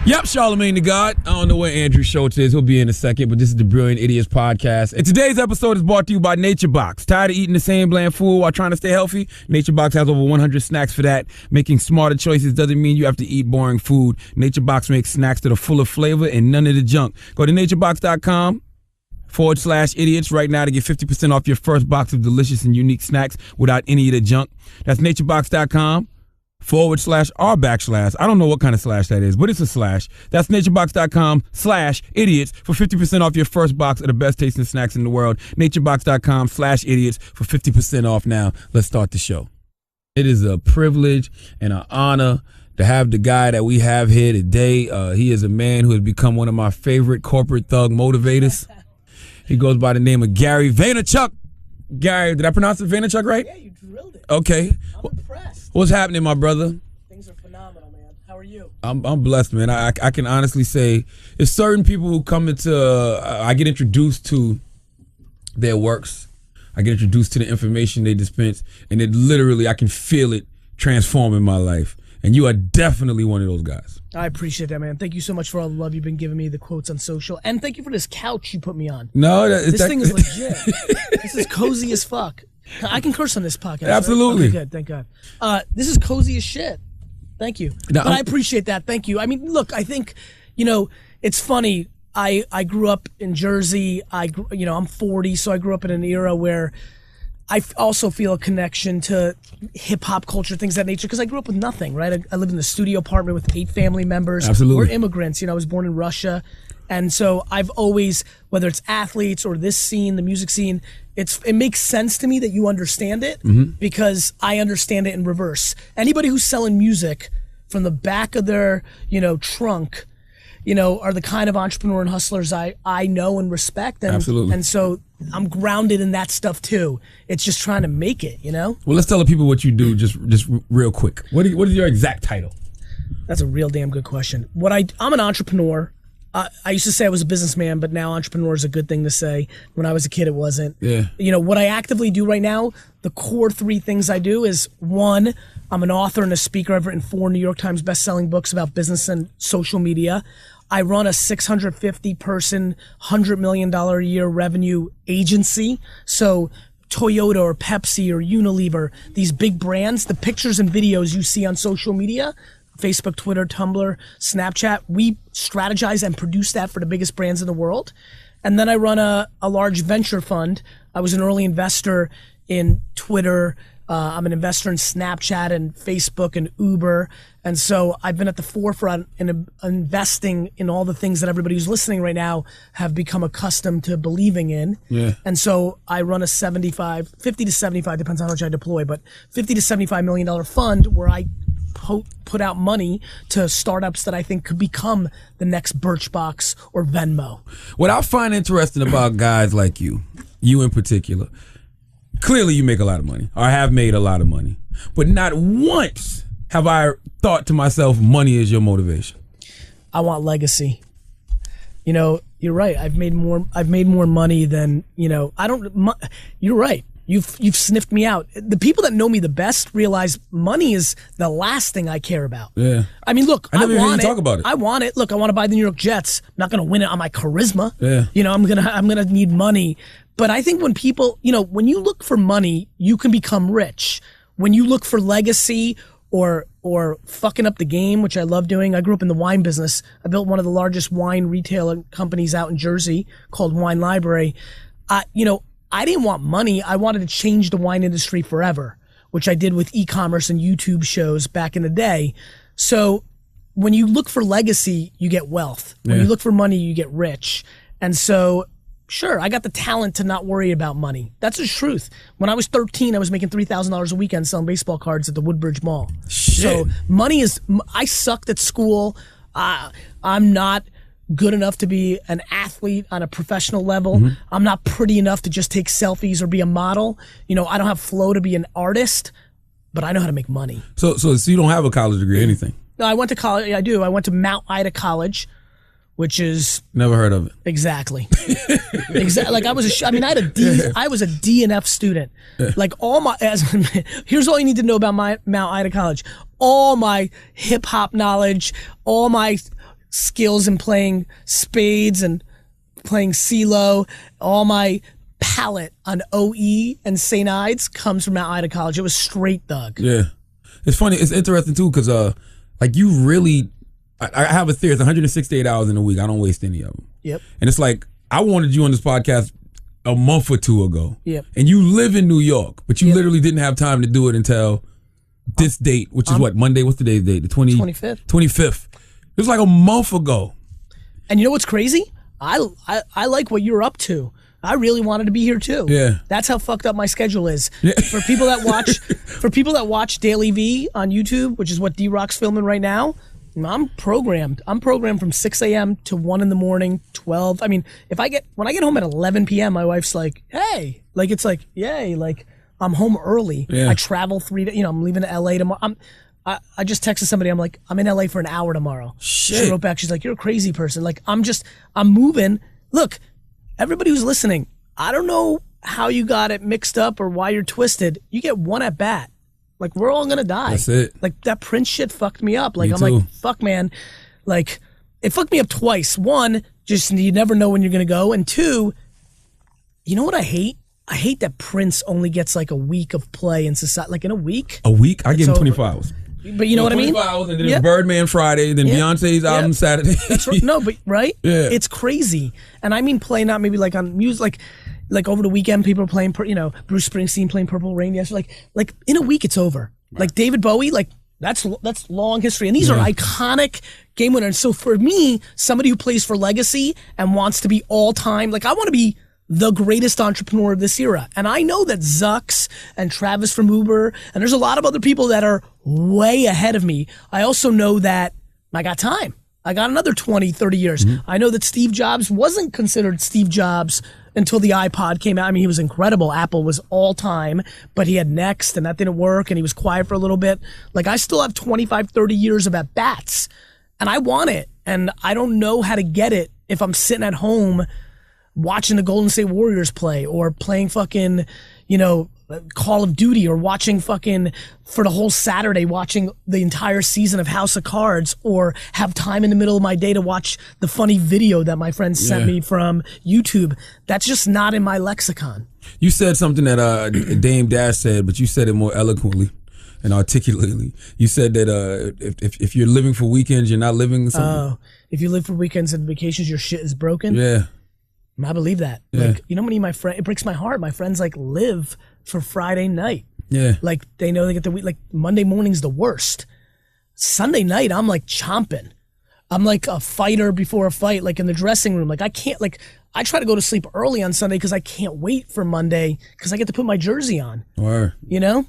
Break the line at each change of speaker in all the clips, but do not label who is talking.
Yep, Charlemagne the God. I don't know where Andrew Schultz is. He'll be in a second, but this is the Brilliant Idiots podcast. And today's episode is brought to you by NatureBox. Tired of eating the same bland food while trying to stay healthy? NatureBox has over 100 snacks for that. Making smarter choices doesn't mean you have to eat boring food. NatureBox makes snacks that are full of flavor and none of the junk. Go to naturebox.com/idiots right now to get 50% off your first box of delicious and unique snacks without any of the junk. That's naturebox.com/r/. I don't know what kind of slash that is, but it's a slash. That's naturebox.com/idiots for 50% off your first box of the best tasting snacks in the world. Naturebox.com/idiots for 50% off now. Let's start the show. It is a privilege and an honor to have the guy that we have here today. He is a man who has become one of my favorite corporate thug motivators. He goes by the name of Gary Vaynerchuck. Gary, did I pronounce it Vaynerchuck right?
Yeah, you drilled it.
Okay.
I'm impressed.
What's happening, my brother?
Things are phenomenal, man. How are you?
I'm blessed, man. I can honestly say there's certain people who come into, I get introduced to their works. I get introduced to the information they dispense, and it literally, I can feel it transforming my life. And you are definitely one of those guys.
I appreciate that, man. Thank you so much for all the love you've been giving me, the quotes on social, and thank you for this couch you put me on.
No,
this thing is legit. This is cozy as fuck. I can curse on this podcast.
Absolutely.
Right? Okay, good. Thank God. This is cozy as shit. Thank you. But I appreciate that. Thank you. I mean, look, I think, it's funny. I grew up in Jersey. I'm 40, so I grew up in an era where I also feel a connection to hip-hop culture, things of that nature, because I grew up with nothing, right? I lived in a studio apartment with 8 family members.
Absolutely.
We're immigrants. I was born in Russia. And so I've always, whether it's athletes or this scene, the music scene, it makes sense to me that you understand it because I understand it in reverse. Anybody who's selling music from the back of their, trunk, are the kind of entrepreneur and hustlers I know and respect. And,
Absolutely.
And so I'm grounded in that stuff too. It's just trying to make it,
Well, let's tell the people what you do just real quick. What is your exact title?
That's a real damn good question. I'm an entrepreneur. I used to say I was a businessman, but now entrepreneur is a good thing to say. When I was a kid, it wasn't.
Yeah.
What I actively do right now, the core 3 things I do is, 1, I'm an author and a speaker. I've written 4 New York Times best-selling books about business and social media. I run a 650-person, $100 million a year revenue agency. So Toyota or Pepsi or Unilever, these big brands, the pictures and videos you see on social media, Facebook, Twitter, Tumblr, Snapchat, we strategize and produce that for the biggest brands in the world. And then I run a large venture fund. I was an early investor in Twitter. I'm an investor in Snapchat and Facebook and Uber. And so I've been at the forefront in investing in all the things that everybody who's listening right now have become accustomed to believing in.
Yeah.
And so I run a 50 to 75, depends on how much I deploy, but $50 to $75 million fund where I put out money to startups that I think could become the next Birchbox or Venmo.
What I find interesting about guys like you in particular, clearly you make a lot of money, or have made a lot of money, but not once have I thought to myself, money is your motivation.
I want legacy. You're right. I've made more money than, you're right. You've sniffed me out. The people that know me the best realize money is the last thing I care about.
Yeah.
I mean, look,
I never even talk about it.
I want it. Look, I want to buy the New York Jets. I'm not going to win it on my charisma.
Yeah.
I'm gonna need money. But I think when people, when you look for money, you can become rich. When you look for legacy or fucking up the game, which I love doing. I grew up in the wine business. I built one of the largest wine retailer companies out in Jersey called Wine Library. I didn't want money. I wanted to change the wine industry forever, which I did with e-commerce and YouTube shows back in the day. So when you look for legacy, you get wealth. When you look for money, you get rich. And so, sure, I got the talent to not worry about money. That's the truth. When I was 13, I was making $3,000 a weekend selling baseball cards at the Woodbridge Mall.
Shit.
So I sucked at school. I'm not good enough to be an athlete on a professional level. Mm-hmm. I'm not pretty enough to just take selfies or be a model. I don't have flow to be an artist, but I know how to make money.
So you don't have a college degree or anything?
No, I went to college. I do. I went to Mount Ida College, which is
never heard of it.
Exactly. Like I was a D and F student. Like here's all you need to know about my Mount Ida College. All my hip hop knowledge, all my skills in playing spades and playing CeeLo, all my palette on OE and St. Ides comes from Mount Ida College. It was straight thug.
Yeah. It's funny. It's interesting, too, because like you really, I have a theory. It's 168 hours in a week. I don't waste any of them.
Yep.
And it's like, I wanted you on this podcast a month or two ago.
Yep.
And you live in New York, but you literally didn't have time to do it until this date, which is what, Monday? What's today's date? The
25th.
25th. It was like a month ago.
And you know what's crazy? I like what you're up to. I really wanted to be here too.
Yeah.
That's how fucked up my schedule is.
Yeah.
For people that watch Daily V on YouTube, which is what D-Rock's filming right now, I'm programmed. I'm programmed from 6 a.m. to 1 in the morning, 12. I mean, when I get home at 11 p.m., my wife's like, hey, like, it's like, yay, like, I'm home early.
Yeah.
I travel I'm leaving to LA tomorrow. I just texted somebody. I'm like, I'm in LA for an hour tomorrow.
Shit.
She wrote back. She's like, you're a crazy person. Like, I'm moving. Look, everybody who's listening, I don't know how you got it mixed up or why you're twisted. You get one at bat. Like, we're all gonna die.
That's it.
Like, that Prince shit fucked me up. Like,
Me
I'm
too.
like, fuck, man. Like, it fucked me up twice. One, just you never know when you're gonna go. And two, you know what I hate? I hate that Prince only gets like a week of play in society. Like, in a week.
A week? I give him
over.
24 hours.
But you know what I mean?
24 hours, and then
Yeah.
it's Birdman Friday, then Beyonce's album Saturday.
That's right. No, but right?
Yeah.
It's crazy. And I mean play not maybe like on music, like over the weekend people are playing, Bruce Springsteen playing Purple Rain yesterday. Like in a week it's over. Right. Like David Bowie, like that's long history. And these are iconic game winners. So for me, somebody who plays for legacy and wants to be all time, like I want to be the greatest entrepreneur of this era. And I know that Zucks and Travis from Uber, and there's a lot of other people that are way ahead of me. I also know that I got time. I got another 20, 30 years. Mm-hmm. I know that Steve Jobs wasn't considered Steve Jobs until the iPod came out. I mean, he was incredible. Apple was all time, but he had Next and that didn't work and he was quiet for a little bit. Like I still have 25, 30 years of at-bats and I want it. And I don't know how to get it if I'm sitting at home watching the Golden State Warriors play or playing fucking, Call of Duty or watching fucking for the whole Saturday, watching the entire season of House of Cards or have time in the middle of my day to watch the funny video that my friend sent me from YouTube. That's just not in my lexicon.
You said something that Dame Dash said, but you said it more eloquently and articulately. You said that if you're living for weekends, you're not living something.
Oh, if you live for weekends and vacations, your shit is broken?
Yeah.
I believe that.
Yeah.
Like, many of my friends, it breaks my heart. My friends like live for Friday night.
Yeah.
Like they know they get the week, like Monday morning's the worst. Sunday night, I'm like chomping. I'm like a fighter before a fight, like in the dressing room. Like I can't, like I try to go to sleep early on Sunday because I can't wait for Monday because I get to put my jersey on.
Word.
Yeah.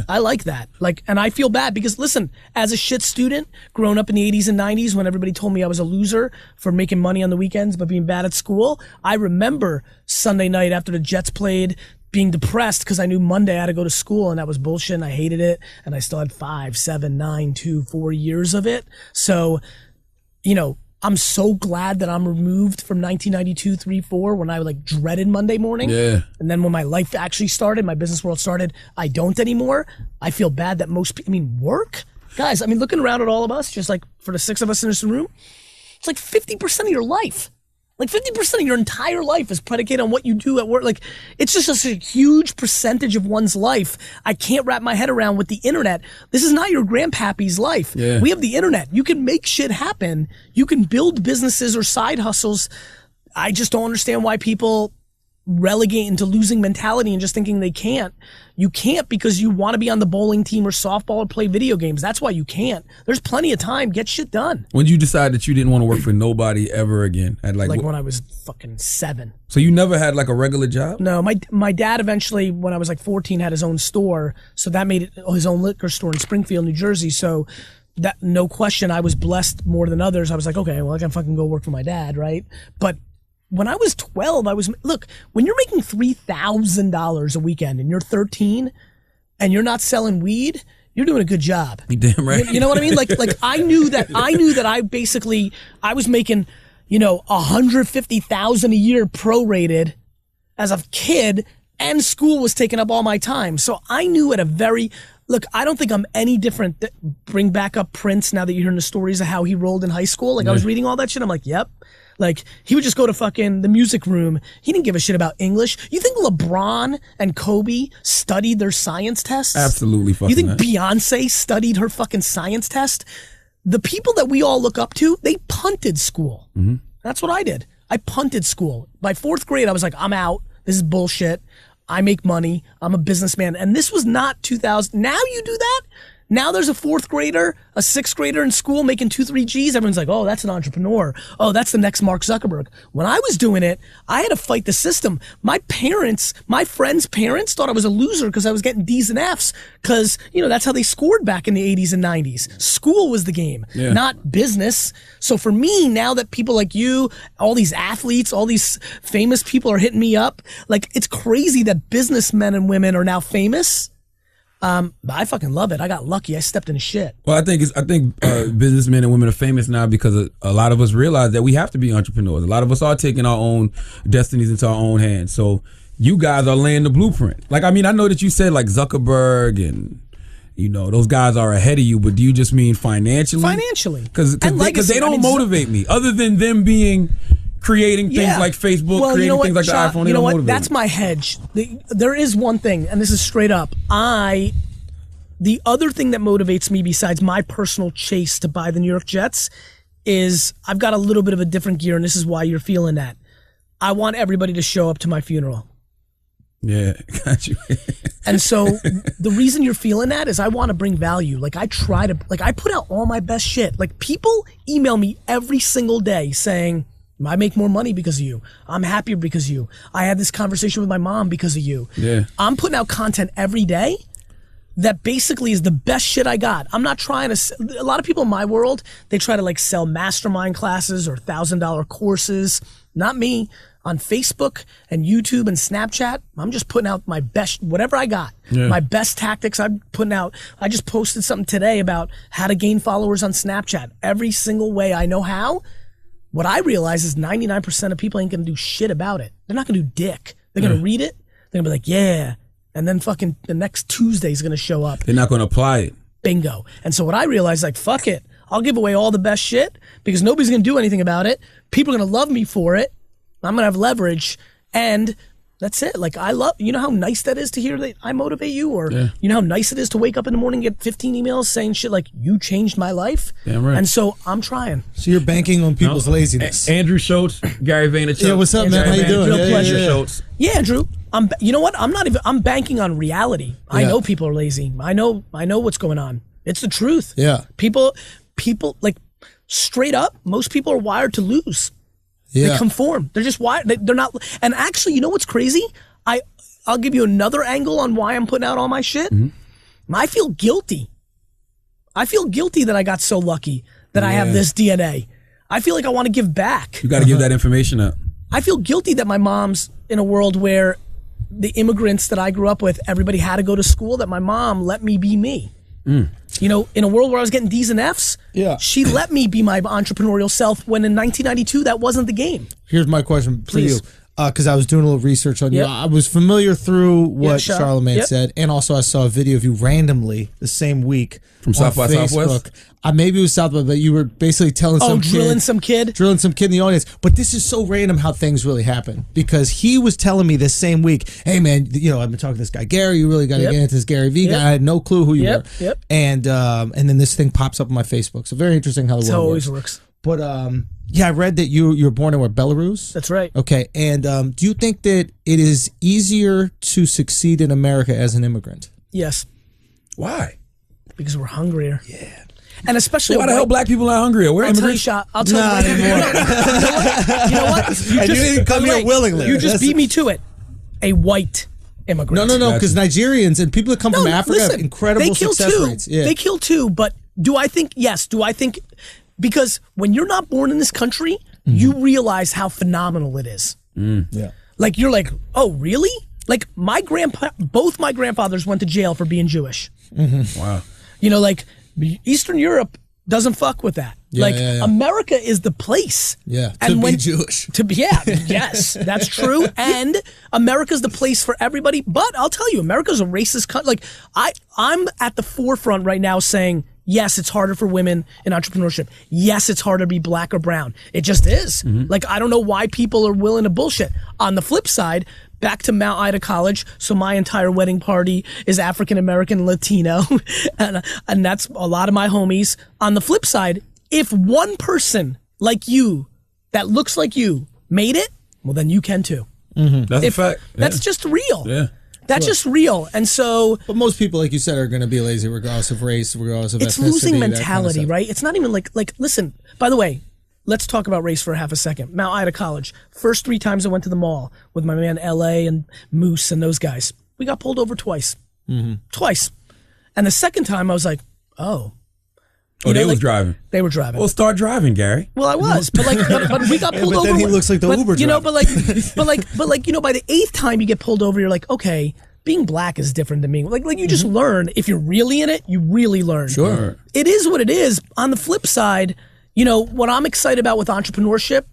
I
like that. Like, and I feel bad because listen, as a shit student, growing up in the 80s and 90s when everybody told me I was a loser for making money on the weekends but being bad at school, I remember Sunday night after the Jets played being depressed because I knew Monday I had to go to school and that was bullshit and I hated it and I still had 5, 7, 9, 2, 4 years of it. So, I'm so glad that I'm removed from 1992, 3, 4 when I like dreaded Monday morning.
Yeah.
And then when my life actually started, my business world started, I don't anymore. I feel bad that most people, work? Guys, looking around at all of us, just like for the 6 of us in this room, it's like 50% of your life. Like 50% of your entire life is predicated on what you do at work. Like it's just such a huge percentage of one's life. I can't wrap my head around with the internet. This is not your grandpappy's life.
Yeah.
We have the internet. You can make shit happen. You can build businesses or side hustles. I just don't understand why people relegate into losing mentality and just thinking they can't. You can't because you want to be on the bowling team or softball or play video games. That's why you can't. There's plenty of time. Get shit done.
When did you decide that you didn't want to work for nobody ever again? At like
when I was fucking 7.
So you never had like a regular job?
No, my dad eventually, when I was like 14, had his own store. So that made it his own liquor store in Springfield, New Jersey. So that, no question, I was blessed more than others. I was like, okay, well, I can fucking go work for my dad, right? But when I was 12, look, when you're making $3,000 a weekend and you're 13 and you're not selling weed, you're doing a good job.
You damn right.
You know what I mean? Like I knew that I was making, $150,000 a year prorated as a kid and school was taking up all my time. So I knew at a very, Look, I don't think I'm any different. Bring back up Prince now that you're hearing the stories of how he rolled in high school. Like, I was reading all that shit. I'm like, yep. Like, he would just go to fucking the music room. He didn't give a shit about English. You think LeBron and Kobe studied their science tests?
Absolutely fucking
You think
not.
Beyonce studied her fucking science test? The people that we all look up to, they punted school. That's what I did. I punted school. By 4th grade, I was like, I'm out. This is bullshit. I make money. I'm a businessman. And this was not 2000. Now you do that? Now there's a 4th grader, a 6th grader in school making 2-3 G's. Everyone's like, oh, that's an entrepreneur. Oh, that's the next Mark Zuckerberg. When I was doing it, I had to fight the system. My parents, my friends' parents thought I was a loser because I was getting D's and F's because, you know, that's how they scored back in the 80s and 90s. School was the game, not business. So for me, now that people like you, all these athletes, all these famous people are hitting me up, like, it's crazy that businessmen and women are now famous. But I fucking love it. I got lucky. I stepped in shit.
Well, I think businessmen and women are famous now because a lot of us realize that we have to be entrepreneurs. A lot of us are taking our own destinies into our own hands. So you guys are laying the blueprint. Like, I mean, I know that you said like Zuckerberg and, you know, those guys are ahead of you, but do you just mean financially?
Financially.
Because they don't motivate me other than them creating things like Facebook, creating things like the iPhone.
You know what? That's my hedge. There is one thing, and this is straight up. The other thing that motivates me besides my personal chase to buy the New York Jets is I've got a little bit of a different gear, and this is why you're feeling that. I want everybody to show up to my funeral.
Yeah, got you.
And so the reason you're feeling that is I want to bring value. Like, I put out all my best shit. Like, people email me every single day saying, I make more money because of you. I'm happier because of you. I had this conversation with my mom because of you.
Yeah.
I'm putting out content every day that basically is the best shit I got. I'm not trying to, a lot of people in my world, they try to like sell mastermind classes or $1,000 courses. Not me. On Facebook and YouTube and Snapchat, I'm just putting out my best, whatever I got.
Yeah.
My best tactics I'm putting out. I just posted something today about how to gain followers on Snapchat. Every single way I know how. What I realize is 99% of people ain't gonna do shit about it. They're not gonna do dick. They're gonna read it. They're gonna be like, yeah. And then fucking the next Tuesday's gonna show up.
They're not gonna apply it.
Bingo. And so what I realized, like, fuck it. I'll give away all the best shit because nobody's gonna do anything about it. People are gonna love me for it. I'm gonna have leverage. And that's it. Like, you know how nice that is to hear that I motivate you? Or you know how nice it is to wake up in the morning and get 15 emails saying shit like, you changed my life?
Damn right.
And so I'm trying.
So you're banking on people's laziness.
Andrew Schultz, Gary Vaynerchuck.
Yeah, what's up, man? How you doing?
Real pleasure.
Schultz.
Yeah, Andrew. You know what? I'm banking on reality. I know people are lazy. I know what's going on. It's the truth.
Yeah.
People like, straight up, most people are wired to lose.
Yeah.
They conform. They're just wired. They're not. And actually, you know what's crazy? I'll give you another angle on why I'm putting out all my shit. Mm-hmm. I feel guilty. I feel guilty that I got so lucky that I have this DNA. I feel like I want to give back.
You got to give that information up.
I feel guilty that my mom's in a world where the immigrants that I grew up with, everybody had to go to school, that my mom let me be me. You know, in a world where I was getting D's and F's, she let me be my entrepreneurial self when in 1992, that wasn't the game.
Here's my question for
Please.
you. Because I was doing a little research on you. I was familiar through what Charlamagne said, and also I saw a video of you randomly the same week
from South by Southwest.
Maybe it was South by, but you were basically telling
drilling some kid
in the audience. But this is so random how things really happen, because he was telling me this same week, hey man, you know, I've been talking to this guy Gary. You really got to get into this Gary V guy. I had no clue who you were. And then this thing pops up on my Facebook. So very interesting how the world
always works.
But I read that you were born in Belarus.
That's right.
Okay, and do you think that it is easier to succeed in America as an immigrant?
Yes.
Why?
Because we're hungrier. Yeah. And especially
why the hell black people are hungrier? We're immigrants.
I'll tell you right. You know what?
You didn't come here willingly.
You just beat me to it. A white immigrant.
No, because Nigerians and people that come from Africa have incredible success rates. Yeah.
They kill too, but do I think, because when you're not born in this country, you realize how phenomenal it is.
Yeah.
Like, you're like, oh, really? Like, both my grandfathers went to jail for being Jewish.
Wow.
You know, like, Eastern Europe, doesn't fuck with that.
Yeah,
America is the place.
Yeah,
and
be Jewish.
Yes, that's true. And America's the place for everybody. But I'll tell you, America's a racist country. I'm at the forefront right now saying, yes, it's harder for women in entrepreneurship. Yes, it's harder to be black or brown. It just is. I don't know why people are willing to bullshit. On the flip side, back to Mount Ida College, so my entire wedding party is African-American Latino, and that's a lot of my homies. On the flip side, if one person like you, that looks like you, made it, well, then you can too.
That's a fact.
That's just real.
Yeah.
That's just real. And so...
But most people, like you said, are going to be lazy regardless of race, regardless of ethnicity.
It's losing mentality,
kind of stuff.
right? It's not even like, listen, by the way, let's talk about race for half a second. Mount Ida College. First 3 times I went to the mall with my man L.A. and Moose and those guys. We got pulled over twice. Twice. And the second time I was like, oh.
They was driving.
They were driving.
Well, start driving, Gary.
Well, I was, but we got pulled over.
But then he looks like the Uber driver.
You know, but by the 8th time you get pulled over, you're like, okay, being black is different than being like you just learn. If you're really in it, you really learn.
Sure.
It is what it is. On the flip side, what I'm excited about with entrepreneurship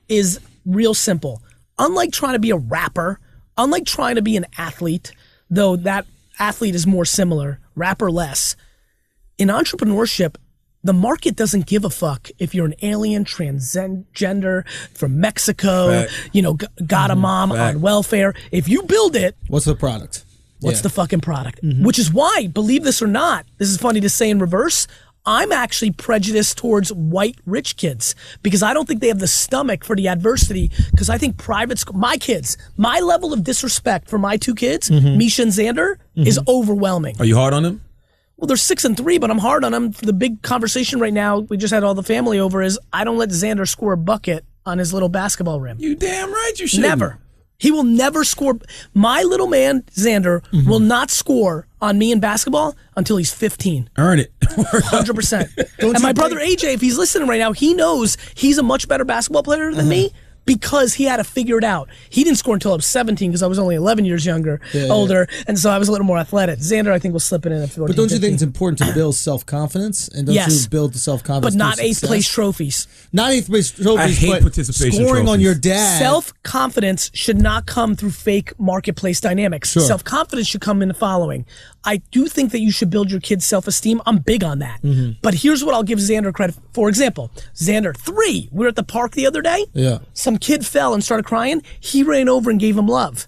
is real simple. Unlike trying to be a rapper, unlike trying to be an athlete, though that athlete is more similar, rapper less. In entrepreneurship, the market doesn't give a fuck if you're an alien, transgender, from Mexico, got a mom on welfare. If you build it,
what's the product?
What's the fucking product? Which is why, believe this or not, this is funny to say in reverse, I'm actually prejudiced towards white rich kids because I don't think they have the stomach for the adversity, because I think private school, my kids, my level of disrespect for my 2 kids, Misha and Xander, is overwhelming.
Are you hard on them?
Well, they're 6 and 3, but I'm hard on them. The big conversation right now, we just had all the family over, is I don't let Xander score a bucket on his little basketball rim.
You damn right you should.
Never. He will never score. My little man, Xander, will not score on me in basketball until he's 15.
Earn it.
100%. And my brother AJ, if he's listening right now, he knows he's a much better basketball player than me, because he had to figure it out. He didn't score until I was 17 because I was only 11 years older, and so I was a little more athletic. Xander, I think, will slip it in at 14,
But don't you
15.
think it's important to build self-confidence? And don't you build the self-confidence
but not
through
8th
success?
place trophies.
Not 8th place trophies,
I hate
but
participation
scoring
trophies.
on your dad.
Self-confidence should not come through fake marketplace dynamics.
Sure.
Self-confidence should come in the following. I do think that you should build your kids' self-esteem. I'm big on that. But here's what I'll give Xander credit for. For example, Xander, 3. We were at the park the other day.
Yeah.
Some kid fell and started crying. He ran over and gave him love.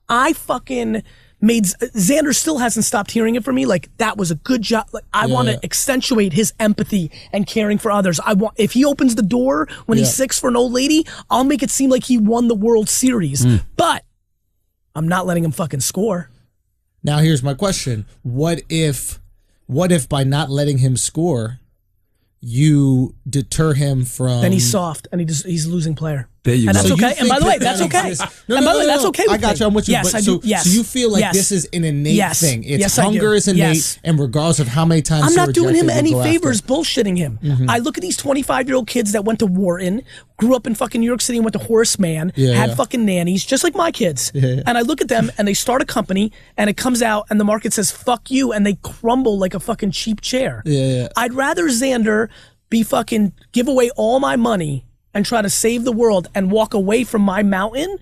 I fucking made... Xander still hasn't stopped hearing it from me. Like, that was a good job. Like, I want to accentuate his empathy and caring for others. If he opens the door when he's 6 for an old lady, I'll make it seem like he won the World Series. But I'm not letting him fucking score.
Now here's my question. What if by not letting him score, you deter him from...
Then he's soft and he's a losing player.
There you
And
go.
that's
So you
okay. And
think
by the way,
that
that's okay.
exists?
And by the way, that's okay with
I got
me.
you. I'm with you.
Yes,
but
I
so,
do. Yes.
So you feel like
Yes.
this is an innate
Yes.
thing. It's
Yes, I do.
hunger is innate,
Yes.
and regardless of how many times
I'm
you're
not doing him
rejected,
any
you'll go
favors
after.
bullshitting him. I look at these 25-year-old kids that went to Wharton, grew up in fucking New York City and went to Horace Mann, had fucking nannies, just like my kids. And I look at them and they start a company and it comes out and the market says, fuck you, and they crumble like a fucking cheap chair. I'd rather Xander be fucking give away all my money and try to save the world and walk away from my mountain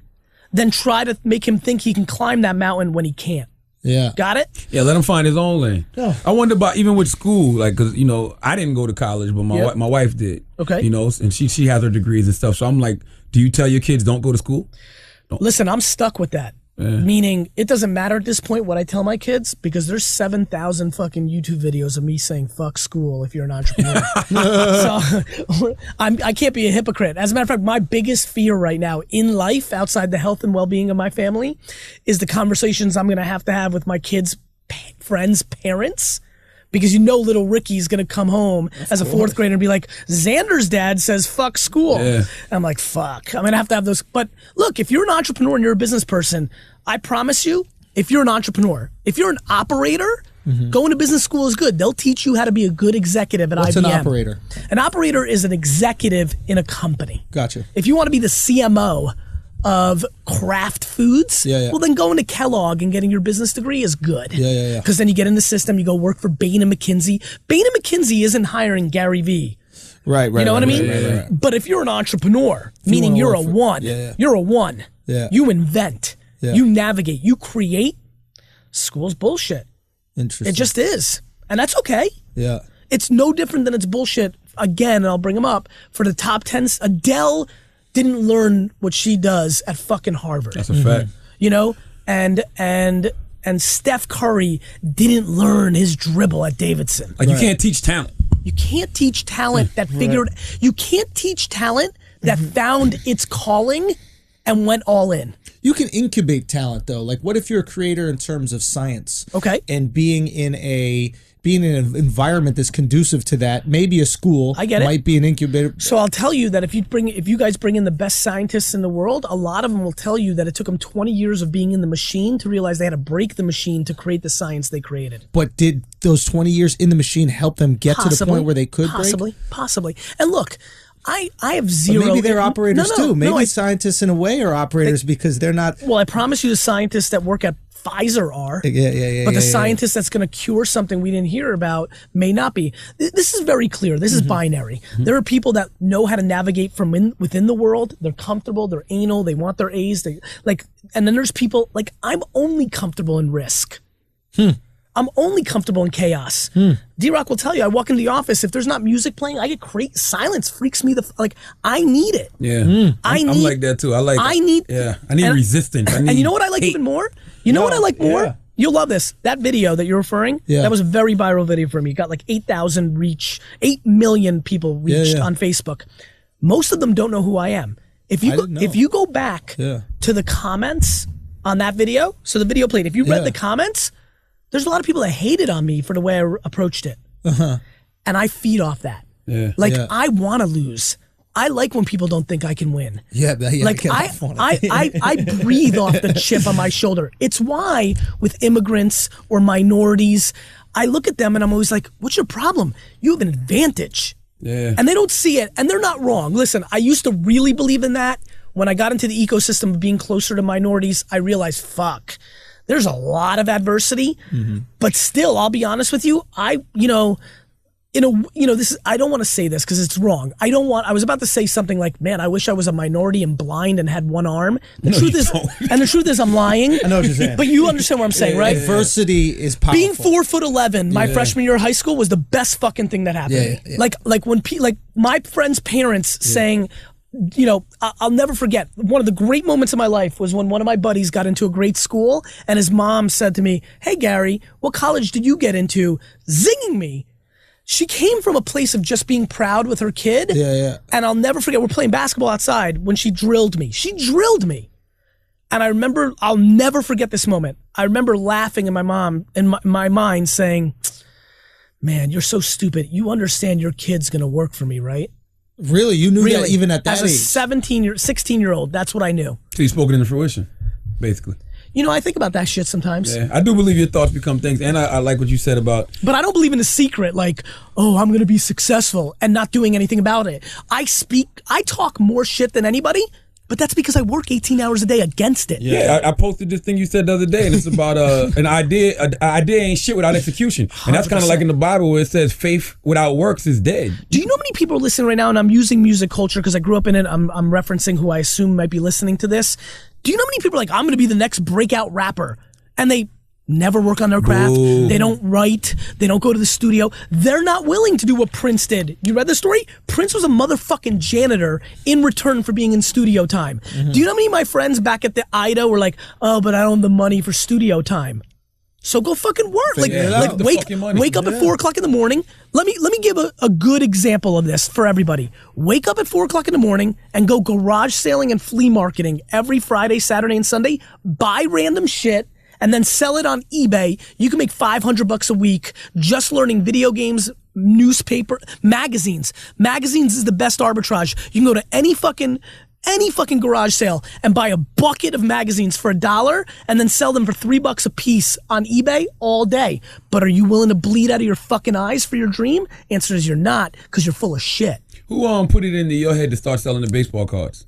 than try to make him think he can climb that mountain when he can't.
Yeah.
Got it?
Yeah, let him find his own lane.
Yeah.
I wonder about even with school, like, because, I didn't go to college, but my wife did.
Okay.
And she has her degrees and stuff. So I'm like, do you tell your kids don't go to school?
Listen, I'm stuck with that. Meaning, it doesn't matter at this point what I tell my kids, because there's 7,000 fucking YouTube videos of me saying fuck school if you're an entrepreneur. So I can't be a hypocrite. As a matter of fact, my biggest fear right now in life, outside the health and well-being of my family, is the conversations I'm going to have with my kids' friends' parents. Because little Ricky's going to come home as a 4th grader and be like, Xander's dad says fuck school.
Yeah.
I'm like, fuck. I'm going to have those. But look, if you're an entrepreneur and you're a business person, I promise you, if you're an entrepreneur, if you're an operator, going to business school is good. They'll teach you how to be a good executive at
What's
IBM.
an operator?
An operator is an executive in a company.
Gotcha.
If you want to be the CMO of craft foods, well, then going to Kellogg and getting your business degree is good. Because then you get in the system, you go work for Bain and McKinsey. Bain and McKinsey isn't hiring Gary Vee.
Right.
You know what I mean?
Right.
But if you're an entrepreneur, meaning you're a one, you're a one. You invent, you navigate, you create. School's bullshit.
Interesting.
It just is, and that's okay.
Yeah.
It's no different than it's bullshit. Again, and I'll bring them up for the top 10. Adele didn't learn what she does at fucking Harvard.
That's a fact.
You know, and Steph Curry didn't learn his dribble at Davidson.
Like you can't teach talent.
You can't teach talent that figured. You can't teach talent that found its calling and went all in.
You can incubate talent though. Like, what if you're a creator in terms of science?
Okay.
And being in an environment that's conducive to that, maybe a school might be an incubator.
So I'll tell you that if you guys bring in the best scientists in the world, a lot of them will tell you that it took them 20 years of being in the machine to realize they had to break the machine to create the science they created.
But did those 20 years in the machine help them get to the point where they could break?
Possibly. And look, I have zero.
But maybe they're operators too. Maybe
no,
scientists in a way are operators because they're not.
Well, I promise you, the scientists that work at Pfizer are. But the scientist that's going to cure something we didn't hear about may not be. This is very clear. This is binary. There are people that know how to navigate from within the world. They're comfortable. They're anal. They want their A's. And then there's people like I'm only comfortable in risk. I'm only comfortable in chaos. D-Rock will tell you, I walk into the office, if there's not music playing, I get crazy. Silence freaks me I need it.
Yeah. I'm like that too. I need resistance.
And you know what I like even more? You know what I like more? You'll love this. That video that you're referring, that was a very viral video for me. Got like 8,000 reach, 8 million people reached on Facebook. Most of them don't know who I am. If you go back to the comments on that video, so the video played, if you read the comments, there's a lot of people that hated on me for the way I approached it. And I feed off that. I want to lose. I like when people don't think I can win. Like I breathe off the chip on my shoulder. It's why with immigrants or minorities, I look at them and I'm always like, what's your problem? You have an advantage. And they don't see it, and they're not wrong. Listen, I used to really believe in that. When I got into the ecosystem of being closer to minorities, I realized, fuck, there's a lot of adversity, but still, I'll be honest with you. I don't want to say this because it's wrong. I was about to say something like, man, I wish I was a minority and blind and had one arm. The truth is I'm lying.
I know what you're saying.
But you understand what I'm saying, right?
Adversity is powerful.
Being 4'11", my freshman year of high school was the best fucking thing that happened to me. Like when my friends' parents saying, I'll never forget. One of the great moments of my life was when one of my buddies got into a great school and his mom said to me, hey, Gary, what college did you get into? Zinging me. She came from a place of just being proud with her kid. And I'll never forget, we're playing basketball outside when she drilled me. And I'll never forget this moment. I remember laughing at my mom in my mind saying, man, you're so stupid. You understand your kid's going to work for me, right?
Really? You knew that even at that age?
As a 16-year-old, that's what I knew.
So you spoke it into fruition, basically.
I think about that shit sometimes.
Yeah, I do believe your thoughts become things, and I like what you said about...
But I don't believe in the secret, like, oh, I'm going to be successful and not doing anything about it. I talk more shit than anybody, but that's because I work 18 hours a day against it.
Yeah, I posted this thing you said the other day, and it's about an idea. An idea ain't shit without execution. And that's kind of like in the Bible where it says faith without works is dead.
Do you know how many people are listening right now? And I'm using music culture because I grew up in it. I'm referencing who I assume might be listening to this. Do you know how many people are like, I'm going to be the next breakout rapper? And they never work on their craft. Ooh. They don't write. They don't go to the studio. They're not willing to do what Prince did. You read the story? Prince was a motherfucking janitor in return for being in studio time. Do you know how many of my friends back at the IDA were like, oh, but I don't have the money for studio time. So go fucking work. Wake up at 4 o'clock in the morning. Let me give a good example of this for everybody. Wake up at 4 o'clock in the morning and go garage sailing and flea marketing every Friday, Saturday, and Sunday. Buy random shit and then sell it on eBay. You can make $500 a week just learning video games, newspaper, magazines. Magazines is the best arbitrage. You can go to any fucking garage sale and buy a bucket of magazines for $1 and then sell them for $3 a piece on eBay all day. But are you willing to bleed out of your fucking eyes for your dream? Answer is you're not, because you're full of shit.
Who put it into your head to start selling the baseball cards?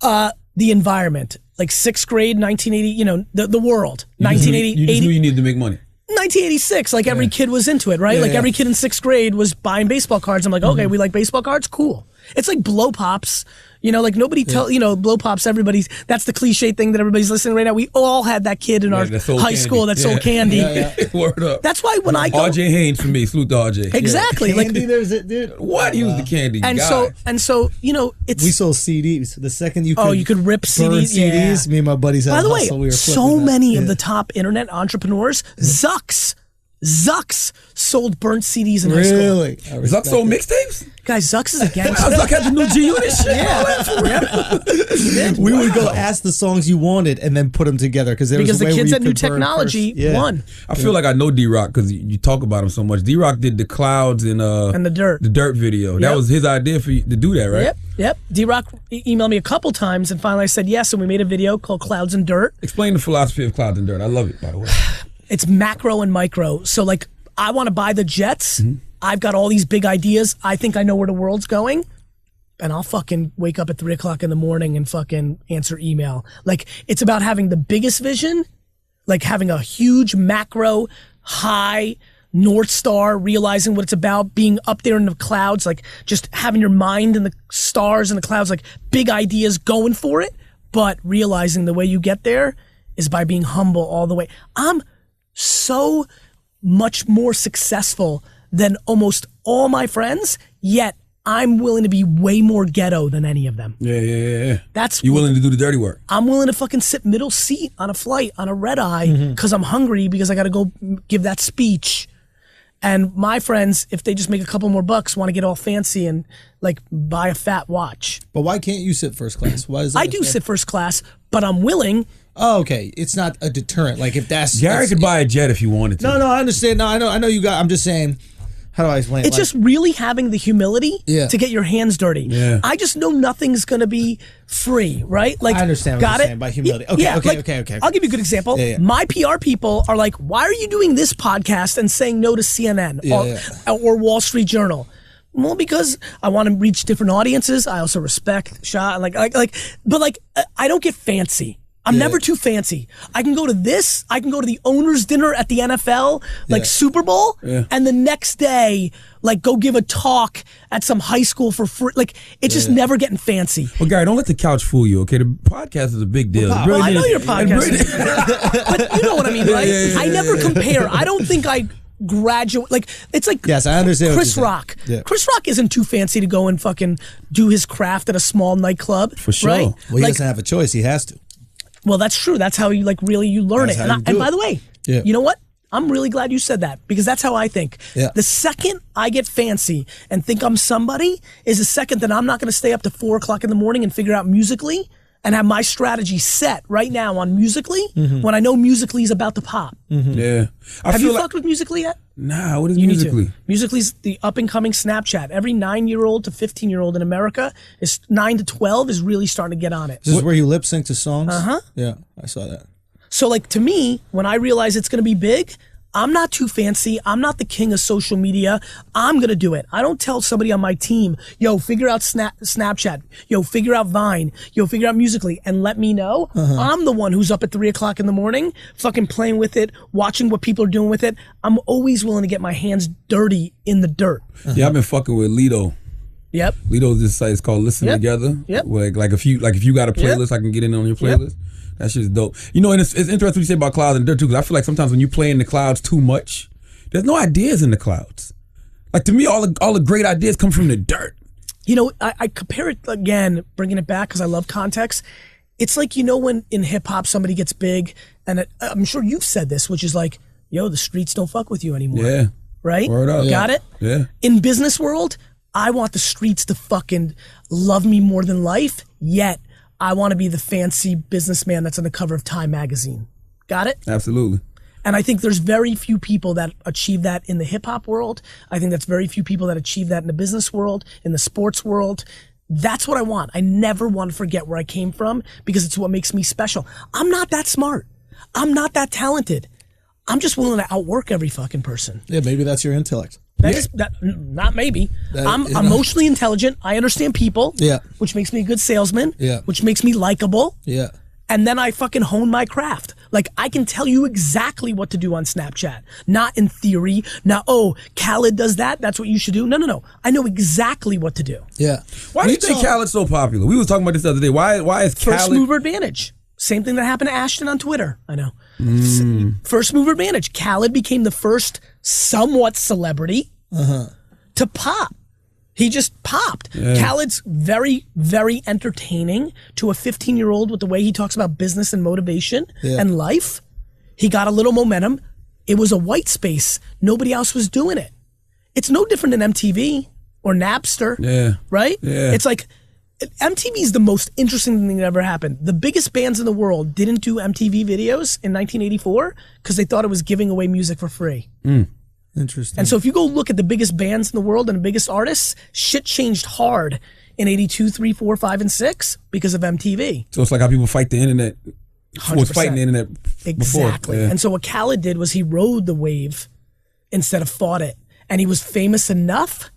The environment, like 6th grade, 1980. You know, the world, 1980.
You just knew you needed to make money.
1986, like every kid was into it, right? Like every kid in 6th grade was buying baseball cards. I'm like, okay, we like baseball cards, cool. It's like blow pops. You know, like nobody blow pops, that's the cliche thing that everybody's listening right now. We all had that kid in our high school that sold candy.
Word up.
That's why when I go.
RJ Haynes for me, salute to RJ.
Exactly.
Candy, there's it, dude.
What? He was the candy guy.
So, you know, it's.
We sold CDs. The second you could
rip CDs.
CDs, me and my buddies had
By the way,
hustle. We were
so many of the top internet entrepreneurs, Zucks sold burnt CDs in high school.
Really?
Zuck sold mixtapes?
Guys, Zucks is a gangster.
Zuck had the new G Unit shit.
We would go ask the songs you wanted and then put them together because the
kids at New Technology won.
I feel like I know D-Rock because you talk about him so much. D-Rock did the clouds and
the dirt.
The dirt video. That was his idea for you to do that, right?
Yep. D-Rock emailed me a couple times and finally I said yes, and we made a video called Clouds and Dirt.
Explain the philosophy of clouds and dirt. I love it, by the way.
It's macro and micro. So like, I want to buy the jets. I've got all these big ideas. I think I know where the world's going. And I'll fucking wake up at 3 o'clock in the morning and fucking answer email. Like, it's about having the biggest vision, like having a huge macro, high North Star, realizing what it's about, being up there in the clouds, like just having your mind in the stars and the clouds, like big ideas, going for it, but realizing the way you get there is by being humble all the way. I'm so much more successful than almost all my friends, yet I'm willing to be way more ghetto than any of them.
Yeah.
That's
you willing to do the dirty work.
I'm willing to fucking sit middle seat on a flight on a red eye because I'm hungry because I got to go give that speech. And my friends, if they just make a couple more bucks, want to get all fancy and like buy a fat watch.
But why can't you sit first class? Why is that?
I do sit first class, but I'm willing.
Oh, okay. It's not a deterrent. Like if that's
Gary could buy a jet if he wanted to.
No, I understand. No, I know you got. I'm just saying. How do I explain it?
It's just really having the humility to get your hands dirty.
Yeah.
I just know nothing's going to be free, right? Like,
I understand what you're saying by humility. Okay.
I'll give you a good example. My PR people are like, why are you doing this podcast and saying no to CNN or Wall Street Journal? Well, because I want to reach different audiences. I also respect shot but I don't get fancy. I'm never too fancy. I can go to this. I can go to the owner's dinner at the NFL, like Super Bowl, and the next day, like go give a talk at some high school for free. Like it's just never getting fancy.
Well, Gary, don't let the couch fool you. Okay, the podcast is a big deal.
Well, I know your podcast, but you know what I mean, right? I never compare. I don't think I graduate. Like it's like
yes, I understand.
Chris Rock. Yeah. Chris Rock isn't too fancy to go and fucking do his craft at a small nightclub.
For sure.
Right?
Well, he doesn't have a choice. He has to.
Well, that's true. That's how you you learn it. And by the way, you know what? I'm really glad you said that because that's how I think.
Yeah.
The second I get fancy and think I'm somebody is the second that I'm not going to stay up to 4 o'clock in the morning and figure out Musically and have my strategy set right now on Musically when I know Musically is about to pop.
Yeah.
Have you fucked with Musically yet?
Nah, what is Musically?
Musically's the up-and-coming Snapchat. Every 9-year-old to 15-year-old in America is 9 to 12 is really starting to get on it.
This is where you lip sync to songs?
Uh-huh.
Yeah, I saw that.
So like to me, when I realize it's going to be big, I'm not too fancy. I'm not the king of social media. I'm going to do it. I don't tell somebody on my team, yo, figure out Snapchat. Yo, figure out Vine. Yo, figure out Musically and let me know. I'm the one who's up at 3 o'clock in the morning, fucking playing with it, watching what people are doing with it. I'm always willing to get my hands dirty in the dirt.
Yeah, I've been fucking with Lido.
Yep.
Lido's this site is called Listen Together.
Yep.
Like if you got a playlist, I can get in on your playlist. That shit's dope. You know, and it's interesting what you say about clouds and dirt too, because I feel like sometimes when you play in the clouds too much, there's no ideas in the clouds. Like to me, all the great ideas come from the dirt.
You know, I compare it again, bringing it back because I love context. It's like, you know, when in hip hop somebody gets big, and I'm sure you've said this, which is like, yo, the streets don't fuck with you anymore.
Yeah.
Right?
Word up.
Got it?
Yeah.
In business world, I want the streets to fucking love me more than life, yet I want to be the fancy businessman that's on the cover of Time magazine. Got it?
Absolutely.
And I think there's very few people that achieve that in the hip hop world. I think that's very few people that achieve that in the business world, in the sports world. That's what I want. I never want to forget where I came from because it's what makes me special. I'm not that smart. I'm not that talented. I'm just willing to outwork every fucking person.
Yeah, maybe that's your intellect.
Not maybe. I'm emotionally intelligent. I understand people.
Yeah.
Which makes me a good salesman.
Yeah.
Which makes me likable.
Yeah.
And then I fucking hone my craft. Like, I can tell you exactly what to do on Snapchat. Not in theory. Not, oh, Khaled does that. That's what you should do. No. I know exactly what to do.
Yeah.
Why do you think Khaled's so popular? We was talking about this the other day. Why is Khaled...
First mover advantage. Same thing that happened to Ashton on Twitter. I know. First mover advantage. Khaled became the first somewhat celebrity to pop. He just popped. Yeah. Khaled's very, very entertaining to a 15-year-old with the way he talks about business and motivation and life. He got a little momentum. It was a white space. Nobody else was doing it. It's no different than MTV or Napster, right? Yeah. It's like MTV is the most interesting thing that ever happened. The biggest bands in the world didn't do MTV videos in 1984 because they thought it was giving away music for free.
Interesting.
And so if you go look at the biggest bands in the world and the biggest artists, shit changed hard in 82, 3, 4, 5, and 6 because of MTV.
So it's like how people fight the internet.
100%.
Was fighting the internet
exactly.
before. Yeah.
And so what Khaled did was he rode the wave instead of fought it. And he was famous enough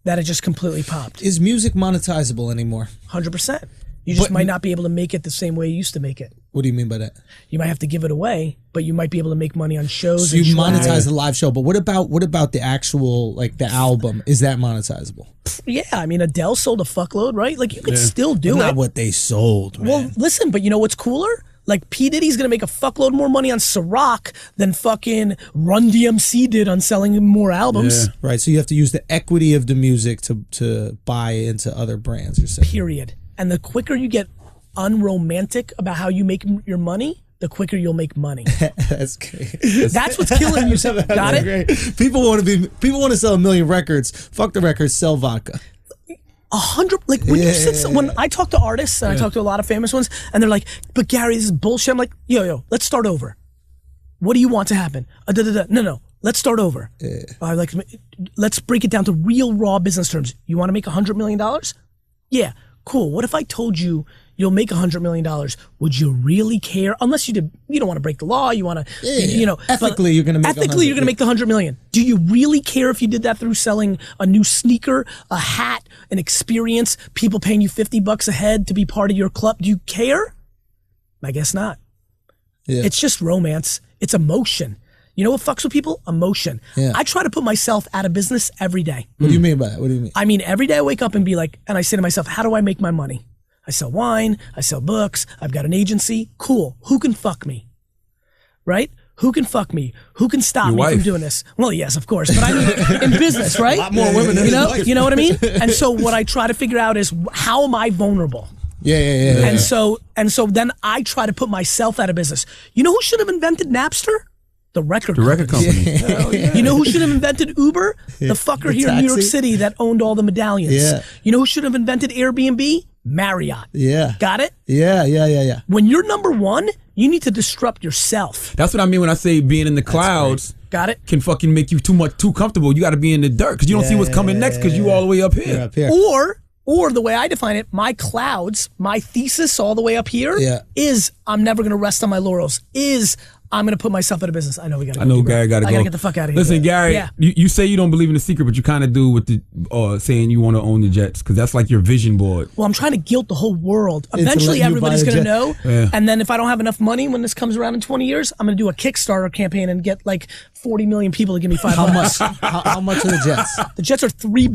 that it just completely popped.
Is music monetizable anymore?
100%. You just might not be able to make it the same way you used to make it.
What do you mean by that?
You might have to give it away, but you might be able to make money on shows.
So you monetize the live show, but what about the actual, like, the album? Is that monetizable?
Yeah, I mean, Adele sold a fuckload, right? Like, you could still do it.
Not what they sold, man.
Well, listen, but you know what's cooler? Like, P. Diddy's gonna make a fuckload more money on Ciroc than fucking Run DMC did on selling more albums.
Yeah. Right, so you have to use the equity of the music to buy into other brands, you're saying.
Period. And the quicker you get unromantic about how you make your money, the quicker you'll make money.
That's great.
That's what's killing you. Got it?
Great. People want to sell 1 million records. Fuck the records, sell vodka.
100, like when when I talk to artists and I talk to a lot of famous ones and they're like, but Gary, this is bullshit. I'm like, yo, let's start over. What do you want to happen? No, let's start over. Let's break it down to real raw business terms. You want to make $100 million? Yeah, cool. What if I told you you'll make $100 million? Would you really care? Unless you don't want to break the law. You want to,
ethically, you're going to make
ethically, you're going to make the $100 million. Do you really care if you did that through selling a new sneaker, a hat, an experience, people paying you $50 a head to be part of your club? Do you care? I guess not. Yeah. It's just romance. It's emotion. You know what fucks with people? Emotion. Yeah. I try to put myself out of business every day.
What do you mean by that? What do you mean?
I mean, every day I wake up and be like, and I say to myself, how do I make my money? I sell wine, I sell books, I've got an agency. Cool. Who can fuck me? Right? Who can fuck me? Who can stop me from doing this? Well, yes, of course. But I mean, in business, right?
A lot more women than
you know what I mean? And so what I try to figure out is, how am I vulnerable?
Yeah.
And so then I try to put myself out of business. You know who should have invented Napster? The record company.
Yeah.
You know who should have invented Uber? The fucker here in New York City that owned all the medallions.
Yeah.
You know who should have invented Airbnb? Marriott.
Yeah.
Got it?
Yeah.
When you're number one, you need to disrupt yourself.
That's what I mean when I say being in the clouds.
Got it?
Can fucking make you too comfortable. You got to be in the dirt because you don't see what's coming next because you all the way up here.
You're up here.
Or the way I define it, my clouds, my thesis all the way up here is I'm never going to rest on my laurels, is I'm going to put myself out of business. I know we got to go.
I know Gary got to go.
I got to get the fuck out of here.
Listen, Gary, you say you don't believe in the secret, but you kind of do with the saying you want to own the Jets because that's like your vision board.
Well, I'm trying to guilt the whole world. Eventually, everybody's going to know. Yeah. And then if I don't have enough money when this comes around in 20 years, I'm going to do a Kickstarter campaign and get like 40 million people to give me $5.
How much are the Jets?
The Jets are $3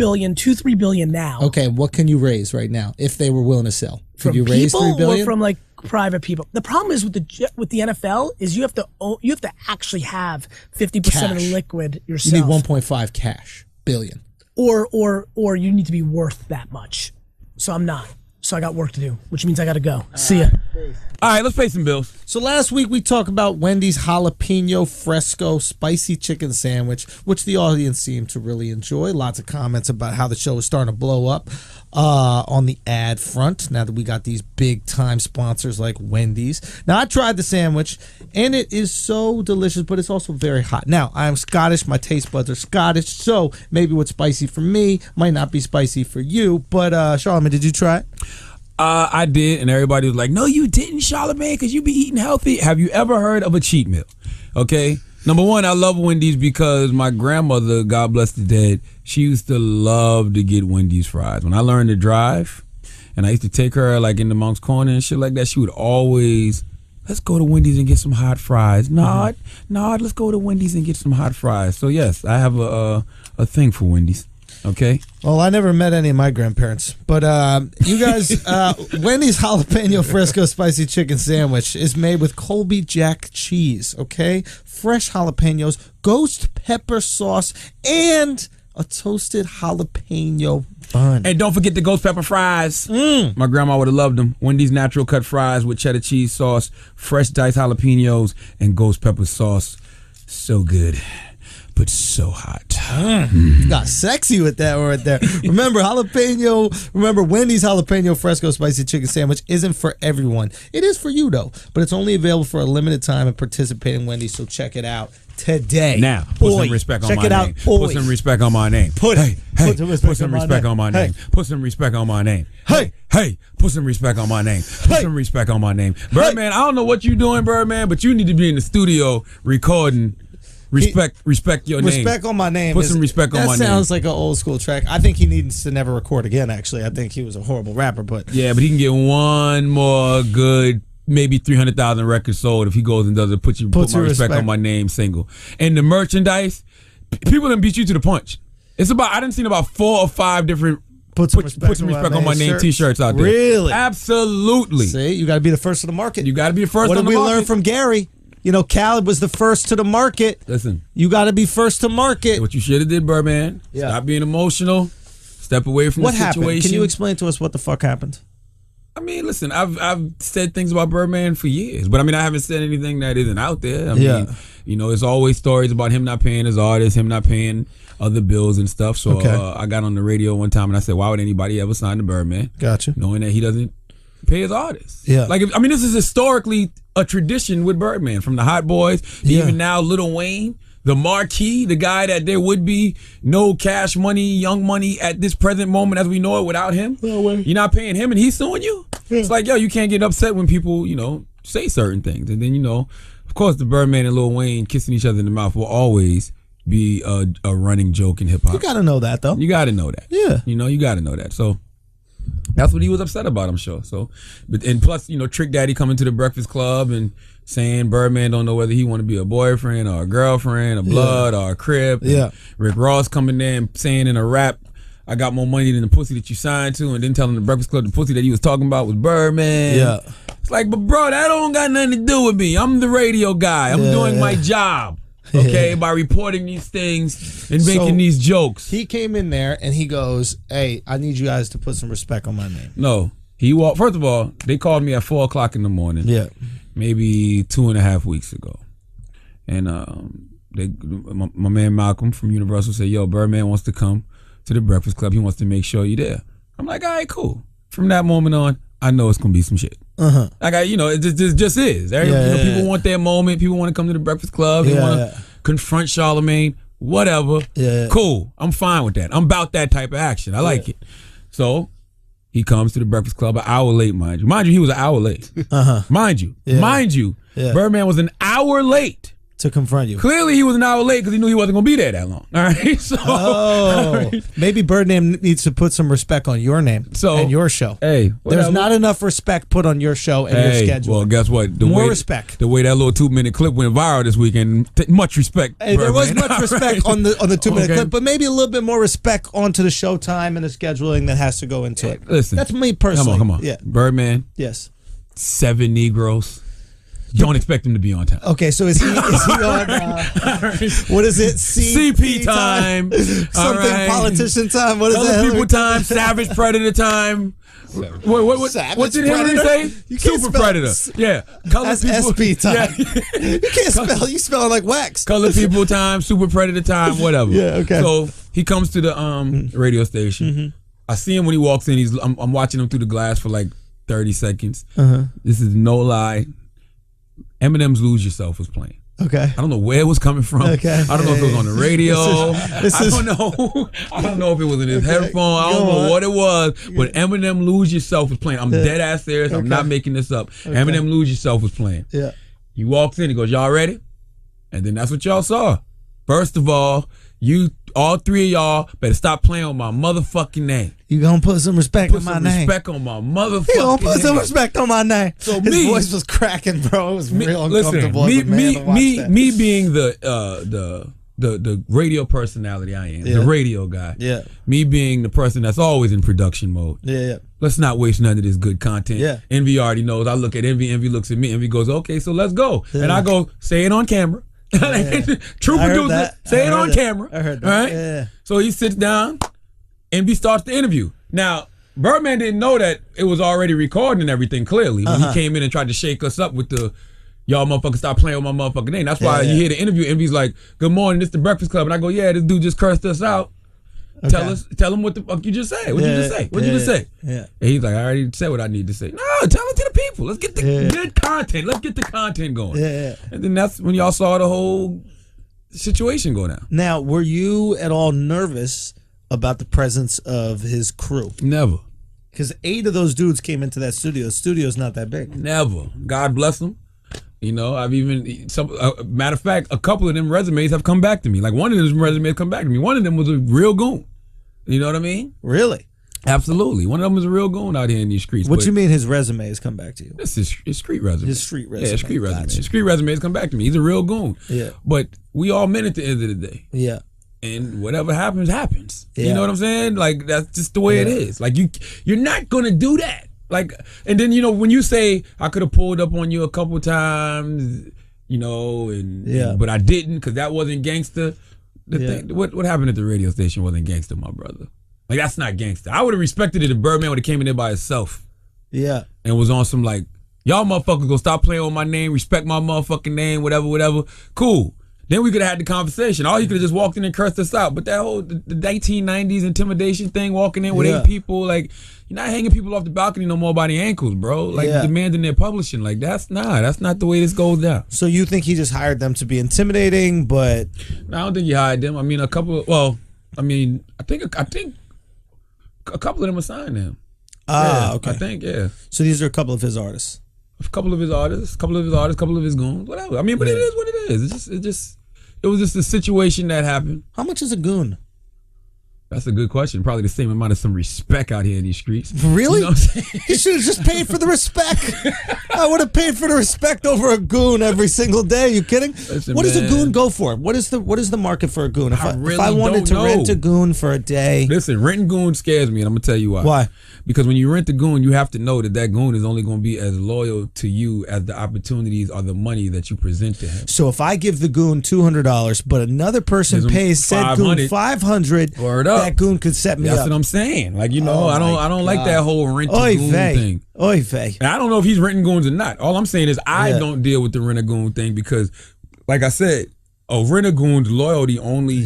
billion now.
Okay, what can you raise right now if they were willing to sell? Could you raise
$3
billion?
Or from like private people? The problem is with the NFL is you have to actually have 50% of the liquid yourself.
You need 1.5 cash billion.
Or you need to be worth that much. So I'm not. So I got work to do, which means I got to go. See ya.
All right, let's pay some bills.
So last week we talked about Wendy's jalapeno fresco spicy chicken sandwich, which the audience seemed to really enjoy. Lots of comments about how the show is starting to blow up on the ad front now that we got these big time sponsors like Wendy's. Now I tried the sandwich and it is so delicious, but it's also very hot. Now I am Scottish, my taste buds are Scottish, so maybe what's spicy for me might not be spicy for you. But Charlamagne, did you try it?
I did, and everybody was like, no, you didn't, Charlamagne, because you be eating healthy. Have you ever heard of a cheat meal? Okay? Number one, I love Wendy's because my grandmother, God bless the dead, she used to love to get Wendy's fries. When I learned to drive, and I used to take her like in the Monk's Corner and shit like that, she would always, let's go to Wendy's and get some hot fries. Nod, let's go to Wendy's and get some hot fries. So yes, I have a thing for Wendy's. Okay.
Well, I never met any of my grandparents, but you guys, Wendy's jalapeno fresco spicy chicken sandwich is made with Colby Jack cheese. Okay, fresh jalapenos, ghost pepper sauce, and a toasted jalapeno bun.
And don't forget the ghost pepper fries. My grandma would have loved them. Wendy's natural cut fries with cheddar cheese sauce, fresh diced jalapenos, and ghost pepper sauce. So good, but so hot.
You got sexy with that right there. Remember, Wendy's jalapeno fresco spicy chicken sandwich isn't for everyone. It is for you, though. But it's only available for a limited time at participating Wendy's, so check it out today.
Now, put some respect on my name. Put some respect on my name. Put some respect on my name. Put some respect on my name. Hey, put some respect on my name. Put some respect on my name. Birdman, I don't know what you're doing, Birdman, but you need to be in the studio recording. Respect your name.
Respect on my name.
Put some respect on my name.
That sounds like an old school track. I think he needs to never record again, actually. I think he was a horrible rapper, but...
Yeah, but he can get one more good, maybe 300,000 records sold if he goes and does it. Put my respect on my name single. And the merchandise, people done beat you to the punch. It's about, I done seen about 4 or 5 different Put some respect on my name t-shirts out there.
Really?
Absolutely.
See, you got to be the first to the market.
You got to be the first to the market.
What did we learn from Gary? You know, Khaled was the first to the market.
Listen.
You got to be first to market.
What you should have did, Birdman. Yeah. Stop being emotional. Step away from the situation.
What happened? Can you explain to us what the fuck happened?
I mean, listen, I've said things about Birdman for years, but I mean, I haven't said anything that isn't out there. I mean, you know, there's always stories about him not paying his artists, him not paying other bills and stuff. So I got on the radio one time and I said, why would anybody ever sign to Birdman?
Gotcha.
Knowing that he doesn't pay his artists.
Yeah.
Like, I mean, this is historically a tradition with Birdman, from the Hot Boys to even now Lil Wayne, the marquee, the guy that there would be no Cash Money, Young Money at this present moment as we know it without him. You're not paying him and he's suing you? Yeah. It's like, yo, you can't get upset when people, you know, say certain things. And then, you know, of course, the Birdman and Lil Wayne kissing each other in the mouth will always be a running joke in hip-hop.
You got to know that, though.
You got to know that.
Yeah.
You know, you got to know that. So that's what he was upset about, I'm sure. So, and plus, you know, Trick Daddy coming to the Breakfast Club and saying Birdman don't know whether he want to be a boyfriend or a girlfriend, a blood or a crib.
Yeah.
Rick Ross coming there and saying in a rap, I got more money than the pussy that you signed to, and then telling the Breakfast Club the pussy that he was talking about was Birdman.
Yeah.
It's like, but bro, that don't got nothing to do with me. I'm the radio guy. I'm doing my job. Okay, by reporting these things and making these jokes.
He came in there and he goes, hey, I need you guys to put some respect on my name.
No. He walked. First of all, they called me at 4 o'clock in the morning.
Yeah.
Maybe 2.5 weeks ago. And my man Malcolm from Universal said, yo, Birdman wants to come to the Breakfast Club. He wants to make sure you're there. I'm like, all right, cool. From that moment on, I know it's going to be some shit. Like, you know, it just is. People want their moment. People want to come to the Breakfast Club. They want to confront Charlemagne, whatever. Cool. I'm fine with that. I'm about that type of action. I like it. So he comes to the Breakfast Club an hour late, mind you. Mind you, he was an hour late. Mind you. Mind you, Birdman was an hour late.
To confront you.
Clearly, he was an hour late because he knew he wasn't going to be there that long. All right. So,
maybe Birdman needs to put some respect on your name and your show.
Hey,
there's not enough respect put on your show and your schedule.
Well, guess what?
More respect.
The way that little 2-minute clip went viral this weekend. Much respect.
Hey, there was much respect on the 2-minute clip, but maybe a little bit more respect onto the show time and the scheduling that has to go into it.
Listen,
that's me personally.
Come on.
Yeah,
Birdman.
Yes.
7 Negroes. Don't expect him to be on time.
Okay, so is he on, what is it?
CP time.
Something politician time. What is that?
Other people time. Savage Predator time. What did Henry say? Super Predator. Yeah.
That's SP time. Yeah. You can't spell. You spelling like wax.
Color people time. Super Predator time. Whatever.
Yeah. Okay.
So he comes to the radio station. I see him when he walks in. I'm watching him through the glass for like 30 seconds. This is no lie. Eminem's "Lose Yourself" was playing.
Okay.
I don't know where it was coming from.
Okay.
I don't know if it was on the radio. I don't know. I don't know if it was in his headphone. I don't know what it was. But Eminem "Lose Yourself" was playing. I'm dead ass serious. I'm not making this up. Eminem "Lose Yourself" was playing.
Yeah.
He walks in. He goes, "Y'all ready?" And then that's what y'all saw. First of all, all three of y'all better stop playing on my motherfucking name.
You gonna put some respect on my name.
Respect on my motherfucking name.
You gonna put some respect on my name.
So
his voice was cracking, bro. It was real uncomfortable.
Listen, me being the radio personality I am, the radio guy.
Yeah.
Me being the person that's always in production mode.
Yeah.
Let's not waste none of this good content.
Yeah.
Envy already knows. I look at Envy. Envy looks at me. Envy goes, okay, so let's go. Yeah. And I go, say it on camera. True producer, say it on camera.
I heard that.
All right?
Yeah.
So he sits down. Envy starts the interview. Now, Birdman didn't know that it was already recording and everything, clearly. When he came in and tried to shake us up with the, y'all motherfuckers stop playing with my motherfucking name. That's why you hear the interview. Envy's like, good morning, this the Breakfast Club. And I go, yeah, this dude just cursed us out. Okay. Tell him what the fuck you just said. What you just say? What you just say?
Yeah.
And he's like, I already said what I need to say. No, tell it to the people. Let's get the good content. Let's get the content going.
Yeah.
And then that's when y'all saw the whole situation go down.
Now, were you at all nervous about the presence of his crew?
Never.
Because 8 of those dudes came into that studio. The studio's not that big.
Never. God bless them. You know, I've even matter of fact, a couple of them resumes have come back to me. Like one of them resumes come back to me. One of them was a real goon. You know what I mean?
Really?
Absolutely. One of them was a real goon out here in these streets.
What you mean his resume has come back to you?
This is his street resume.
His street resume.
Yeah, street resume. Gotcha. Street resume has come back to me. He's a real goon.
Yeah.
But we all men at the end of the day.
Yeah.
And whatever happens, happens.
Yeah.
You know what I'm saying? Like that's just the way it is. Like you're not gonna do that. Like, and then when you say I could have pulled up on you a couple times, but I didn't because that wasn't gangster. Thing, what happened at the radio station wasn't gangster, my brother. Like that's not gangster. I would have respected it if Birdman would have came in there by himself.
Yeah.
And was on some like, y'all motherfuckers gonna stop playing on my name, respect my motherfucking name, whatever. Cool. Then we could have had the conversation. All he could have just walked in and cursed us out. But that whole the 1990s intimidation thing, walking in with 8 people, like you're not hanging people off the balcony no more by the ankles, bro. Like demanding their publishing. Like that's not the way this goes down.
So you think he just hired them to be intimidating, but
no, I don't think he hired them. I mean, I think a couple of them assigned him.
Okay.
I think,
So these are a couple of his artists.
A couple of his artists, couple of his goons, whatever. I mean, but it is what it is. It was just a situation that happened.
How much is a goon?
That's a good question. Probably the same amount of some respect out here in these streets.
Really?
You know what I'm saying?
He should have just paid for the respect. I would have paid for the respect over a goon every single day. You kidding?
Listen,
what does a goon go for? What is the market for a goon? If I wanted to
know.
rent a goon for a day.
Listen, renting goon scares me, and I'm gonna tell you why.
Why?
Because when you rent a goon, you have to know that goon is only going to be as loyal to you as the opportunities or the money that you present to him.
So if I give the goon $200, but another person pays said goon $500, that goon could set me up.
That's what I'm saying. Like I don't like that whole rent a goon thing.
Oy vey.
And I don't know if he's renting goons or not. All I'm saying is I don't deal with the rent a goon thing because, like I said, a rent-a-goon's loyalty only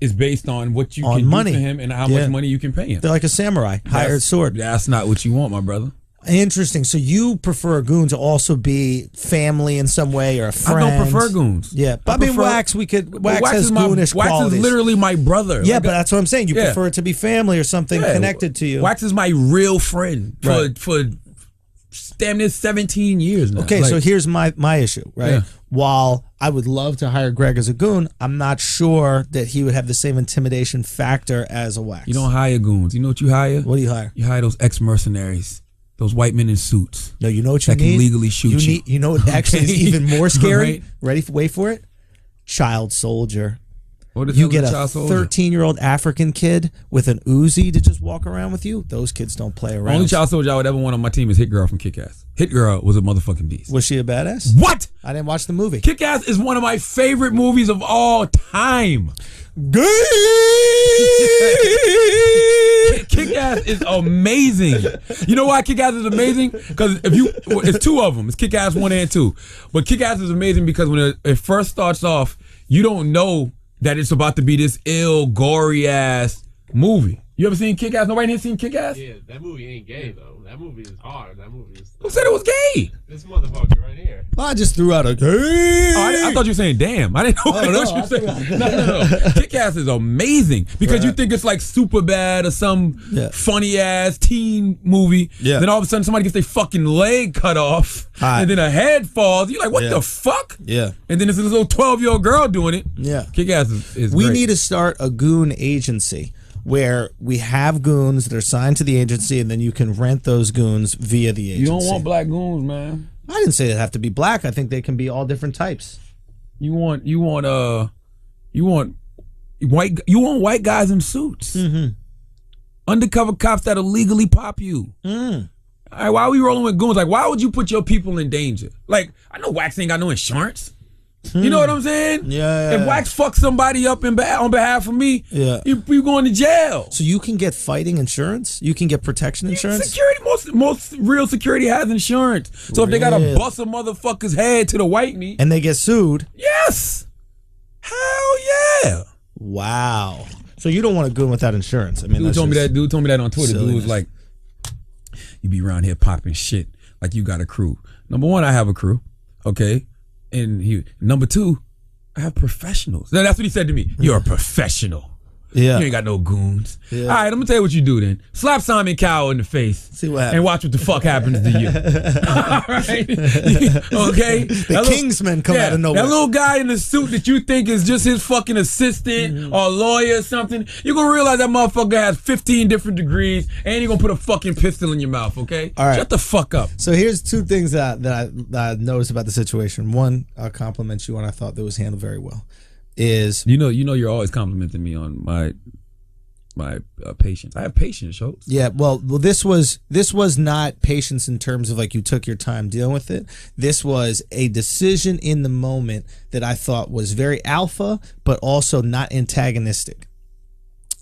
is based on what you can do for him and how much money you can pay him.
They're like a samurai, hired sword.
That's not what you want, my brother.
Interesting. So you prefer a goon to also be family in some way or a friend?
I don't prefer goons.
Yeah, but I mean, Wax has goonish qualities.
Wax is literally my brother.
Yeah, but that's what I'm saying. You prefer it to be family or something connected to you.
Wax is my real friend for damn near 17 years now.
Okay, so here's my issue, right? Yeah. While I would love to hire Greg as a goon, I'm not sure that he would have the same intimidation factor as a Wax.
You don't hire goons. You know what you hire?
What do you hire?
You hire those ex-mercenaries. Those white men in suits.
No, you know what you need?
That can legally shoot you.
You know what actually is even more scary? Right. Wait for it. Child soldier. You get a 13-year-old African kid with an Uzi to just walk around with you. Those kids don't play around.
Only child soldier I would ever want on my team is Hit Girl from Kick-Ass. Hit Girl was a motherfucking beast.
Was she a badass?
What?
I didn't watch the movie.
Kick-Ass is one of my favorite movies of all time. Kick-Ass is amazing. You know why Kick-Ass is amazing? Because it's 2 of them. It's Kick-Ass 1 and 2. But Kick-Ass is amazing because when it first starts off, you don't know that it's about to be this ill, gory ass movie. You ever seen Kick-Ass? Nobody here seen Kick-Ass?
Yeah, that movie ain't gay though. That movie is hard. That movie is.
Who said it was gay?
This motherfucker right here.
I just threw out a gay.
Oh, I thought you were saying damn. I didn't know what you were saying. No. Kick-Ass is amazing because you think it's like Superbad or some funny ass teen movie. Yeah. Then all of a sudden somebody gets their fucking leg cut off and then a head falls. You're like, what the fuck?
Yeah.
And then it's this little 12-year-old girl doing it.
Yeah.
Kick-Ass is
We
great.
need to start a goon agency where we have goons that are signed to the agency, and then you can rent those goons via the agency.
You don't want black goons, man.
I didn't say they have to be black. I think they can be all different types.
You want white guys in suits. Undercover cops that'll legally pop you. All right, why are we rolling with goons? Like, why would you put your people in danger? Like, I know Wax ain't got no insurance. You know what I'm saying?
Yeah.
If Wax fucks somebody up on behalf of me, you going to jail.
So you can get fighting insurance? You can get protection insurance?
Security, most real security has insurance. So if they gotta bust a motherfucker's head to the white meat
and they get sued?
Yes. Hell yeah.
Wow. So you don't want a goon without insurance? I mean,
Dude told me that on Twitter. Dude was like, you be around here popping shit like you got a crew. Number one, I have a crew. Okay. And number two, I have professionals. That's what he said to me. You're a professional.
Yeah.
You ain't got no goons.
Yeah.
All right, I'm gonna tell you what you do then. Slap Simon Cowell in the face.
See what happens.
And watch what the fuck happens to you. All right? Okay?
The Kingsmen come out of nowhere.
That little guy in the suit that you think is just his fucking assistant or lawyer or something, you're gonna realize that motherfucker has 15 different degrees and you're gonna put a fucking pistol in your mouth, okay?
All right.
Shut the fuck up.
So here's two things that I noticed about the situation. One, I'll compliment you on. I thought that was handled very well. Is
you know you're always complimenting me on my patience. I have patience, Schultz.
Yeah, well, this was not patience in terms of like you took your time dealing with it. This was a decision in the moment that I thought was very alpha, but also not antagonistic.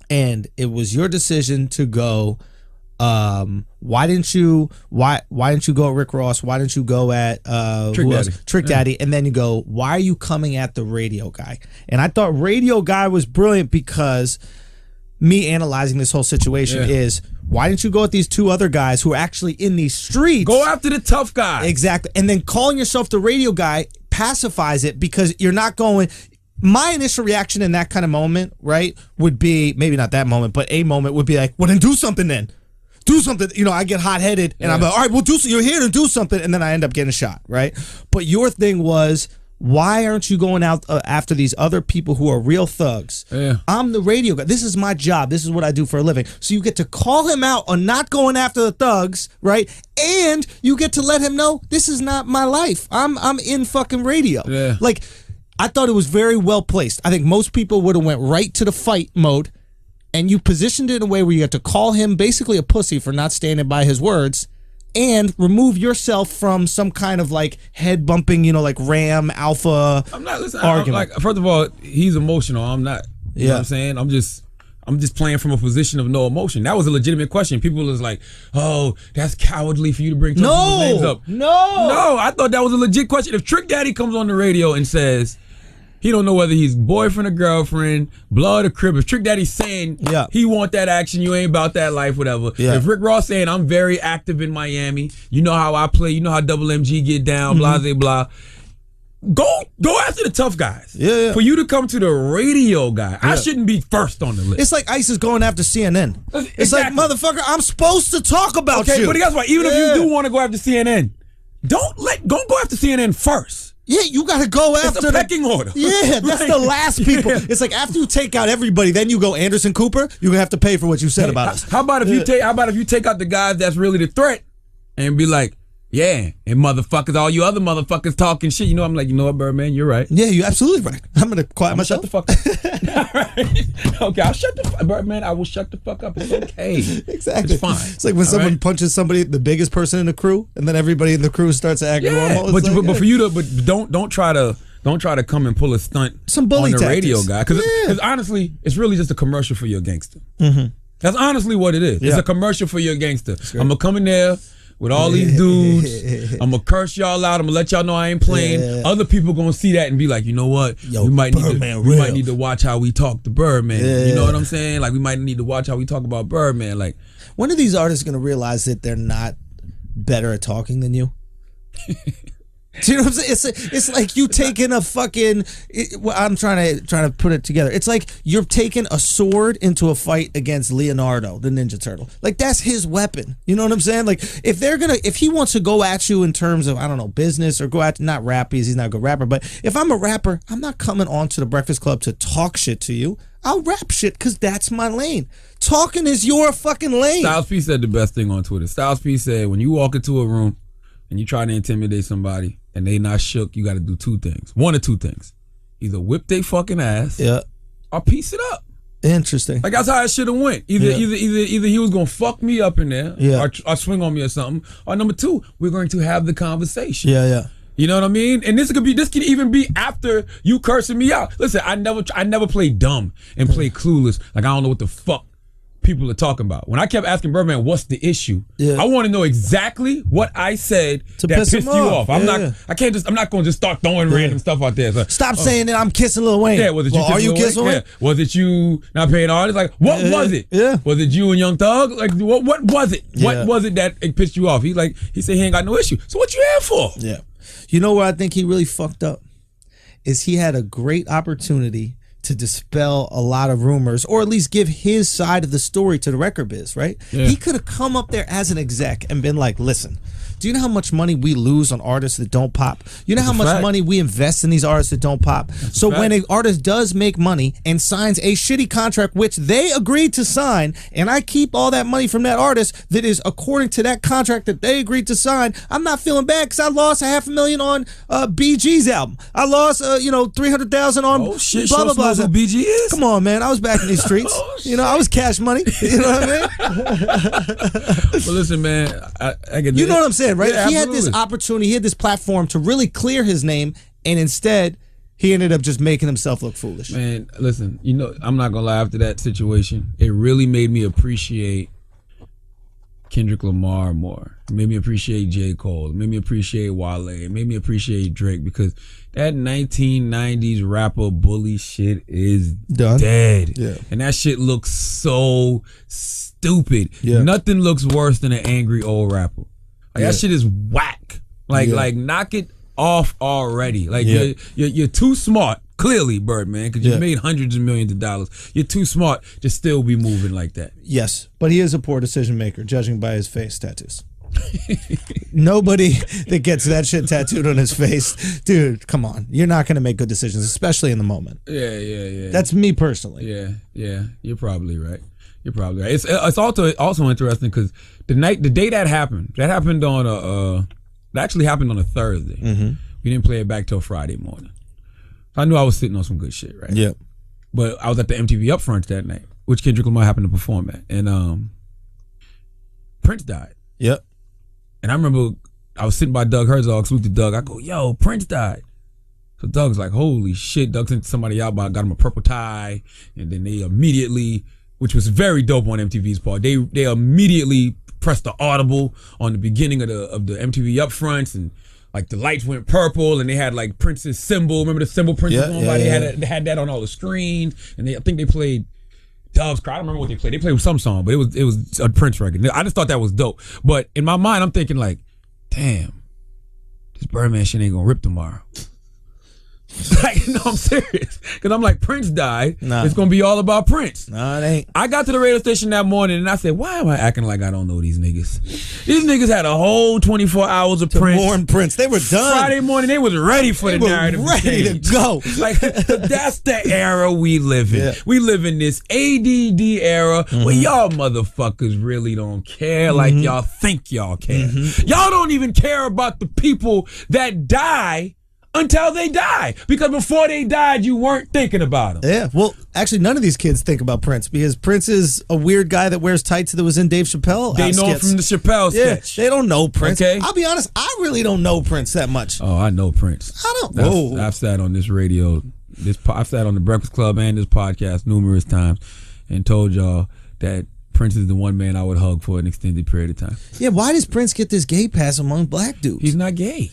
And it was your decision to go. Why didn't you go at Rick Ross? Why didn't you go at Trick Daddy? And then you go, why are you coming at the radio guy? And I thought radio guy was brilliant because me analyzing this whole situation is, why didn't you go at these two other guys who are actually in these streets?
Go after the tough guy.
Exactly. And then calling yourself the radio guy pacifies it because you're not going. My initial reaction in that kind of moment, right, would be, maybe not that moment, but a moment would be like, well, then do something then. Do something. You know, I get hot-headed and I'm like, all right, well, you're here to do something. And then I end up getting shot, right? But your thing was, why aren't you going out after these other people who are real thugs? Yeah. I'm the radio guy. This is my job. This is what I do for a living. So you get to call him out on not going after the thugs, right? And you get to let him know, this is not my life. I'm in fucking radio. Yeah. Like, I thought it was very well placed. I think most people would have went right to the fight mode. And you positioned it in a way where you had to call him basically a pussy for not standing by his words and remove yourself from some kind of like head bumping, you know, like Ram Alpha argument.
I'm like, first of all, he's emotional. I'm not. You know what I'm saying? I'm just playing from a position of no emotion. That was a legitimate question. People was like, oh, that's cowardly for you to bring people's names up. No, I thought that was a legit question. If Trick Daddy comes on the radio and says, he don't know whether he's boyfriend or girlfriend, blood or crib. If Trick Daddy's saying he want that action, you ain't about that life, whatever. Yeah. If Rick Ross saying I'm very active in Miami, you know how I play, you know how Double MG get down, blah, blah, blah. Go after the tough guys. Yeah. For you to come to the radio guy, I shouldn't be first on the list.
It's like ICE is going after CNN. It's like, motherfucker, I'm supposed to talk about you.
Okay, but guess what? Even if you do want to go after CNN, don't go after CNN first.
Yeah, you got to go after
the pecking order.
Yeah, that's the last people. It's like after you take out everybody, then you go Anderson Cooper. You're gonna have to pay for what you said about us.
How about if you take out the guys that's really the threat, and be like, yeah, and motherfuckers, all you other motherfuckers talking shit. You know, I'm like, you know what, Birdman, you're right.
Yeah, you're absolutely right. I'm gonna quiet myself.
Shut the fuck up. All right. Okay, I'll shut the fuck up, Birdman. I will shut the fuck up. It's okay.
Exactly.
It's fine.
It's like when someone punches somebody, the biggest person in the crew, and then everybody in the crew starts to act normal.
But for you to, don't try to come and pull a stunt
some bully
on the
tactics.
radio guy, because honestly, it's really just a commercial for your gangster. Mm-hmm. That's honestly what it is. Yeah. It's a commercial for your gangster. I'm gonna come in there with all these dudes. I'm gonna curse y'all out. I'm gonna let y'all know I ain't playing.
Yeah.
Other people gonna see that and be like, you know what?
Yo,
we might
Birdman
need to watch how we talk to Birdman.
Yeah.
You know what I'm saying? Like we might need to watch how we talk about Birdman. Like,
when are these artists gonna realize that they're not better at talking than you? Do you know what I'm saying? It's like you taking a fucking. I'm trying to put it together. It's like you're taking a sword into a fight against Leonardo, the Ninja Turtle. Like that's his weapon. You know what I'm saying? Like if he wants to go at you in terms of, I don't know, business, or go at, not rap, because he's not a good rapper. But if I'm a rapper, I'm not coming on to the Breakfast Club to talk shit to you. I'll rap shit because that's my lane. Talking is your fucking lane.
Styles P said the best thing on Twitter. Styles P said, when you walk into a room and you try to intimidate somebody and they not shook, you got to do two things. One of two things. Either whip they fucking ass,
yeah,
or piece it up.
Interesting.
Like that's how it should have went. Either he was gonna fuck me up in there,
yeah,
or swing on me or something. Or number two, we're going to have the conversation.
Yeah.
You know what I mean? And this could even be after you cursing me out. Listen, I never played dumb and played clueless. Like I don't know what the fuck people are talking about. When I kept asking Birdman, what's the issue? Yeah. I want to know exactly what I said that pissed you off. I'm not going to just start throwing random stuff out there. So,
stop saying that I'm kissing Lil Wayne.
Yeah, was it you?
Are you kissing Lil Wayne?
Yeah. Was it you not paying artists? Like, what was it?
Yeah.
Was it you and Young Thug? Like, what was it?
Yeah.
What was it that it pissed you off? He said he ain't got no issue. So what you here for?
Yeah. You know where I think he really fucked up? Is he had a great opportunity to dispel a lot of rumors, or at least give his side of the story to the record biz, right? Yeah. He could have come up there as an exec and been like, listen, do you know how much money we lose on artists that don't pop? You know how much money we invest in these artists that don't pop? So when an artist does make money and signs a shitty contract, which they agreed to sign, and I keep all that money from that artist that is according to that contract that they agreed to sign, I'm not feeling bad because I lost $500,000 on BG's album. I lost, $300,000 on blah, blah, blah.
Who BG is?
Come on, man. I was back in these streets. I was cash money. You know what I mean?
Well, listen, man. I get
you know what I'm saying? Right?
Yeah,
he had this opportunity, he had this platform to really clear his name, and instead he ended up just making himself look foolish.
Man, listen, I'm not gonna lie, after that situation, it really made me appreciate Kendrick Lamar more. It made me appreciate J. Cole. It made me appreciate Wale. It made me appreciate Drake, because that 1990s rapper bully shit is dead. Yeah. And that shit looks so stupid. Yeah. Nothing looks worse than an angry old rapper. That shit is whack. Like knock it off already. Like you're too smart, clearly, Birdman, because you made hundreds of millions of dollars. You're too smart to still be moving like that.
Yes, but he is a poor decision maker, judging by his face tattoos. Nobody that gets that shit tattooed on his face, dude, come on. You're not going to make good decisions, especially in the moment.
Yeah.
That's me personally.
Yeah. You're probably right. It's also interesting because the day that happened on it actually happened on a Thursday. Mm-hmm. We didn't play it back till Friday morning. So I knew I was sitting on some good shit, right?
Yeah.
But I was at the MTV Upfronts that night, which Kendrick Lamar happened to perform at, and Prince died.
Yep.
And I remember I was sitting by Doug Herzog, salute to Doug. I go, yo, Prince died. So Doug's like, holy shit. Doug sent somebody out, got him a purple tie, and then they immediately, which was very dope on MTV's part, they immediately pressed the audible on the beginning of the MTV Upfronts, and like the lights went purple, and they had like Prince's symbol. Remember the symbol Prince was on by? They had that on all the screens, and I think they played Dove's Cry. I don't remember what they played. They played some song, but it was a Prince record. I just thought that was dope. But in my mind, I'm thinking like, damn, this Birdman shit ain't gonna rip tomorrow. Like, no, I'm serious. Because I'm like, Prince died. Nah. It's going to be all about Prince.
No, it ain't.
I got to the radio station that morning and I said, why am I acting like I don't know these niggas? These niggas had a whole 24 hours of Prince.
Mourn Prince. They were done.
Friday morning, they was ready for the narrative.
Ready to go.
Like, that's the era we live in. Yeah. We live in this ADD era where y'all motherfuckers really don't care like y'all think y'all care. Y'all don't even care about the people that die until they die, because before they died, you weren't thinking about them.
Yeah, well, actually, none of these kids think about Prince, because Prince is a weird guy that wears tights that was in Dave Chappelle.
They know him from the Chappelle sketch.
They don't know Prince. Okay. I'll be honest, I really don't know Prince that much.
Oh, I know Prince.
I don't.
I've sat on this radio, I've sat on the Breakfast Club and this podcast numerous times, and told y'all that Prince is the one man I would hug for an extended period of time.
Yeah, why does Prince get this gay pass among black dudes?
He's not gay.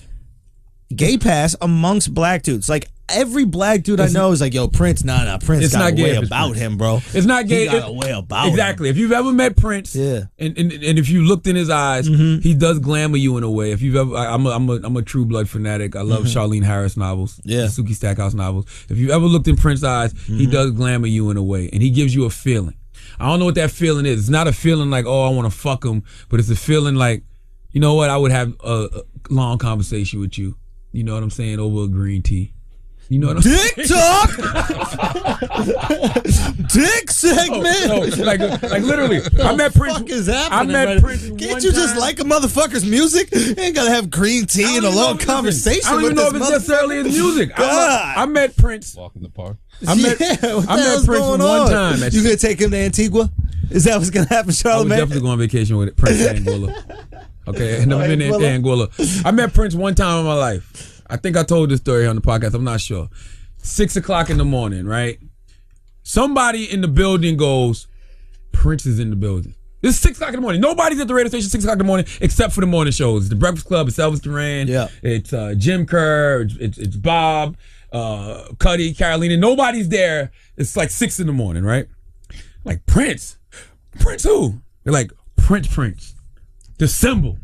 Gay pass amongst black dudes. Like every black dude I know is like, yo, Prince, nah, Prince got a way about him, bro.
It's not gay.
He got a way about him.
Exactly. If you've ever met Prince, and if you looked in his eyes, he does glamour you in a way. If you've ever, I'm a True Blood fanatic. I love Charlene Harris novels, Suki Stackhouse novels. If you ever looked in Prince's eyes, he does glamour you in a way, and he gives you a feeling. I don't know what that feeling is. It's not a feeling like, oh, I want to fuck him, but it's a feeling like, you know what, I would have a long conversation with you. You know what I'm saying? Over a green tea. You know what I'm saying?
Dick talk! Dick segment!
No, like literally. I met Prince.
What the fuck is happening?
I met Prince one
Can't you just
time.
like a motherfucker's music? You ain't gotta have green tea and a long conversation
I don't
with
even know
this
if it's necessarily his music.
God.
I met Prince.
Walk in the park.
I met Prince one time.
You gonna take him to Antigua? Is that what's gonna happen,
I was
Charlamagne?
definitely going on vacation with Prince Anguilla. Okay, I've never been to Anguilla. I met Prince one time in my life. I think I told this story on the podcast. I'm not sure. 6 o'clock in the morning, right? Somebody in the building goes, Prince is in the building. It's 6 o'clock in the morning. Nobody's at the radio station 6 o'clock in the morning except for the morning shows. It's the Breakfast Club. It's Elvis Duran.
Yeah.
It's Jim Kerr. It's Bob, Cuddy, Carolina. Nobody's there. It's like 6 in the morning, right? Like, Prince? Prince who? They're like, Prince. The symbol.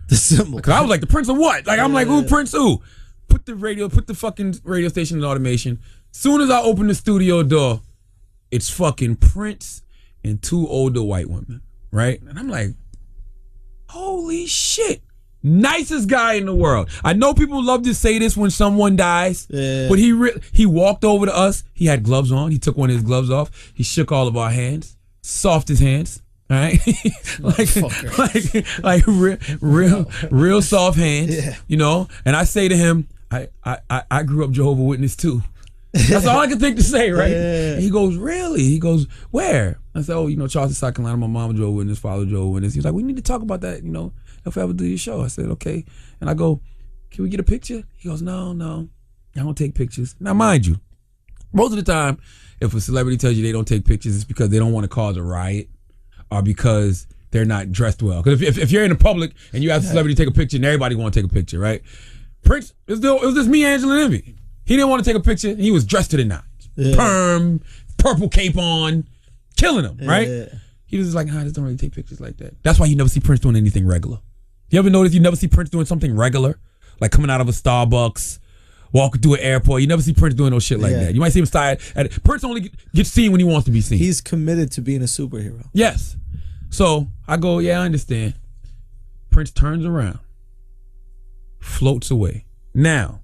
The symbol.
Cause I was like, the Prince of what? Like, I'm like, who Prince who? Put the fucking radio station in automation. Soon as I open the studio door, it's fucking Prince and 2 older white women, right? And I'm like, holy shit. Nicest guy in the world. I know people love to say this when someone dies, but he walked over to us. He had gloves on. He took one of his gloves off. He shook all of our hands. Soft as hands. All right, like real soft hands, you know. And I say to him, I grew up Jehovah's Witness too. That's all I can think to say, right? And he goes, really? He goes, where? I said, oh, you know, Charleston, South Carolina. My mom Jehovah's Witness, father Jehovah's Witness. He's like, we need to talk about that, you know, if I ever do your show. I said, okay. And I go, can we get a picture? He goes, no, I don't take pictures. Now, mind you, most of the time, if a celebrity tells you they don't take pictures, it's because they don't want to cause a riot. Or because they're not dressed well. Because if you're in the public and you ask a celebrity to take a picture, and everybody want to take a picture, right? Prince, it was just me, Angela, and Envy. He didn't want to take a picture. He was dressed to the nines. Perm, purple cape on, killing him, right? He was like, I just don't really take pictures like that. That's why you never see Prince doing anything regular. You ever notice you never see Prince doing something regular? Like coming out of a Starbucks, walking through an airport. You never see Prince doing no shit like that. You might see him style at Prince only gets seen when he wants to be seen.
He's committed to being a superhero.
Yes. So I go, yeah, I understand. Prince turns around, floats away. Now,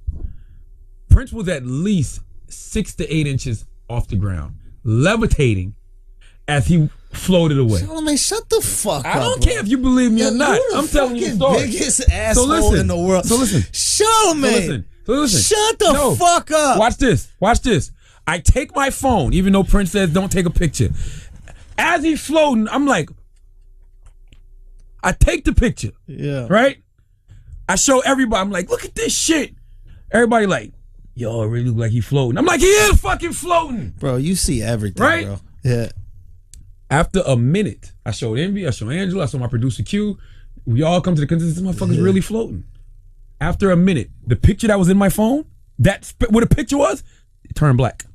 Prince was at least 6 to 8 inches off the ground, levitating as he floated away.
Charlamagne, shut the fuck up.
I don't care if you believe me or not. I'm telling you the story.
Biggest asshole in the world.
So listen.
Charlamagne.
So listen.
Shut the fuck up.
Watch this. I take my phone, even though Prince says don't take a picture. As he's floating, I'm like, I take the picture.
Yeah.
Right? I show everybody. I'm like, look at this shit. Everybody like, yo, it really look like he's floating. I'm like, he is fucking floating.
Bro, you see everything,
right?
Bro. Yeah.
After a minute, I showed Envy, I showed Angela, I showed my producer Q. We all come to the consensus, this motherfucker's really floating. After a minute, the picture that was in my phone, that's what the picture was, it turned black.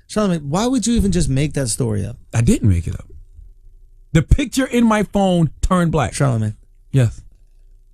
Charlamagne, why would you even just make that story up?
I didn't make it up. The picture in my phone turned black.
Charlamagne.
Yes.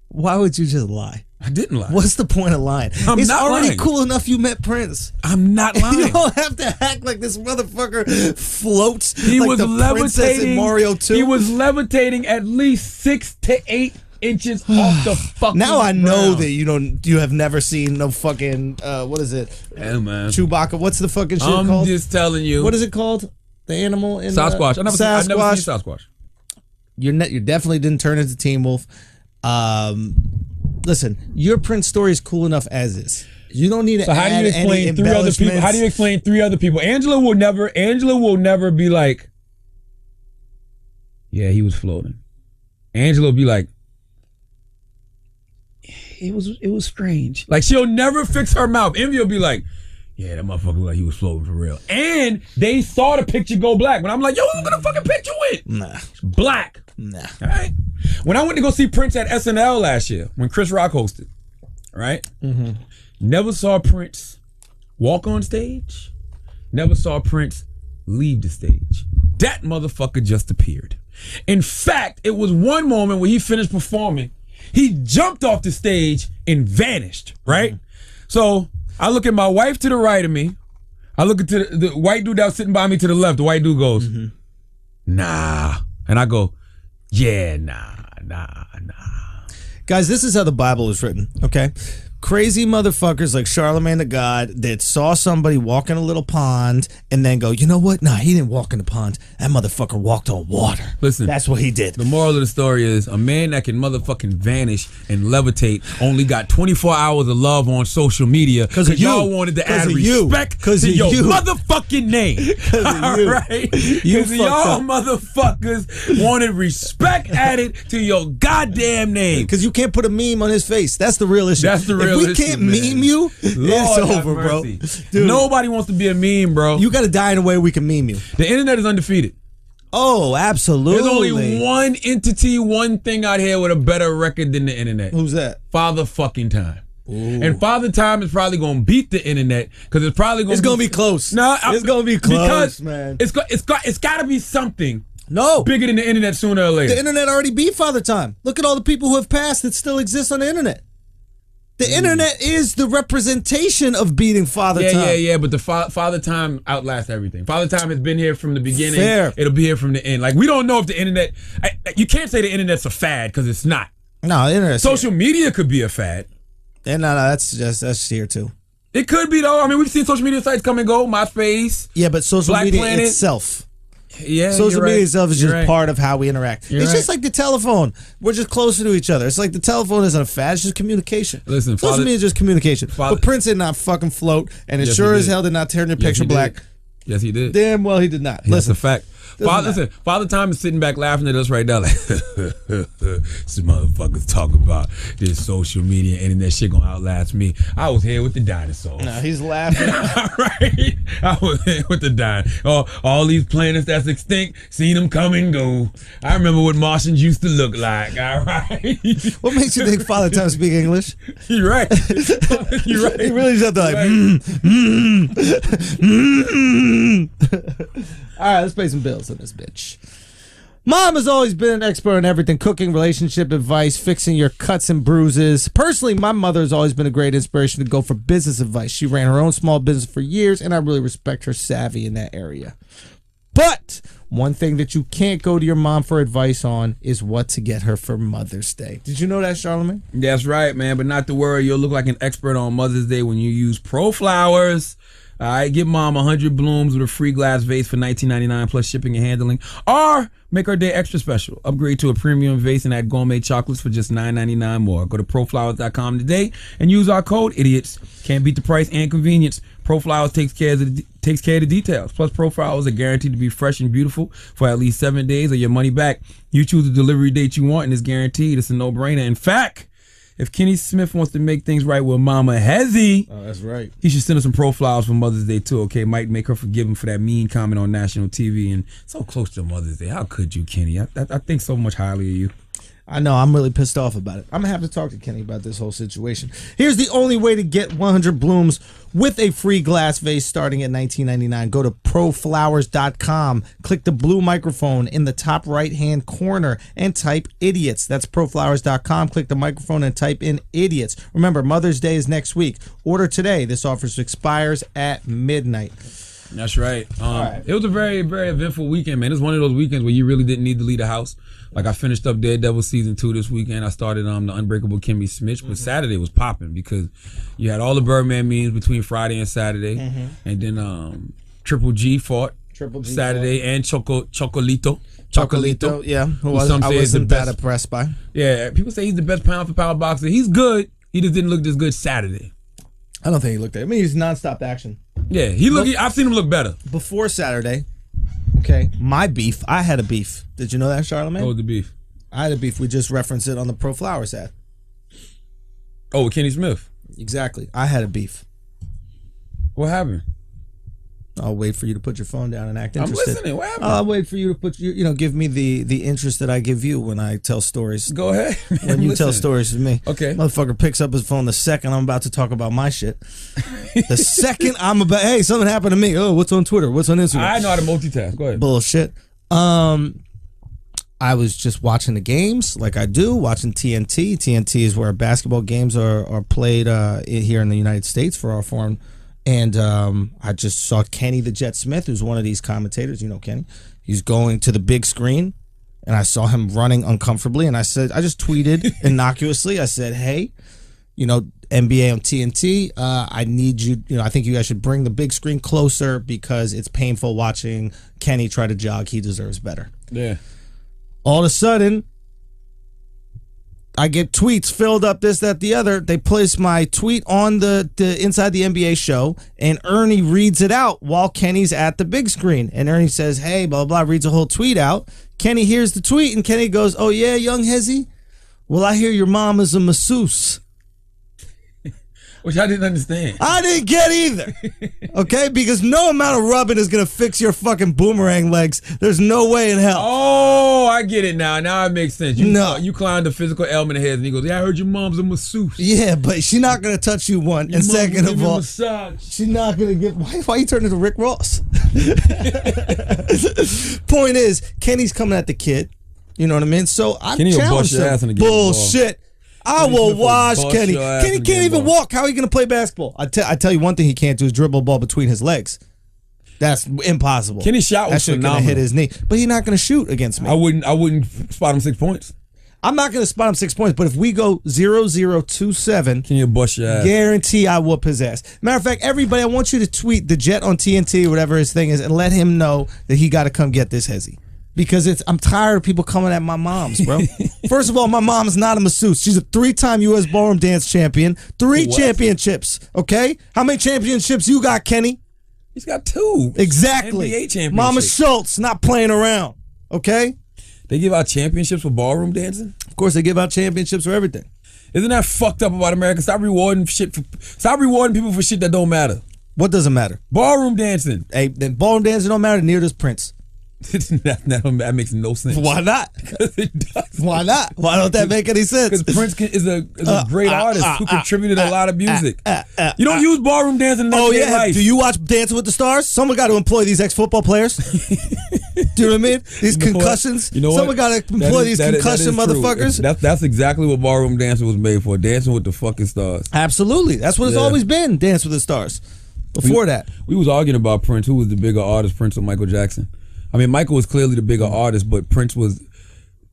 Why would you just lie?
I didn't lie.
What's the point of lying?
It's
not already
lying.
Cool enough you met Prince.
I'm not lying.
You don't have to act like this motherfucker floats
He
like
was
the princess in
levitating.
Mario 2.
He was levitating at least 6 to 8 inches off the fucking
Now I know
ground.
that you have never seen no fucking what is it?
Hey, man.
Chewbacca. What's the fucking shit
I'm
called?
just telling you.
What is it called? The animal in
Sasquatch. I've never seen Sasquatch.
You definitely didn't turn into Teen Wolf. Listen, your Prince story is cool enough as is. You don't need to
So how do
add
you explain
any
3 other people?
embellishments.
How do you explain 3 other people? Angela will never be like, yeah, he was floating. Angela will be like, it was strange. Like she'll never fix her mouth. Envy will be like, Yeah, that motherfucker looked like he was floating for real. And they saw the picture go black. When I'm like, yo, look at the fucking picture went.
Nah.
It's black.
Nah.
All right. When I went to go see Prince at SNL last year, when Chris Rock hosted, right? Mm-hmm. Never saw Prince walk on stage. Never saw Prince leave the stage. That motherfucker just appeared. In fact, it was one moment where he finished performing. He jumped off the stage and vanished, right? Mm-hmm. So I look at my wife to the right of me. I look at the white dude that was sitting by me to the left. The white dude goes, nah. And I go, yeah, nah.
Guys, this is how the Bible is written, okay? Crazy motherfuckers like Charlemagne the God that saw somebody walk in a little pond and then go, you know what? Nah, he didn't walk in the pond. That motherfucker walked on water.
Listen,
that's what he did.
The moral of the story is a man that can motherfucking vanish and levitate only got 24 hours of love on social media because y'all wanted to add respect to your motherfucking name. All right? Because y'all motherfuckers wanted respect added to your goddamn name.
Because you can't put a meme on his face. That's the real issue.
That's the real issue.
If we can't meme you, it's over, bro.
Dude, nobody wants to be a meme, bro.
You got to die in a way we can meme you.
The internet is undefeated.
Oh, absolutely.
There's only one entity, one thing out here with a better record than the internet.
Who's that?
Father fucking Time.
Ooh.
And Father Time is probably going to beat the internet because it's probably going to
be close.
No,
it's going to be close,
because
man.
It's got to be something.
No.
Bigger than the internet sooner or later.
The internet already beat Father Time. Look at all the people who have passed that still exist on the internet. The internet is the representation of beating Father Time.
Yeah, but the Father Time outlasts everything. Father Time has been here from the beginning.
Fair.
It'll be here from the end. Like, we don't know if the internet... you can't say the internet's a fad because it's not.
No, the internet.
Social media could be a fad.
And no, that's here too.
It could be, though. I mean, we've seen social media sites come and go. MySpace.
Yeah, but social
Black
media
Planet.
itself.
Yeah,
social media itself is just
right.
part of how we interact. It's just like the telephone. We're just closer to each other. It's like the telephone isn't a fad. It's just communication.
Listen,
social media is just communication. But Prince did not fucking float, and it sure as hell did not turn your picture black.
Yes, he did.
Damn well he did not.
That's a fact. Father Time is sitting back laughing at us right now like, this motherfuckers talk about this social media internet shit gonna outlast me. I was here with the dinosaurs.
No, he's laughing.
Right? I was here with the dinosaurs. All these planets that's extinct, seen them come and go. I remember what Martians used to look like. All right.
What makes you think Father Time speak English?
You're right. You're right.
He really just have to like, All right, let's pay some bills on this bitch. Mom has always been an expert in everything: cooking, relationship advice, fixing your cuts and bruises. Personally, my mother has always been a great inspiration to go for business advice. She ran her own small business for years, and I really respect her savvy in that area. But one thing that you can't go to your mom for advice on is what to get her for Mother's Day. Did you know that, Charlemagne?
That's right, man. But not to worry, you'll look like an expert on Mother's Day when you use Pro Flowers. All right, give mom 100 blooms with a free glass vase for $19.99 plus shipping and handling. Or make her day extra special. Upgrade to a premium vase and add gourmet chocolates for just $9.99 more. Go to proflowers.com today and use our code IDIOTS. Can't beat the price and convenience. Pro Flowers takes care of the details. Plus, Pro Flowers are guaranteed to be fresh and beautiful for at least 7 days or your money back. You choose the delivery date you want and it's guaranteed. It's a no-brainer. In fact, if Kenny Smith wants to make things right with Mama Hezzy,
that's right,
he should send her some Pro Flowers for Mother's Day too, okay? Might make her forgive him for that mean comment on national TV and so close to Mother's Day. How could you, Kenny? I think so much highly of you.
I know, I'm really pissed off about it. I'm going to have to talk to Kenny about this whole situation. Here's the only way to get 100 blooms with a free glass vase starting at $19.99. Go to proflowers.com, click the blue microphone in the top right-hand corner, and type idiots. That's proflowers.com. Click the microphone and type in idiots. Remember, Mother's Day is next week. Order today. This offer expires at midnight.
That's right. It was a very, very eventful weekend, man. It's one of those weekends where you really didn't need to leave the house. Like, I finished up Daredevil season 2 this weekend. I started the Unbreakable Kimmy Schmidt, but Saturday was popping because you had all the Birdman memes between Friday and Saturday, and then Triple G fought Saturday, and Chocolito,
yeah, who
some say
I
is the
wasn't
best.
that impressed by.
Yeah, people say he's the best pound for pound boxer. He's good. He just didn't look this good Saturday.
I don't think he looked at it. I mean, he's nonstop action.
Yeah, I've seen him look better.
Before Saturday, okay, my beef, I had a beef. Did you know that, Charlemagne?
What was the beef?
I had a beef. We just referenced it on the Pro Flowers ad.
Oh, with Kenny Smith?
Exactly. I had a beef.
What happened?
I'll wait for you to put your phone down and act interested.
I'm listening. What happened?
I'll wait for you to put give me the interest that I give you when I tell stories.
Go ahead.
When you tell stories to me.
Okay.
Motherfucker picks up his phone the second I'm about to talk about my shit. The second I'm about, hey, something happened to me. Oh, what's on Twitter? What's on Instagram?
I know how to multitask. Go ahead.
Bullshit. I was just watching the games like I do, watching TNT. TNT is where basketball games are played here in the United States for our foreign. And I just saw Kenny the Jet Smith, who's one of these commentators. You know Kenny. He's going to the big screen, and I saw him running uncomfortably. And I just tweeted innocuously. I said, hey, NBA on TNT, I need you, I think you guys should bring the big screen closer because it's painful watching Kenny try to jog. He deserves better.
Yeah.
All of a sudden, I get tweets filled up, this, that, the other. They place my tweet on the Inside the NBA show, and Ernie reads it out while Kenny's at the big screen. And Ernie says, hey, blah, blah, reads a whole tweet out. Kenny hears the tweet, and Kenny goes, oh, yeah, young Hezzy? Well, I hear your mom is a masseuse.
Which I didn't understand.
I didn't get either. Okay? Because no amount of rubbing is going to fix your fucking boomerang legs. There's no way in hell.
Oh, I get it now. Now it makes sense. You climbed the physical ailment of his, and he goes, yeah, I heard your mom's a masseuse.
Yeah, but she's not going to touch you, one.
Your
and second of all,
massage.
she's not going to get... Why you turning to Rick Ross? Point is, Kenny's coming at the kid. You know what I mean? So I challenge him. Bullshit. I will wash Kenny. Kenny can't even walk. How are you going to play basketball? I tell you one thing he can't do is dribble a ball between his legs. That's impossible.
Kenny's shot was phenomenal.
Gonna hit his knee, but he's not going to shoot against me.
I wouldn't spot him 6 points.
I'm not going to spot him 6 points, but if we go 0-0-2-7,
can you bust your ass?
Guarantee I whoop his ass. Matter of fact, everybody, I want you to tweet the Jet on TNT or whatever his thing is, and let him know that he got to come get this Hezzy. Because I'm tired of people coming at my moms, bro. First of all, my mom is not a masseuse. She's a 3-time U.S. ballroom dance champion. 3 championships, okay? How many championships you got, Kenny?
He's got 2.
Exactly.
NBA championships.
Mama Schultz, not playing around, okay?
They give out championships for ballroom dancing?
Of course, they give out championships for everything.
Isn't that fucked up about America? Stop rewarding people for shit that don't matter.
What doesn't matter?
Ballroom dancing.
Hey, then ballroom dancing don't matter. Neither does Prince.
that makes no sense.
Why not?
It does.
Why not? Why don't that make any sense?
Because Prince is a great artist who contributed a lot of music. You don't use ballroom dancing in everyday life.
Do you watch Dancing with the Stars? Someone got to employ these ex-football players. Do you know what I mean? These concussions. Someone got to employ these concussion motherfuckers.
That's exactly what ballroom dancing was made for. Dancing with the fucking stars.
Absolutely. That's what it's always been. Dance with the Stars. Before that.
We was arguing about Prince. Who was the bigger artist, Prince or Michael Jackson? I mean, Michael was clearly the bigger artist, but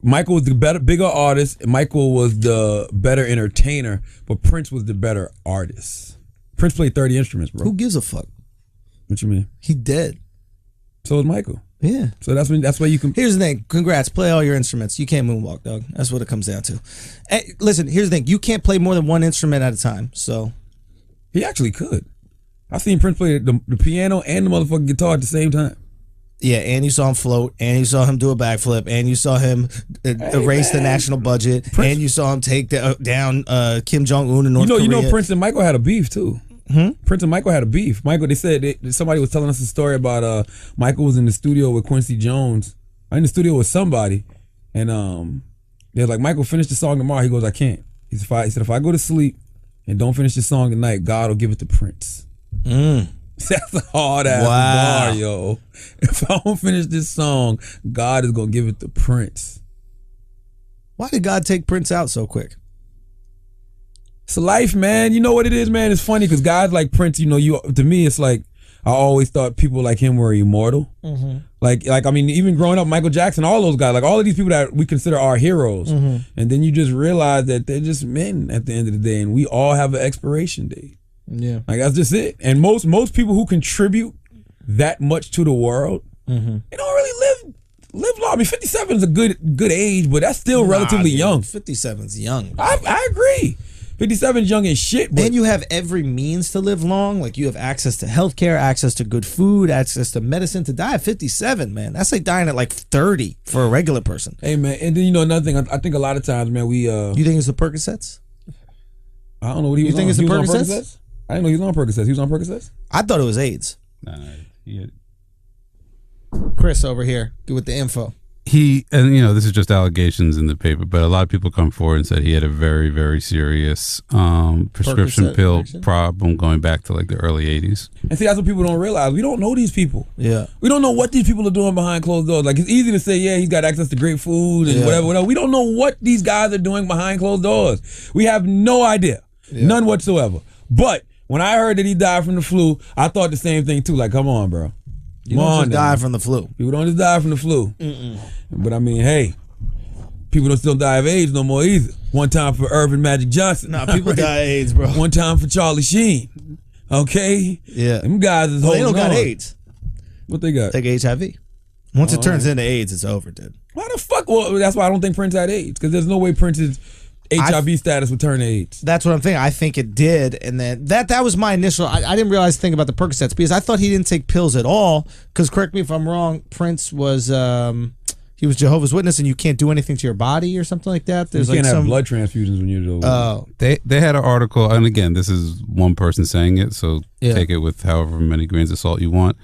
Michael was the bigger artist, and Michael was the better entertainer, but Prince was the better artist. Prince played 30 instruments, bro.
Who gives a fuck?
What you mean?
He dead.
So is Michael.
Yeah.
So that's why you can.
Here's the thing. Congrats. Play all your instruments. You can't moonwalk, dog. That's what it comes down to. Hey, listen, here's the thing. You can't play more than one instrument at a time, so.
He actually could. I've seen Prince play the piano and the motherfucking guitar at the same time.
Yeah, and you saw him float, and you saw him do a backflip, and you saw him erase the national budget,
Prince,
and you saw him take down Kim Jong-un in North Korea.
You know, Prince and Michael had a beef too. Prince and Michael had a beef. Michael, they said somebody was telling us a story about Michael was in the studio with Quincy Jones, in the studio with somebody, and they're like, Michael, finish the song tomorrow. He goes, I can't. He said, if I go to sleep and don't finish the song tonight, God will give it to Prince. That's a hard ass bar, yo. If I don't finish this song, God is gonna give it to Prince.
Why did God take Prince out so quick?
It's life, man. You know what it is, man? It's funny because guys like Prince, to me, it's like I always thought people like him were immortal. Like I mean, even growing up, Michael Jackson, all those guys, like all of these people that we consider our heroes, and then you just realize that they're just men at the end of the day, and we all have an expiration date.
Yeah,
like that's just it. And most people who contribute that much to the world, they don't really live long. I mean, 57 is a good age, but that's still relatively young.
57's young.
I agree. 57 is young as shit. But
and you have every means to live long. Like you have access to healthcare, access to good food, access to medicine. To die at 57, man, that's like dying at like 30 for a regular person.
Hey, man, and then another thing, I think a lot of times, man, we
You think it's the Percocets?
I don't know what he was.
You think it's the Percocets?
I didn't know he was on Percocets. He was on Percocets?
I thought it was AIDS.
Nah, he
Chris over here, get with the info.
and this is just allegations in the paper, but a lot of people come forward and said he had a very, very serious prescription
Percocet
pill
addiction?
problem going back to like the early 80s.
And see, that's what people don't realize. We don't know these people.
Yeah.
We don't know what these people are doing behind closed doors. Like, it's easy to say, yeah, he's got access to great food and whatever. We don't know what these guys are doing behind closed doors. We have no idea. None whatsoever. But when I heard that he died from the flu, I thought the same thing too. Like, come on, bro.
You don't just die from the flu.
People don't just die from the flu. But I mean, hey, people don't still die of AIDS no more either. One time for Irvin Magic Johnson.
Nah, people die of AIDS, bro.
One time for Charlie Sheen. Okay?
Yeah.
Them guys is
Well, they
holding
don't got
on.
AIDS.
What they got?
They got HIV. Once it turns into AIDS, it's over, dude.
Why the fuck? Well, that's why I don't think Prince had AIDS. Because there's no way Prince's HIV status would turn to AIDS.
That's what I'm thinking. I think it did, and then that was my initial. I didn't realize the thing about the Percocets because I thought he didn't take pills at all. Because correct me if I'm wrong, Prince was he was Jehovah's Witness, and you can't do anything to your body or something like that.
You can't have blood transfusions when you're Jehovah's.
They had an article, and again, this is one person saying it, so
Yeah.
take it with however many grains of salt you want.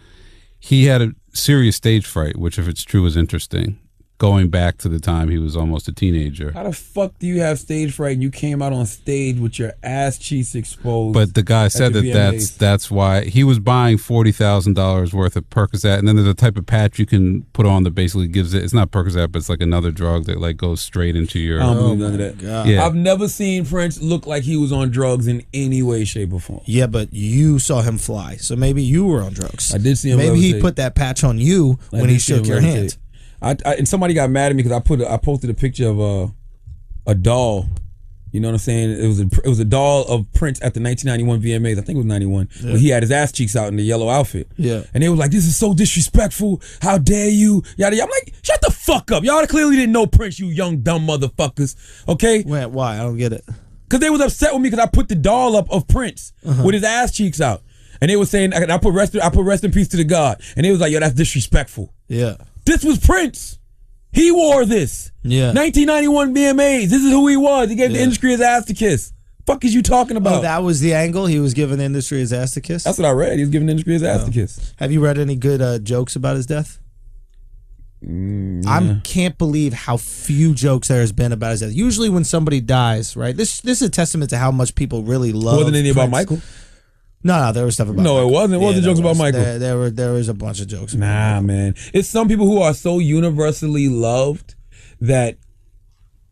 He had a serious stage fright, which, if it's true, is interesting. Going back to the time he was almost a teenager.
How the fuck do you have stage fright and you came out on stage with your ass cheeks exposed?
But the guy said
the
that
VMAs?
that's why he was buying $40,000 worth of Percocet, and then there's a type of patch you can put on that basically gives it. It's not Percocet, but it's like another drug that like goes straight into your.
I don't believe none of that.
God.
Yeah.
I've never seen Prince look like he was on drugs in any way, shape, or form.
Yeah, but you saw him fly, so maybe you were on drugs.
I did see him
Maybe he
levitate.
put that patch on you
I
when
did
he
see him
shook your
levitate.
hand.
And somebody got mad at me because I posted a picture of a doll. You know what I'm saying? It was a doll of Prince at the 1991 VMAs. I think it was 91. Yeah. But he had his ass cheeks out in the yellow outfit.
Yeah.
And they was like, "This is so disrespectful. How dare you?" Yada yada. I'm like, "Shut the fuck up. Y'all clearly didn't know Prince, you young dumb motherfuckers." Okay?
Wait, why? I don't get it.
Because they was upset with me because I put the doll up of Prince with his ass cheeks out. And they was saying, I put rest in peace to the God. And they was like, "Yo, that's disrespectful."
Yeah.
This was Prince. He wore this.
Yeah.
1991 VMAs. This is who he was. He gave the industry his ass to kiss. Fuck is you talking about?
Oh, that was the angle? He was giving the industry his ass to kiss?
That's what I read. He was giving the industry his ass to kiss.
Have you read any good jokes about his death? I can't believe how few jokes there has been about his death. Usually when somebody dies, right? This is a testament to how much people really love
Wasn't any about
Prince.
Michael?
No, there was stuff about
No,
Michael.
it wasn't. It wasn't jokes about Michael.
There was a bunch of jokes about
Nah,
Michael.
man. It's some people who are so universally loved that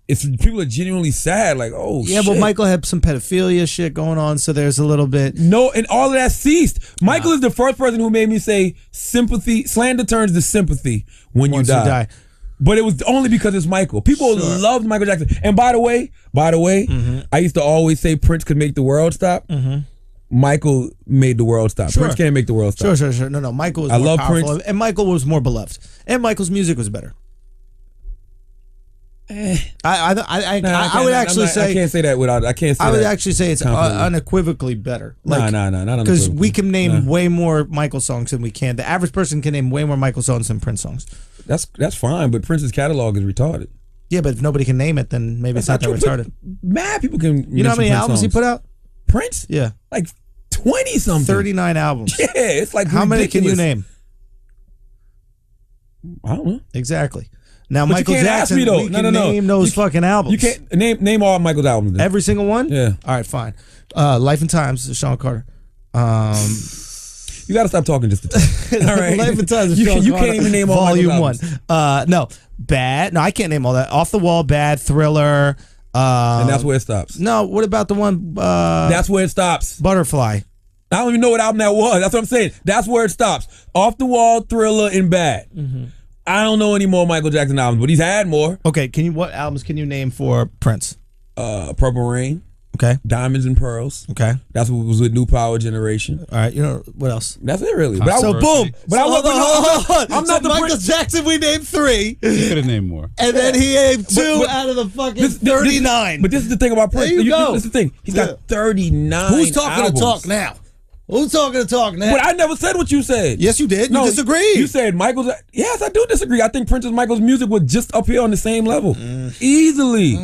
it's people are genuinely sad. Like, oh,
Yeah,
shit.
but Michael had some pedophilia shit going on, so there's a little bit.
No, and all of that ceased. Michael is the first person who made me say slander turns to sympathy when
Once
you
you
die.
die.
But it was only because it's Michael. People
Sure.
loved Michael Jackson. And by the way, I used to always say Prince could make the world stop. Michael made the world stop.
Sure.
Prince can't make the world stop.
Sure. No. Michael was
I
more
love
powerful,
Prince.
and Michael was more beloved, and Michael's music was better. I would actually say
I can't say that without. I can't say.
I would
that
actually say it's
confidently.
unequivocally better.
Nah, not
Because we
unequivocally.
can name way more Michael songs than we can. The average person can name way more Michael songs than Prince songs.
That's fine, but Prince's catalog is retarded.
Yeah, but if nobody can name it, then maybe it's not that
true.
retarded.
Mad people can.
You know how many
mention Prince
albums he
songs.
put out?
Prince?
Yeah,
Like 20 something.
39 albums.
Yeah, it's like
How many can you
ridiculous.
name?
I don't know.
Exactly. Now,
But you
Michael
can't ask
Jackson,
me, though.
we
No,
can
no.
name those
You
fucking albums.
You can't name all Michael's albums. Then.
Every single one?
Yeah.
All right, fine. Life and Times, Sean Carter.
You got to stop talking just a time. All right.
Life and Times,
you,
Sean
you
Carter,
can't even name all
Volume
Michael's
1.
albums.
No, Bad. No, I can't name all that. Off the Wall, Bad, Thriller.
And that's where it stops.
No, what about the one?
That's where it stops.
Butterfly.
I don't even know what album that was. That's what I'm saying. That's where it stops. Off the Wall, Thriller, and Bad. I don't know any more Michael Jackson albums, but he's had more.
Okay, what albums can you name for Prince?
Purple Rain,
Okay.
Diamonds and Pearls.
Okay.
That's what was with New Power Generation.
All right. You know what else?
That's it, really. But
So boom.
But I wasn't. I'm
So
not the
Michael
Prince.
Jackson. We named 3,
You could have named more.
and then he named 2
But-
out of the fucking 39.
But this is the thing about Prince.
There you go.
This is the thing. He's
Yeah.
got 39.
Who's talking
albums.
to talk now? Who's talking to talk now?
But I never said what you said.
Yes, you did. You disagreed.
You said Michael's. Yes, I do disagree. I think Prince and Michael's music was just up here on the same level. Easily.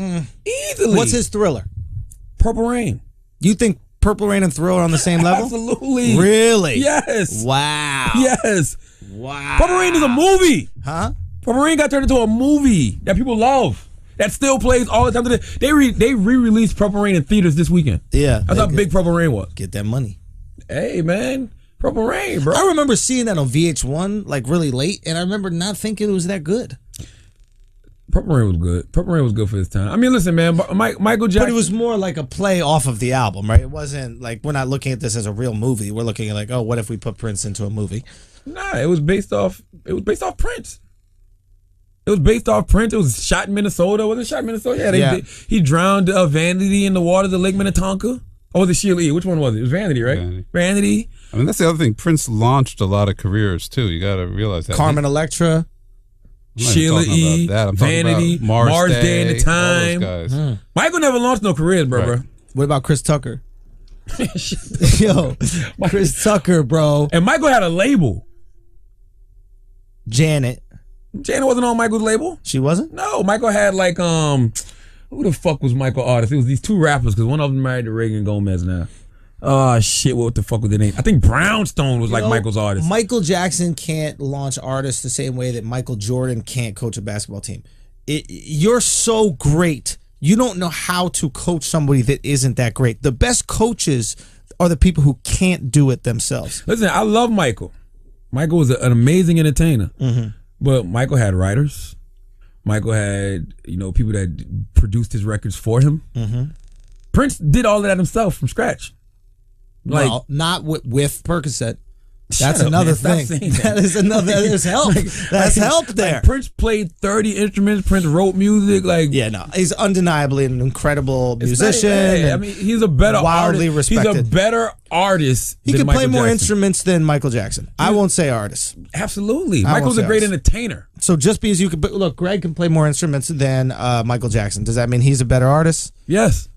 Easily.
What's his Thriller?
Purple Rain?
You think Purple Rain and Thriller on the same level?
Absolutely.
Really?
Yes.
Wow.
Yes.
Wow.
Purple Rain is a movie.
Huh?
Purple Rain got turned into a movie that people love. That still plays all the time today. They re-released Purple Rain in theaters this weekend.
Yeah.
That's how big Purple Rain was.
Get that money.
Hey, man. Purple Rain, bro.
I remember seeing that on VH1 like really late, and I remember not thinking it was that good.
Purple Rain was good. Purple Rain was good for his time. I mean, listen, man. Michael Jackson.
But it was more like a play off of the album, right? It wasn't like we're not looking at this as a real movie. We're looking at like, oh, what if we put Prince into a movie?
Nah, it was based off Prince. It was based off Prince. It was shot in Minnesota. Was it shot in Minnesota? Yeah. He drowned Vanity in the waters of Lake Minnetonka. Or was it Sheila E? Which one was it? It was Vanity, right? Vanity.
I mean, that's the other thing. Prince launched a lot of careers too. You got to realize that.
Carmen Electra,
Sheila E, Vanity, Mars Day and the Time. Michael never launched no careers, bro.
What about Chris Tucker? Yo, Chris Tucker, bro.
And Michael had a label.
Janet
wasn't on Michael's label.
She wasn't?
No, Michael had like who the fuck was Michael artist? It was these two rappers because one of them married to Reagan Gomez now. Oh shit, what the fuck was their name? I think Brownstone was like Michael's artist.
Michael Jackson can't launch artists the same way that Michael Jordan can't coach a basketball team. You're so great. You don't know how to coach somebody that isn't that great. The best coaches are the people who can't do it themselves.
Listen, I love Michael. Michael was an amazing entertainer.
Mm-hmm.
But Michael had writers. Michael had, people that produced his records for him.
Mm-hmm.
Prince did all of that himself from scratch.
Well, not with Percocet. That's another thing. That is another. There's help. That's help there.
Like Prince played 30 instruments. Prince wrote music.
He's undeniably an incredible musician.
I mean, he's a better
wildly
artist.
respected.
He's a better artist.
He
than
can
Michael
play more
Jackson.
Instruments than Michael Jackson. I won't say artist.
Absolutely, Michael's a great entertainer.
So just because you could, but look, Greg can play more instruments than Michael Jackson. Does that mean he's a better artist?
Yes.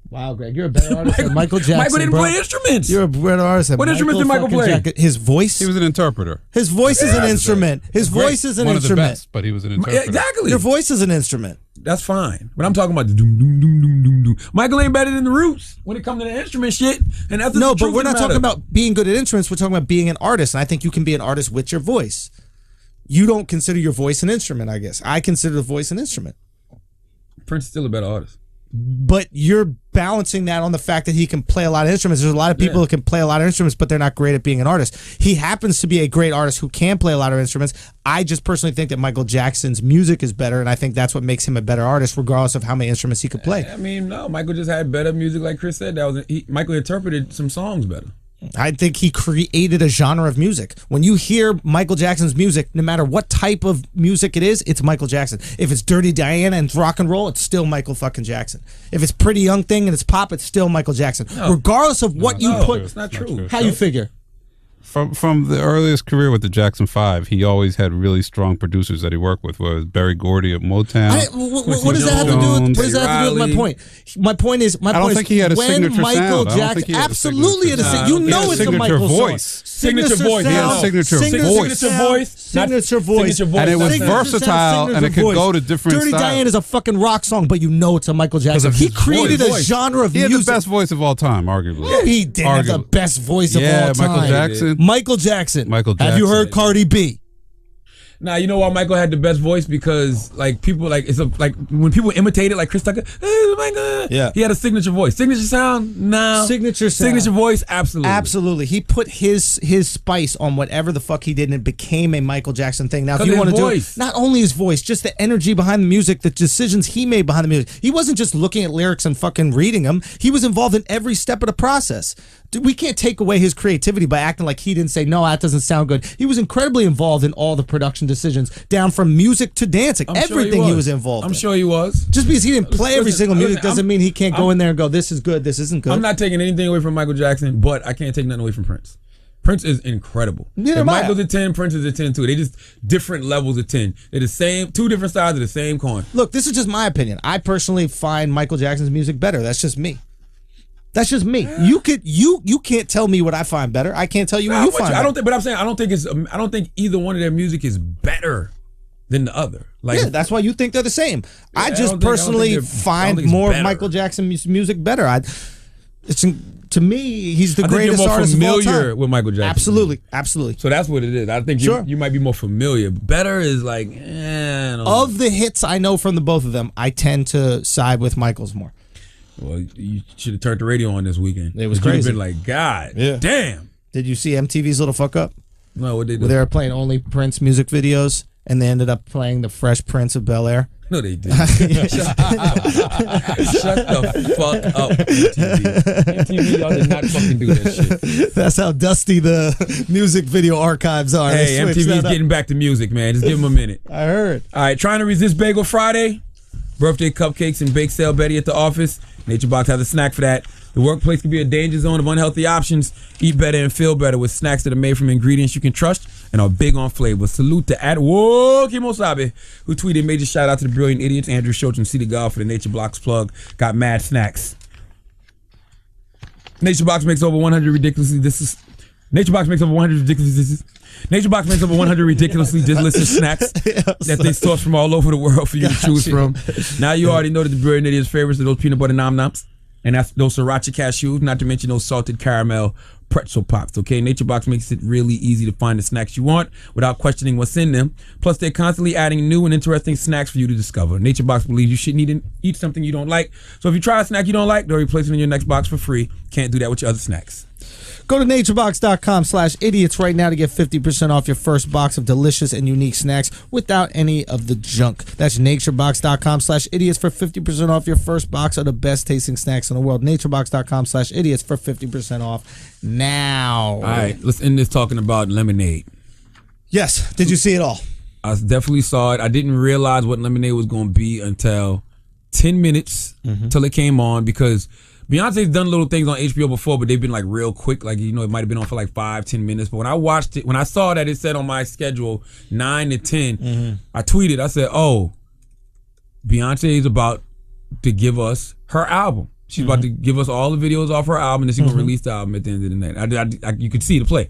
Wow, Greg, you're a better artist than Michael Jackson.
Michael didn't play instruments.
You're a better artist than
What instruments did Michael play?
His voice.
He was an interpreter.
His voice is an instrument. His voice is an
One of the
instrument.
best, but he was an interpreter.
Exactly.
Your voice is an instrument.
That's fine. But I'm talking about the doom, doom, doom, doom, doom, doom. Michael ain't better than the Roots when it comes to the instrument shit. And that's
No, but we're not talking about being good at instruments. We're talking about being an artist. And I think you can be an artist with your voice. You don't consider your voice an instrument, I guess. I consider the voice an instrument.
Prince is still a better artist.
But you're balancing that on the fact that he can play a lot of instruments. There's a lot of people who can play a lot of instruments, but they're not great at being an artist. He happens to be a great artist who can play a lot of instruments. I just personally think that Michael Jackson's music is better, and I think that's what makes him a better artist, regardless of how many instruments he could play.
I mean, no, Michael just had better music, like Chris said. Michael interpreted some songs better.
I think he created a genre of music. When you hear Michael Jackson's music, no matter what type of music it is, it's Michael Jackson. If it's Dirty Diana and it's rock and roll, it's still Michael fucking Jackson. If it's Pretty Young Thing and it's pop, it's still Michael Jackson.
No.
Regardless of what you put.
It's not true.
How you figure?
From the earliest career with the Jackson 5, he always had really strong producers that he worked with. Whether it was Barry Gordy at Motown.
What does that have to do with? What does that have to do with my point? My point is,
I don't think he had a
when
signature
Michael
sound.
Jackson, absolutely, it's a Michael
voice.
Signature voice.
He had a signature voice.
Signature voice.
And it was versatile, and it could go to different
Dirty
styles.
Diana is a fucking rock song, but you know it's a Michael Jackson. He created a genre of music.
He had the best voice of all time, arguably.
No, he didn't have the best voice of all time.
Michael Jackson.
Michael Jackson. Have you heard Cardi B?
Nah, you know why Michael had the best voice? Because people when people imitate it, like Chris Tucker, hey, Michael.
Yeah.
He had a signature voice. Signature sound? No.
Signature sound.
Signature voice? Absolutely.
Absolutely. He put his spice on whatever the fuck he did, and it became a Michael Jackson thing. Now, if you want to do it, not only his voice, just the energy behind the music, the decisions he made behind the music. He wasn't just looking at lyrics and fucking reading them. He was involved in every step of the process. We can't take away his creativity by acting like he didn't say, no, that doesn't sound good. He was incredibly involved in all the production decisions, down from music to dancing. Everything he was involved in.
I'm sure he was.
Just because he didn't play every single music doesn't mean he can't go in there and go, this is good, this isn't good.
I'm not taking anything away from Michael Jackson, but I can't take nothing away from Prince. Prince is incredible.
Neither
if
am I.
Michael's a 10, Prince is a 10 too. They just different levels of 10. They're the same, two different sides of the same coin.
Look, this is just my opinion. I personally find Michael Jackson's music better. That's just me. That's just me. You can't tell me what I find better. I can't tell you what you find better.
I don't think, but I'm saying I don't think either one of their music is better than the other. Like,
yeah, that's why you think they're the same.
Yeah,
I just personally find more of Michael Jackson's music better. To me, he's the
I think
greatest
you're more
artist of all
familiar
time.
with Michael Jackson.
Absolutely.
So that's what it is. I think you might be more familiar. Better is like, I don't know.
Of the hits I know from the both of them, I tend to side with Michael's more.
Well, you should have turned the radio on this weekend.
It was
You'd have
crazy.
been like, God damn.
Did you see MTV's Little Fuck Up?
No, what they do?
Where they were playing only Prince music videos, and they ended up playing the Fresh Prince of Bel-Air.
No, they didn't. Shut the fuck up, MTV. MTV, y'all did not fucking do that shit.
That's how dusty the music video archives are.
Hey, MTV's getting back to music, man. Just give them a minute.
I heard.
All right, trying to resist Bagel Friday? Birthday cupcakes and bake sale Betty at the office. Nature Box has a snack for that. The workplace can be a danger zone of unhealthy options. Eat better and feel better with snacks that are made from ingredients you can trust and are big on flavor. Salute to @Kimosabe, who tweeted major shout out to the brilliant idiots Andrew Schultz and Cedar God for the Nature Box plug. Got mad snacks. Nature Box makes over 100 ridiculously Nature Box makes over 100 ridiculously delicious snacks that they source from all over the world for you to choose from. Now you already know that the brilliant idiots' favorites are those peanut butter nom noms. And that's those sriracha cashews, not to mention those salted caramel pretzel pops, okay? Nature Box makes it really easy to find the snacks you want without questioning what's in them. Plus, they're constantly adding new and interesting snacks for you to discover. Nature Box believes you shouldn't eat something you don't like. So if you try a snack you don't like, they'll replace it in your next box for free. Can't do that with your other snacks.
Go to naturebox.com/idiots right now to get 50% off your first box of delicious and unique snacks without any of the junk. That's naturebox.com/idiots for 50% off your first box of the best tasting snacks in the world. Naturebox.com/idiots for 50% off now.
All right, let's end this talking about lemonade.
Yes. Did you see it all?
I definitely saw it. I didn't realize what lemonade was going to be until 10 minutes till it came on, because Beyonce's done little things on HBO before, but they've been like real quick. Like, you know, it might have been on for like 5-10 minutes. But when I watched it, when I saw that it said on my schedule 9 to 10, I tweeted, I said, oh, Beyonce is about to give us her album. She's about to give us all the videos off her album, and then she's going to release the album at the end of the night. You could see the play.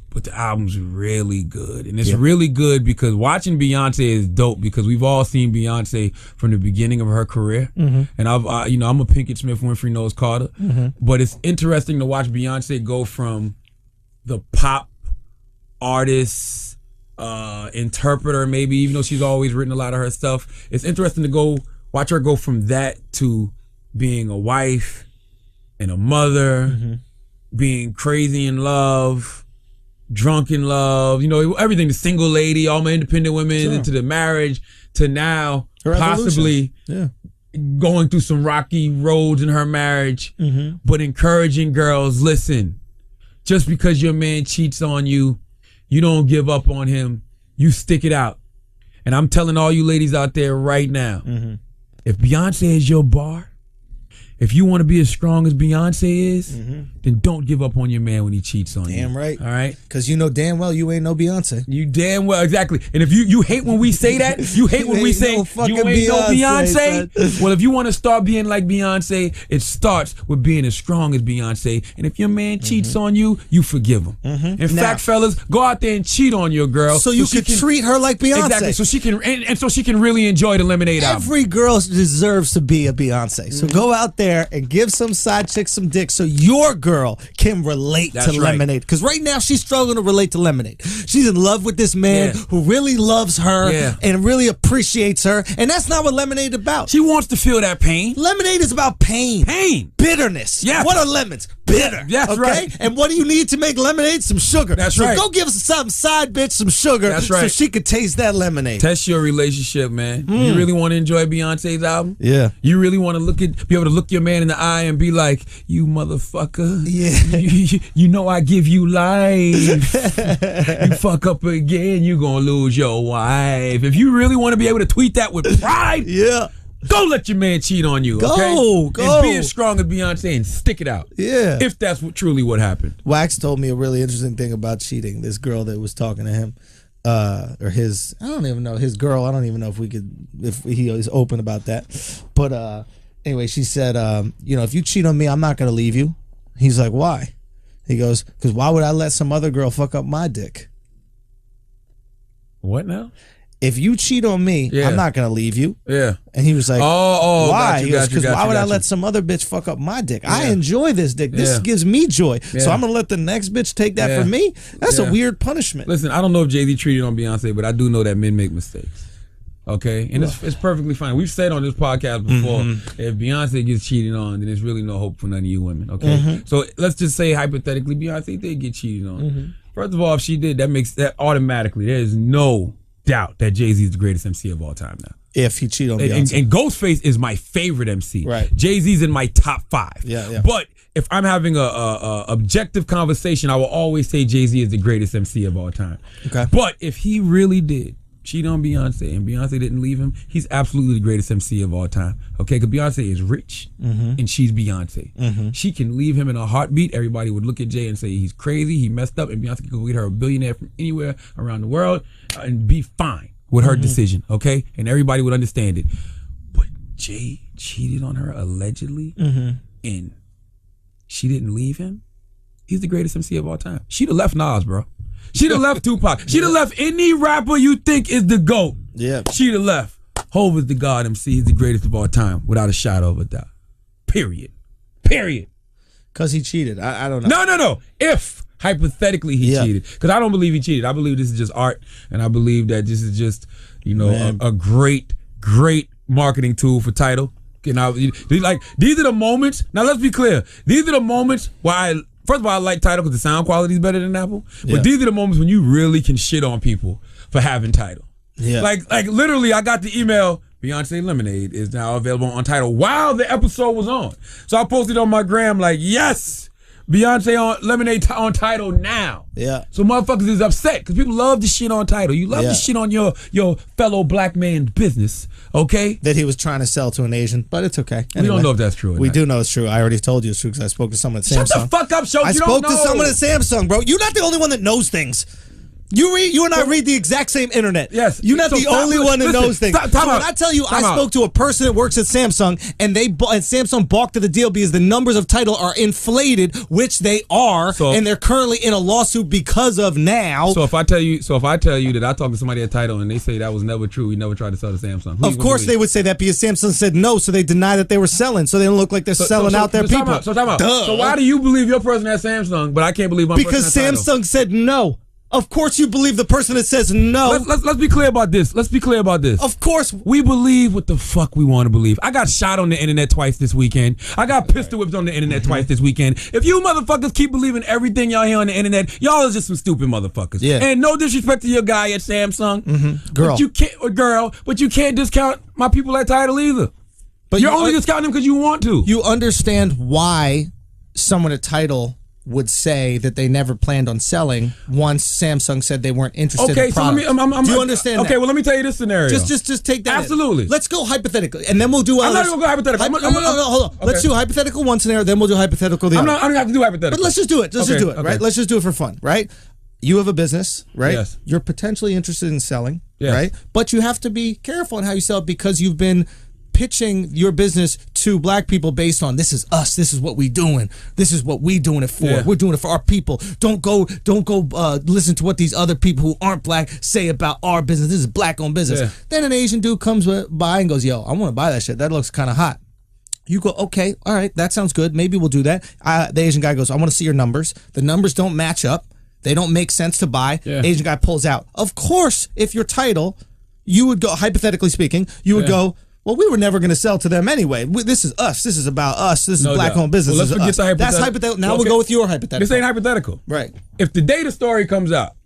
But the album's really good. And it's really good because watching Beyonce is dope, because we've all seen Beyonce from the beginning of her career. And I'm a Pinkett Smith, Winfrey Knows Carter. But it's interesting to watch Beyonce go from the pop artist, interpreter, maybe, even though she's always written a lot of her stuff. It's interesting to watch her go from that to being a wife and a mother, being crazy in love, drunk in love, you know, everything, the single lady, all my independent women, into the marriage, to now possibly going through some rocky roads in her marriage, but encouraging girls, listen, just because your man cheats on you, you don't give up on him, you stick it out. And I'm telling all you ladies out there right now, if Beyonce is your bar, if you want to be as strong as Beyonce is, then don't give up on your man when he cheats on you.
Damn right.
All right?
Because you know damn well you ain't no Beyonce.
You damn well, exactly. And if you hate when we say that, you hate when we say you ain't no Beyonce. Well, if you want to start being like Beyonce, it starts with being as strong as Beyonce. And if your man cheats on you, you forgive him. In fact, fellas, go out there and cheat on your girl.
So you can treat her like Beyonce.
Exactly. So she can, and so she can really enjoy the Lemonade album.
Every girl deserves to be a Beyonce. So go out there and give some side chicks some dick so your girl can relate to Lemonade. Because right now she's struggling to relate to Lemonade. She's in love with this man who really loves her and really appreciates her. And that's not what Lemonade is about.
She wants to feel that pain.
Lemonade is about pain. Bitterness.
Yes.
What are lemons? Bitter.
That's right.
And what do you need to make lemonade? Some sugar.
That's right.
So go give some side bitch some sugar.
That's right.
So she could taste that lemonade.
Test your relationship, man. You really want to enjoy Beyonce's album?
Yeah.
You really want to be able to look your man in the eye and be like, you motherfucker.
Yeah.
You know I give you life. You fuck up again, you gonna lose your wife. If you really want to be able to tweet that with pride, go let your man cheat on you.
Go.
And be as strong as Beyonce and stick it out.
Yeah.
If that's truly what happened.
Wax told me a really interesting thing about cheating. This girl that was talking to him, or his, I don't even know, his girl. I don't even know if he is open about that. But anyway, she said, if you cheat on me, I'm not going to leave you. He's like, why? He goes, because why would I let some other girl fuck up my dick?
What now?
if you cheat on me, I'm not gonna leave you.
Yeah.
And he was like, why? Because why would I let some other bitch fuck up my dick? I enjoy this dick. This gives me joy. So I'm gonna let the next bitch take that from me? That's a weird punishment.
Listen, I don't know if Jay-Z treated on Beyonce, but I do know that men make mistakes. Okay, and it's perfectly fine. We've said on this podcast before, if Beyonce gets cheated on, then there's really no hope for none of you women. Okay, so let's just say hypothetically, Beyonce did get cheated on. First of all, if she did, that makes that automatically. There is no doubt that Jay-Z is the greatest MC of all time now.
If he cheated on Beyonce,
and Ghostface is my favorite MC.
Right,
Jay-Z's in my top 5.
Yeah.
But if I'm having a objective conversation, I will always say Jay-Z is the greatest MC of all time.
Okay,
but if he really did cheat on Beyonce and Beyonce didn't leave him, he's absolutely the greatest MC of all time. Okay, because Beyonce is rich and she's Beyonce. She can leave him in a heartbeat. Everybody would look at Jay and say he's crazy, he messed up, and Beyonce could go get her a billionaire from anywhere around the world and be fine with her decision, okay? And everybody would understand it. But Jay cheated on her allegedly and she didn't leave him. He's the greatest MC of all time. She'd have left Nas, bro. She'd have left Tupac. She'd have left any rapper you think is the GOAT.
Yeah.
She'd have left. Hov is the God MC. He's the greatest of all time, without a shadow of a doubt. Period.
Because he cheated. I don't know.
No. If, hypothetically, he cheated. Because I don't believe he cheated. I believe this is just art, and I believe that this is just, a great marketing tool for Tidal. These are the moments. Now, let's be clear. These are the moments where first of all, I like Tidal because the sound quality is better than Apple. But these are the moments when you really can shit on people for having Tidal.
Yeah.
Like literally, I got the email, Beyonce Lemonade is now available on Tidal while the episode was on. So I posted on my gram like, yes, Beyonce on Lemonade on Tidal now.
Yeah.
So motherfuckers is upset because people love to shit on Tidal. You love to shit on your fellow black man's business, okay?
That he was trying to sell to an Asian, but it's okay.
We don't know if that's true or
We
not.
do know it's true. I already told you it's true because I spoke to someone at Samsung.
Shut the fuck up, Show.
I spoke to someone at Samsung, bro. You're not the only one that knows things. You and I read the exact same internet.
Yes.
You're not the only one that knows things.
Time
so
out.
when I tell you
Time
I
out.
spoke to a person that works at Samsung and and Samsung balked to the deal because the numbers of Tidal are inflated, which they are, and they're currently in a lawsuit because of now.
So if I tell you that I talked to somebody at Tidal and they say that was never true, we never tried to sell to Samsung.
Of course they would say that because Samsung said no, so they deny that they were selling, so they don't look like they're selling out their people.
Time out.
Duh.
So why do you believe your person at Samsung, but I can't believe my
because
person at Tidal?
Samsung said no. Of course you believe the person that says no.
Let's be clear about this.
Of course.
We believe what the fuck we want to believe. I got shot on the internet twice this weekend. I got pistol whipped on the internet twice this weekend. If you motherfuckers keep believing everything y'all hear on the internet, y'all is just some stupid motherfuckers.
Yeah.
And no disrespect to your guy at Samsung.
Girl.
But you can't discount my people at Tidal either. But you're only discounting them because you want to.
You understand why someone at Tidal would say that they never planned on selling once Samsung said they weren't interested in the product.
So let me,
do you understand
Okay,
that?
well, let me tell you this scenario.
Just take that
Absolutely.
in. Let's go hypothetically, and then we'll do
I'm not going to go hypothetical.
No, hold on.
Okay.
Let's do hypothetical one scenario, then we'll do hypothetical the other.
I don't have to do hypothetical.
But let's just do it. Right? Let's just do it for fun, right? You have a business, right?
Yes.
You're potentially interested in selling,
Yes.
right? But you have to be careful on how you sell it because you've been pitching your business to black people based on this is us, this is what we doing, this is what we doing it for.
Yeah.
We're doing it for our people. Don't go listen to what these other people who aren't black say about our business. This is black owned business.
Yeah.
Then an Asian dude comes by and goes, yo, I want to buy that shit. That looks kind of hot. You go, okay, all right, that sounds good. Maybe we'll do that. The Asian guy goes, I want to see your numbers. The numbers don't match up. They don't make sense to buy.
Yeah.
Asian guy pulls out. Of course, if your Tidal, you would go, hypothetically speaking, you would go, well, we were never going to sell to them anyway. This is us. This is about us. This is black-owned business.
Well, let's forget the hypothetical.
That's hypothetical. Now we'll go with your hypothetical.
This ain't hypothetical.
Right.
If the data story comes out,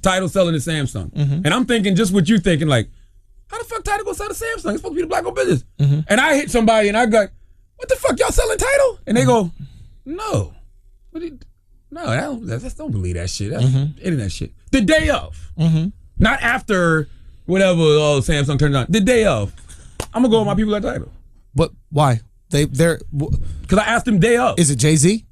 Tidal selling to Samsung, and I'm thinking just what you thinking, like, how the fuck Tidal gonna sell to Samsung? It's supposed to be the black-owned business. And I hit somebody and I go, what the fuck, y'all selling Tidal? And they go, no. Don't believe that shit. That's internet shit. The day of. Not after whatever Samsung turned on. The day of. I'm gonna go with my people at Tidal.
But why? They're
because I asked them day of.
Is it Jay-Z?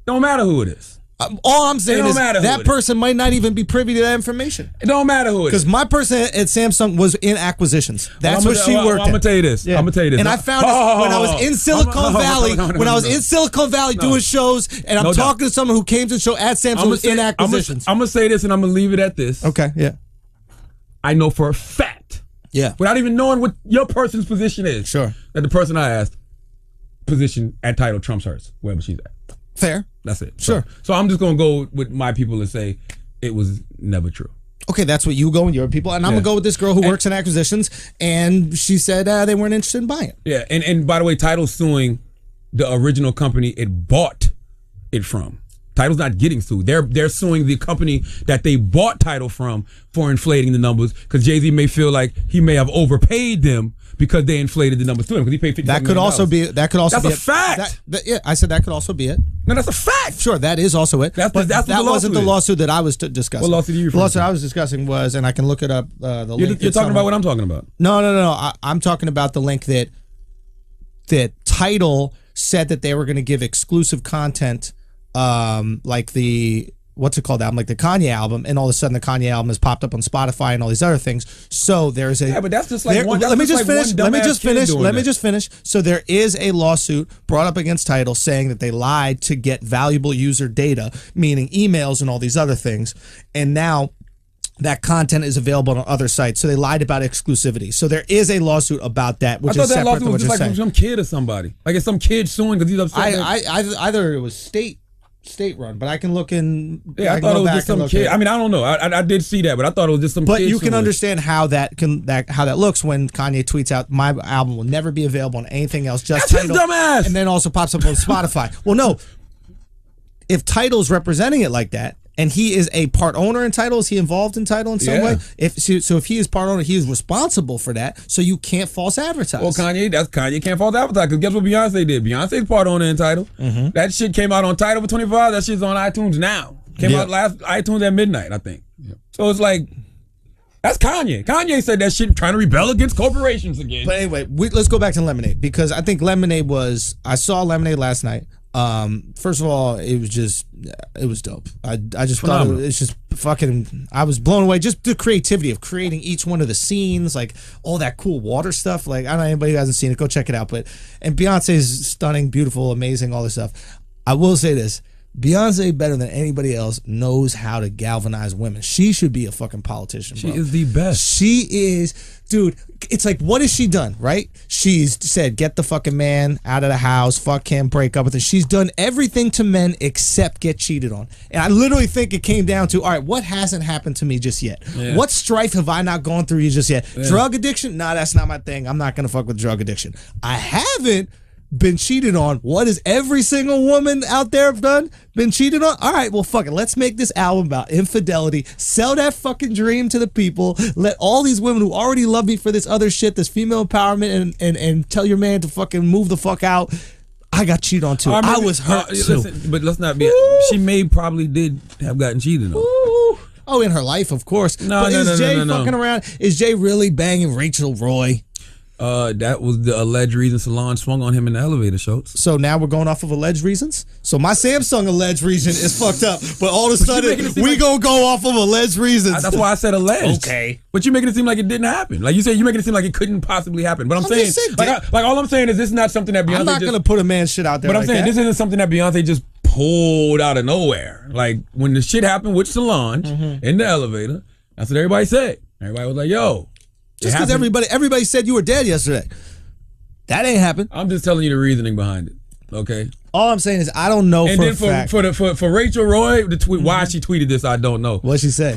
Don't matter who it is.
All I'm saying is
that
person might not even be privy to that information.
It don't matter who it is.
Because my person at Samsung was in acquisitions. That's what she worked
I'm gonna tell you this.
Yeah.
I'm gonna tell you this.
And I found when I was in Silicon Valley, in Silicon Valley doing shows, and I'm talking to someone who came to the show at Samsung was in acquisitions.
I'm gonna say this, and I'm gonna leave it at this.
Okay, yeah.
I know for a fact, without even knowing what your person's position is,
Sure.
that the person I asked position and title trumps hers, wherever she's at.
Fair.
That's it.
Sure.
So I'm just gonna go with my people and say it was never true.
Okay, that's what you go with your people, and I'm gonna go with this girl who works in acquisitions, and she said they weren't interested in buying it.
Yeah, and by the way, Title's suing the original company it bought it from. Title's not getting sued. They're suing the company that they bought Title from for inflating the numbers, because Jay-Z may feel like he may have overpaid them because they inflated the numbers to him, because he paid $50 million.
That could also be.
That's a fact.
Yeah, I said that could also be it.
No, that's a fact.
Sure, that is also it.
That's
but
that
wasn't the lawsuit that I was discussing.
What lawsuit are you referring to?
The lawsuit I was discussing was, and I can look it up. The link.
You're talking about what I'm talking about.
No. I'm talking about the link that Tidal said that they were going to give exclusive content, like the what's it called album, like the Kanye album, and all of a sudden the Kanye album has popped up on Spotify and all these other things. So there's a
but that's just like one.
Let me just finish. So there is a lawsuit brought up against Tidal saying that they lied to get valuable user data, meaning emails and all these other things, and now that content is available on other sites. So they lied about exclusivity. So there is a lawsuit about that, which is separate to what you're saying.
From some kid or somebody. Like it's some kid suing because he's upset.
Either it was state run, but I can look in.
Yeah, I thought it was just some kid. I mean, I don't know. I did see that, but I thought it was just some kid.
But you can understand how that looks when Kanye tweets out, "My album will never be available on anything else, just
That's
Tidal,"
his dumbass.
and then also pops up on Spotify. Well, no. If Tidal's representing it like that, and he is a part owner in Tidal, is he involved in Tidal in some way? If he is part owner, he is responsible for that. So you can't false advertise.
Well, Kanye can't false advertise, because guess what Beyonce did? Beyonce's part owner in Tidal.
Mm-hmm.
That shit came out on Tidal for 24 hours. That shit's on iTunes now. Came out last iTunes at midnight, I think. So it's like, that's Kanye. Kanye said that shit trying to rebel against corporations again.
But anyway, let's go back to Lemonade, because I think I saw Lemonade last night. First of all, it was dope. I just thought it's just fucking, I was blown away. Just the creativity of creating each one of the scenes, like all that cool water stuff. Like, I don't know, anybody who hasn't seen it, go check it out. And Beyonce's stunning, beautiful, amazing, all this stuff. I will say this. Beyonce, better than anybody else, knows how to galvanize women. She should be a fucking politician, bro.
She is the best.
She is, dude. It's like, what has she done, right? She's said, get the fucking man out of the house, fuck him, break up with him. She's done everything to men except get cheated on. And I literally think it came down to, all right, what hasn't happened to me just yet? Yeah. What strife have I not gone through just yet? Yeah. Drug addiction? Nah, that's not my thing. I'm not going to fuck with drug addiction. I haven't been cheated on. What has every single woman out there done? Been cheated on? All right, well, fuck it. Let's make this album about infidelity. Sell that fucking dream to the people. Let all these women who already love me for this other shit, this female empowerment, and tell your man to fucking move the fuck out. I got cheated on too. I was hurt too.
Listen, but let's not be. She probably did have gotten cheated on.
Oh, in her life, of course.
No.
Jay fucking around? Is Jay really banging Rachel Roy?
That was the alleged reason Solange swung on him in the elevator, Schultz.
So now we're going off of alleged reasons? So my Samsung alleged reason is fucked up, but all of a sudden we gonna go off of alleged reasons.
That's why I said alleged.
Okay.
But you're making it seem like it didn't happen. Like you said, you're making it seem like it couldn't possibly happen. But I'm saying, like all I'm saying is this is not something that Beyonce
I'm not gonna put a man's shit out there.
But I'm saying this isn't something that Beyonce just pulled out of nowhere. Like when the shit happened with Solange in the elevator, that's what everybody said. Everybody was like, yo.
Just because everybody said you were dead yesterday. That ain't happened.
I'm just telling you the reasoning behind it. Okay.
All I'm saying is I don't know.
And then for Rachel Roy, the tweet, why she tweeted this, I don't know.
What'd she say?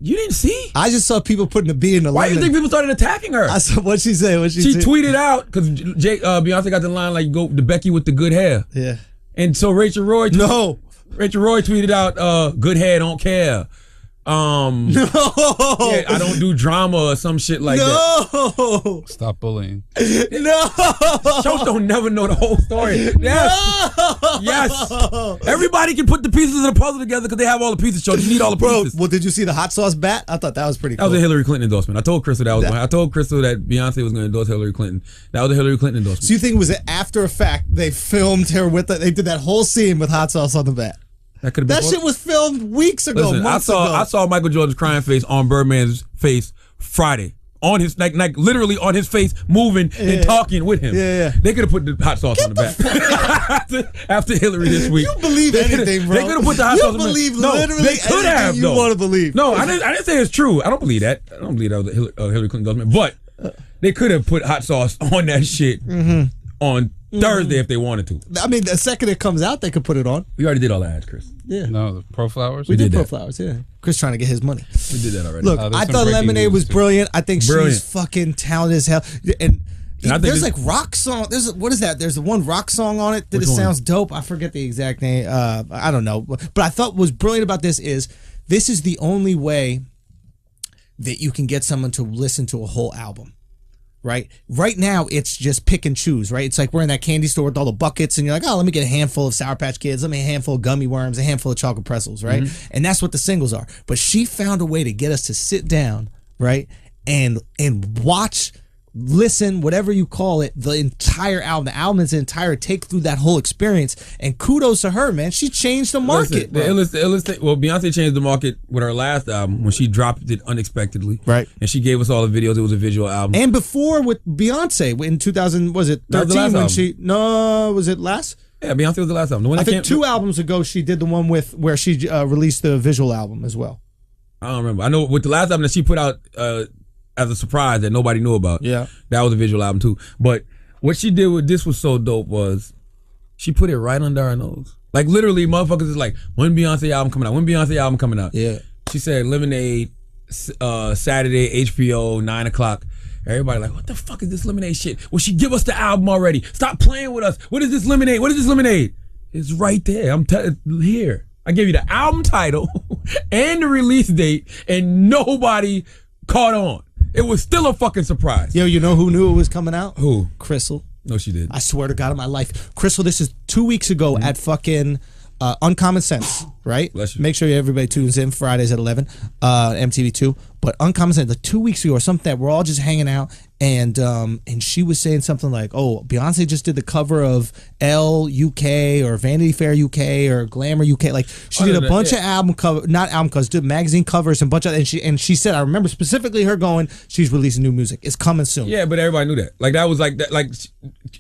You didn't see?
I just saw people putting the B in the line.
Why do you think people started attacking her?
I saw, what'd she say?
She tweeted out because Beyonce got the line like, "Go the Becky with the good hair."
Yeah.
And so Rachel Roy tweeted out, "Good hair, don't care."
No.
Yeah, I don't do drama or some shit like that.
No.
Stop bullying.
No.
Shows don't never know the whole story. Yes.
No.
Yes. Everybody can put the pieces of the puzzle together because they have all the pieces. Show you need all the pieces.
Well, did you see the hot sauce bat? I thought that was pretty cool.
That was a Hillary Clinton endorsement. I told Crystal that Beyonce was going to endorse Hillary Clinton. That was a Hillary Clinton endorsement.
So you think it was after a fact they filmed her with they did that whole scene with hot sauce on the bat? That shit was filmed weeks ago, months ago.
I saw Michael Jordan's crying face on Birdman's face Friday on his like literally on his face, moving and talking with him.
Yeah.
They could have put the hot sauce on the back after Hillary this week.
You believe anything, bro.
They could have put the hot sauce.
You believe
no,
literally
they could have.
anything you want to believe.
No, I didn't say it's true. I don't believe that. I don't believe that was the Hillary Clinton government. But they could have put hot sauce on that shit on Thursday if they wanted to.
I mean, the second it comes out, they could put it on.
We already did all that, Chris.
Yeah.
No, the Pro Flowers.
We did
did
Pro
that.
Flowers, yeah. Chris trying to get his money.
We did that already.
Look,
there's
I
some
thought
breaking
Lemonade
news,
was
too.
brilliant. I think
Brilliant.
she's fucking talented as hell. And
I think
there's
this-
like rock song. What is that? There's the one rock song on it that
Which
it
one?
sounds dope. I forget the exact name. I don't know. But I thought what was brilliant about this is the only way that you can get someone to listen to a whole album. Right now, it's just pick and choose, right? It's like we're in that candy store with all the buckets, and you're like, oh, let me get a handful of Sour Patch Kids, let me get a handful of gummy worms, a handful of chocolate pretzels, right? And that's what the singles are. But she found a way to get us to sit down, right, and watch, listen, whatever you call it, the entire album. The album is entire take through that whole experience. And kudos to her, man. She changed the market.
Listen, the illest thing, well, Beyonce changed the market with her last album when she dropped it unexpectedly.
Right.
And she gave us all the videos. It was a visual album.
And before with Beyonce in 2000, was it
That was the
13
last
when
album.
she, no, was it last?
Yeah, Beyonce was the last album. The one
I
that
think
came,
2 albums ago she did the one with where she released the visual album as well.
I don't remember. I know with the last album that she put out as a surprise that nobody knew about.
Yeah.
That was a visual album too. But what she did with this was so dope was she put it right under our nose. Like literally motherfuckers is like, when Beyonce album coming out? When Beyonce album coming out?
Yeah.
She said Lemonade, Saturday, HBO, 9 o'clock. Everybody like, what the fuck is this Lemonade shit? Well, she give us the album already. Stop playing with us. What is this Lemonade? What is this Lemonade? It's right there. Here. I gave you the album title and the release date, and nobody caught on. It was still a fucking surprise.
Yo, you know who knew it was coming out?
Who?
Crystal.
No, she did.
I swear to God in my life. Crystal, this is 2 weeks ago at fucking Uncommon Sense, right?
Bless you.
Make sure everybody tunes in Fridays at 11, MTV2. But Uncommon Sense, like 2 weeks ago or something, that we're all just hanging out, and she was saying something like, oh, Beyonce just did the cover of Elle UK or Vanity Fair UK or Glamour UK. Like she did a bunch of album cover, not album covers, did magazine covers and bunch of, and she said, I remember specifically her going, she's releasing new music. It's coming soon.
Yeah, but everybody knew that. Like that was like that. Like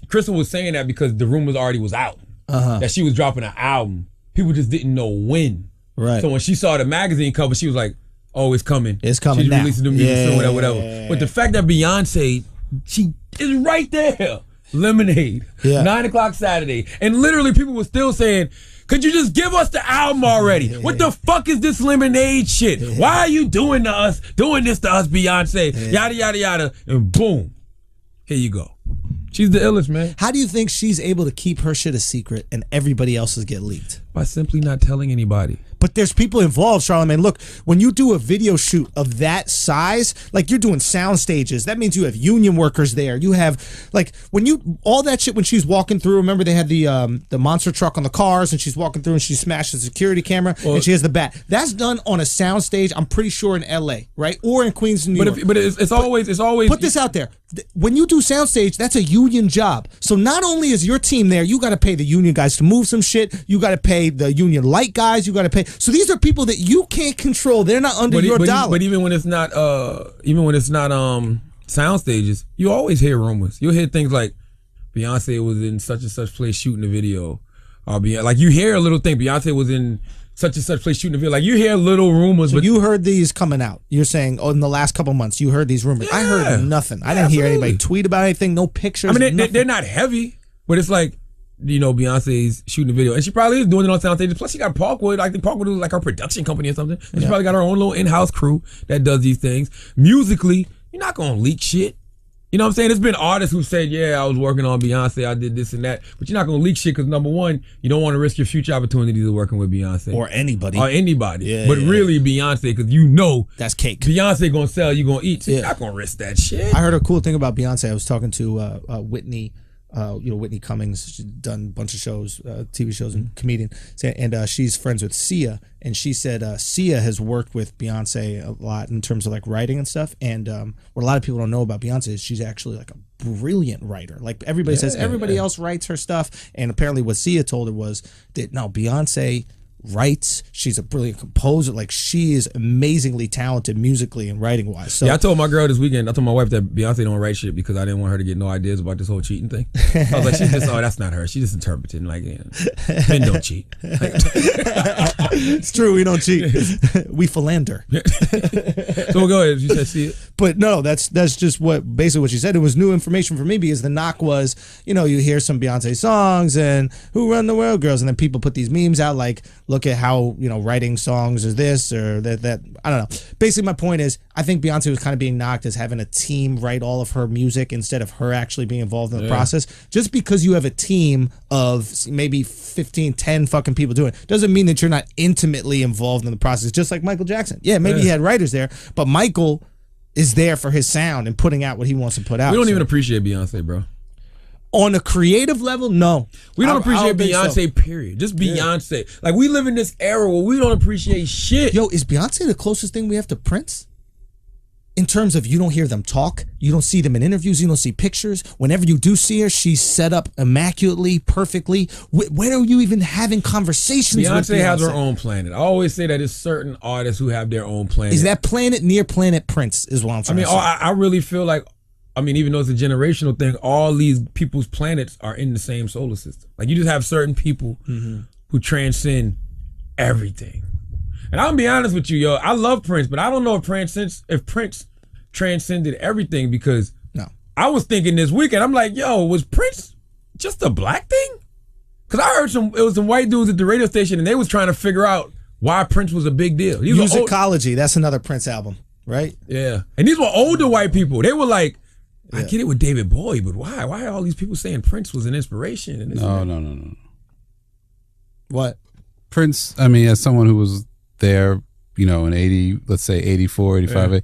Crystal was saying that because the rumors already was out that she was dropping an album. People just didn't know when.
Right.
So when she saw the magazine cover, she was like, "Oh, it's coming.
It's coming
She's
now.
releasing new music soon,
Yeah.
whatever." But the fact that Beyonce, she is right there. Lemonade, 9 o'clock Saturday, and literally people were still saying, "Could you just give us the album already? What the fuck is this Lemonade shit? Why are you doing this to us, Beyonce? Yada yada yada." And boom, here you go. She's the illest, man.
How do you think she's able to keep her shit a secret and everybody else's get leaked?
By simply not telling anybody.
But there's people involved, Charlamagne. Look, when you do a video shoot of that size, like you're doing sound stages, that means you have union workers there. You have, like, when you, all that shit when she's walking through, remember they had the monster truck on the cars and she's walking through and she smashed the security camera and she has the bat. That's done on a sound stage, I'm pretty sure in LA, right? Or in Queens, New York.
But it's always.
Put this out there. When you do soundstage, that's a union job. So not only is your team there, you got to pay the union guys to move some shit. You got to pay the union light guys. You got to pay. So these are people that you can't control. They're not under your dollar.
But even when it's not, sound stages, you always hear rumors. You'll hear things like Beyonce was in such and such place shooting a video, or like you hear a little thing. Beyonce was in such and such place shooting a video. Like you hear little rumors.
So
but
you heard these coming out. You're saying, in the last couple months, you heard these rumors. I heard nothing. I didn't hear anybody tweet about anything. No pictures.
I mean, they're not heavy, but it's like, Beyonce's shooting a video, and she probably is doing it on sound stages. Plus, she got Parkwood. I think Parkwood is like her production company or something. And she probably got her own little in-house crew that does these things. Musically, you're not gonna leak shit. You know what I'm saying? There's been artists who said, yeah, I was working on Beyonce, I did this and that. But you're not going to leak shit because, number one, you don't want to risk your future opportunities of working with Beyonce.
Or anybody.
Yeah, but really Beyonce, because
that's cake.
Beyonce going to sell, you going to eat. So you're not going to risk that shit.
I heard a cool thing about Beyonce. I was talking to Whitney. Whitney Cummings. She's done a bunch of shows, TV shows, and comedian. And she's friends with Sia. And she said Sia has worked with Beyonce a lot in terms of like writing and stuff. And what a lot of people don't know about Beyonce is she's actually like a brilliant writer. Like everybody says, everybody else writes her stuff. And apparently what Sia told her was that no, Beyonce writes. She's a brilliant composer. Like, she is amazingly talented musically and writing wise. So
yeah, I told my girl this weekend, I told my wife that Beyonce don't write shit because I didn't want her to get no ideas about this whole cheating thing. I was like, she's just, oh, that's not her. She just interpreting like, yeah, men don't cheat.
It's true, we don't cheat. We philander.
So go ahead. You said see it.
But no, that's just basically what she said. It was new information for me because the knock was, you hear some Beyonce songs and Who Run the World Girls, and then people put these memes out like, look at how, writing songs is this or that. I don't know. Basically, my point is, I think Beyonce was kind of being knocked as having a team write all of her music instead of her actually being involved in the process. Just because you have a team of maybe 15, 10 fucking people doing it doesn't mean that you're not intimately involved in the process. Just like Michael Jackson. Yeah, maybe he had writers there, but Michael is there for his sound and putting out what he wants to put out.
We don't even appreciate Beyonce, bro.
On a creative level, no.
We don't appreciate Beyonce,
so.
period. Just Beyonce. Like, we live in this era where we don't appreciate shit.
Yo, is Beyonce the closest thing we have to Prince? In terms of, you don't hear them talk, you don't see them in interviews, you don't see pictures. Whenever you do see her, she's set up immaculately, perfectly. When are you even having conversations with Beyonce?
Beyonce has her own planet. I always say that it's certain artists who have their own planet.
Is that planet near planet Prince is what I'm trying to say.
I really feel like, even though it's a generational thing, all these people's planets are in the same solar system. Like, you just have certain people who transcend everything. And I'm gonna be honest with you, yo. I love Prince, but I don't know if Prince transcended everything, because I was thinking this weekend, I'm like, yo, was Prince just a black thing? Because I heard it was some white dudes at the radio station, and they was trying to figure out why Prince was a big deal.
Musicology, that's another Prince album, right?
Yeah. And these were older white people. They were like, I get it with David Bowie, but why? Why are all these people saying Prince was an inspiration?
No.
What?
Prince, as someone who was there, in 80, let's say 84, 85,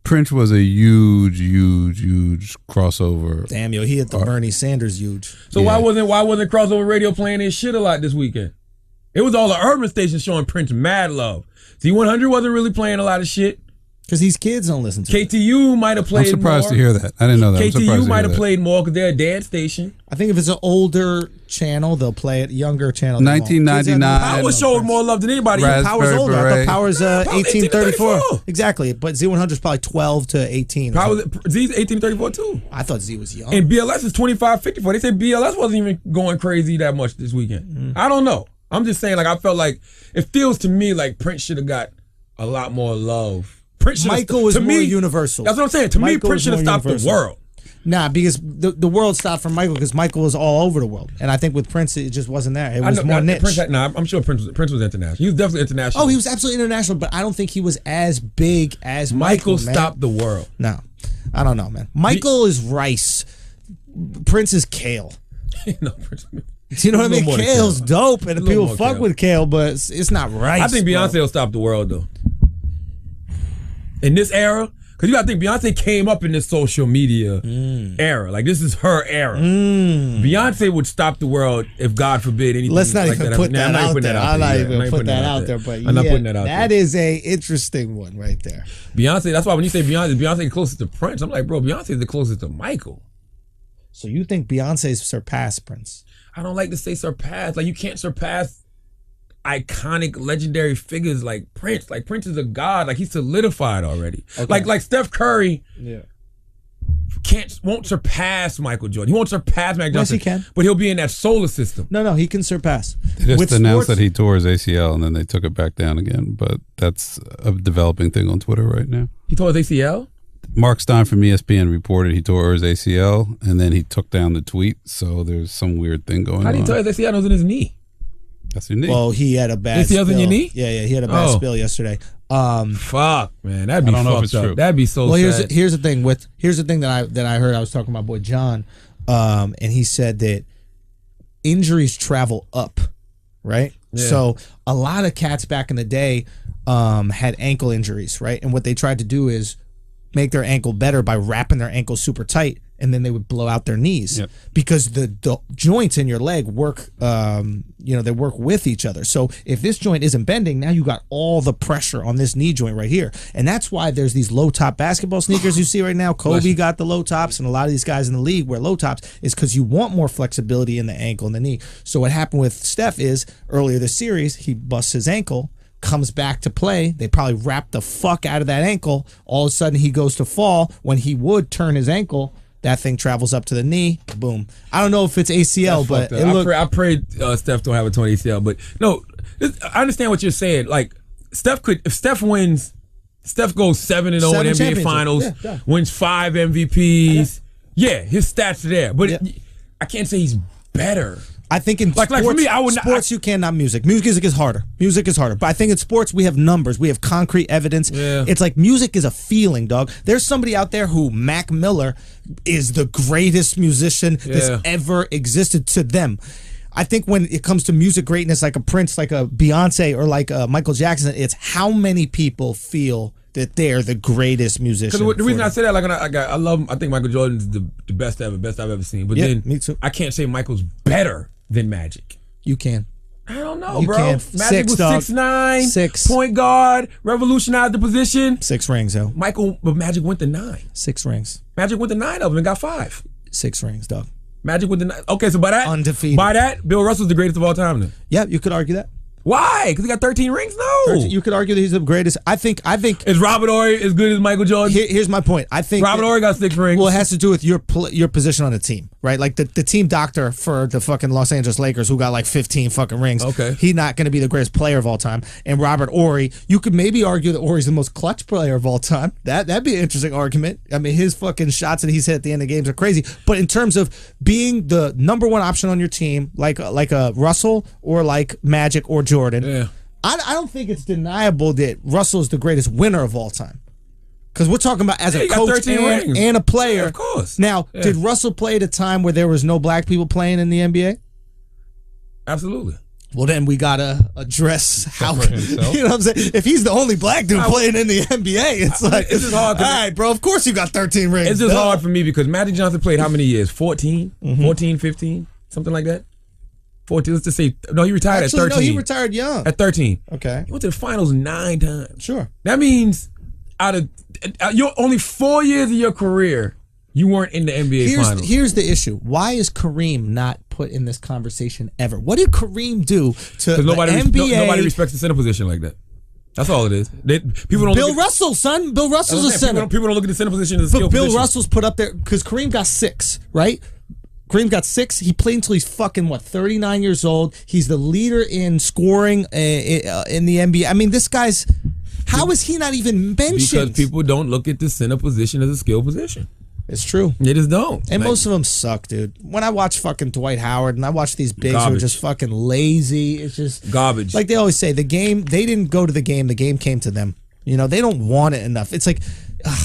Prince was a huge crossover.
Damn, yo, he hit the Bernie Sanders huge.
So why wasn't crossover radio playing his shit a lot this weekend? It was all the urban stations showing Prince mad love. Z100 wasn't really playing a lot of shit.
Because these kids don't listen to it.
KTU might have played more.
I'm surprised to hear that. I didn't know that.
KTU might have played more because they're a dance station.
I think if it's an older channel, they'll play it. Younger channel.
1999.
Power showed more love than anybody.
Power's older. I thought Power's
1834.
1834. Exactly. But Z100's probably 12 to 18.
Z's 1834 too.
I thought Z was young.
And BLS is 2554. They say BLS wasn't even going crazy that much this weekend. I don't know. I'm just saying, like, I felt like it feels to me like Prince should have got a lot more love.
Michael was more universal.
That's what I'm saying. To me, Prince should have stopped the world.
Nah, because the world stopped from Michael because Michael was all over the world, and I think with Prince it just wasn't there. It was more niche.
I'm sure Prince was international. He was definitely international.
Oh, he was absolutely international, but I don't think he was as big as
Michael.
Man.
Stopped the world.
No, I don't know, man. Michael is rice. Prince is kale.
No, Prince.
Do you know what I mean? Kale's dope, and people fuck with kale, but it's not rice.
I think Beyonce will stop the world though. In this era, because you gotta think Beyonce came up in this social media era. Like, this is her era. Beyonce would stop the world if, God forbid, anything.
Let's not
like
even put that out there. I'm not even putting that out there. But
I'm not putting that out there.
That is a interesting one right there.
Beyonce. That's why when you say Beyonce the closest to Prince, I'm like, bro, Beyonce is the closest to Michael.
So you think Beyonce's surpassed Prince?
I don't like to say surpass. Like, you can't surpass iconic, legendary figures like Prince. Like, Prince is a god. Like, he's solidified already. Okay. Like Steph Curry won't surpass Michael Jordan. He won't surpass Magic Johnson.
Yes, he can.
But he'll be in that solar system.
No, he can surpass.
They just announced that he tore his ACL and then they took it back down again. But that's a developing thing on Twitter right now.
He tore his ACL?
Mark Stein from ESPN reported he tore his ACL and then he took down the tweet. So there's some weird thing going on.
How did he tear his ACL? It was in his knee.
That's your knee.
Well, he had a bad spill.
ACL's in your knee?
Yeah, he had a bad spill yesterday.
Fuck, man, that'd be
I don't know if it's
fucked up.
true.
That'd be so sad.
Here's the thing that I heard. I was talking to my boy John, and he said that injuries travel up, right?
Yeah.
So a lot of cats back in the day had ankle injuries, right? And what they tried to do is make their ankle better by wrapping their ankle super tight and then they would blow out their knees because the joints in your leg work, they work with each other. So if this joint isn't bending, now you got all the pressure on this knee joint right here. And that's why there's these low top basketball sneakers you see right now. Kobe got the low tops, and a lot of these guys in the league wear low tops, is because you want more flexibility in the ankle and the knee. So what happened with Steph is earlier this series, he busts his ankle, comes back to play. They probably wrap the fuck out of that ankle. All of a sudden he goes to fall. When he would turn his ankle, that thing travels up to the knee. Boom. I don't know if it's ACL, but
I prayed Steph don't have a 20 ACL. But no, I understand what you're saying. Like if Steph wins, Steph goes 7-0 in NBA Finals, wins 5 MVPs. Yeah, his stats are there. But I can't say he's better.
I think in sports,
for me, I would
sports you cannot music. Music is harder. Music is harder. But I think in sports we have numbers. We have concrete evidence.
Yeah.
It's like music is a feeling, dog. There's somebody out there who Mac Miller is the greatest musician that's ever existed to them. I think when it comes to music greatness, like a Prince, like a Beyonce, or like a Michael Jackson, it's how many people feel that they're the greatest musician.
Because the reason I say that, I think Michael Jordan's the best ever, best I've ever seen. But then
me too.
I can't say Michael's better than Magic.
You can.
I don't know,
You
bro.
can.
Magic was 6'9",
6
point guard, revolutionized the position.
6 rings, though.
But Magic went to 9.
6 rings.
Magic went to 9 of them and got 5.
6 rings, dog.
Magic went to 9. Okay, so by that,
undefeated.
By that, Bill Russell's the greatest of all time then.
Yeah, you could argue that.
Why? Because he got 13 rings? No.
You could argue that he's the greatest. I think.
Is Robert Horry as good as Michael Jordan?
Here's my point. I think
Robert Horry got 6 rings.
Well, it has to do with your position on the team, right? Like the team doctor for the fucking Los Angeles Lakers, who got like 15 fucking rings.
Okay.
He's not going to be the greatest player of all time. And Robert Horry, you could maybe argue that Horry's the most clutch player of all time. That'd be an interesting argument. I mean, his fucking shots that he's hit at the end of games are crazy. But in terms of being the number one option on your team, like a Russell or like Magic or Jordan.
Yeah.
I don't think it's deniable that Russell is the greatest winner of all time. Because we're talking about as a coach and a player.
Yeah, of course.
Now, did Russell play at a time where there was no black people playing in the NBA?
Absolutely.
Well, then we got to address how, you know what I'm saying? If he's the only black dude playing in the NBA, it's like, it's just hard. All right, bro, of course you got 13 rings.
It's just hard for me because Magic Johnson played how many years? 14? 14, 15? Something like that? 14, let's just say, no, he retired at 13.
No, he retired young.
At 13.
Okay.
He went to the finals 9 times.
Sure.
That means out of your only 4 years of your career, you weren't in the NBA finals.
Here's the issue. Why is Kareem not put in this conversation ever? What did Kareem do to the NBA?
Nobody respects the center position like that. That's all it is.
Bill Russell, son. Bill Russell's a center.
People don't look at the center position as a skill position.
Bill Russell's put up there because Kareem got 6, right? Kareem got 6. He played until he's fucking, 39 years old. He's the leader in scoring in the NBA. I mean, this guy's... How is he not even mentioned?
Because people don't look at the center position as a skill position.
It's true.
They just don't.
And most of them suck, dude. When I watch fucking Dwight Howard and I watch these bigs who are just fucking lazy, it's just...
Garbage.
Like they always say, the game didn't go to the game came to them. You know, they don't want it enough. It's like...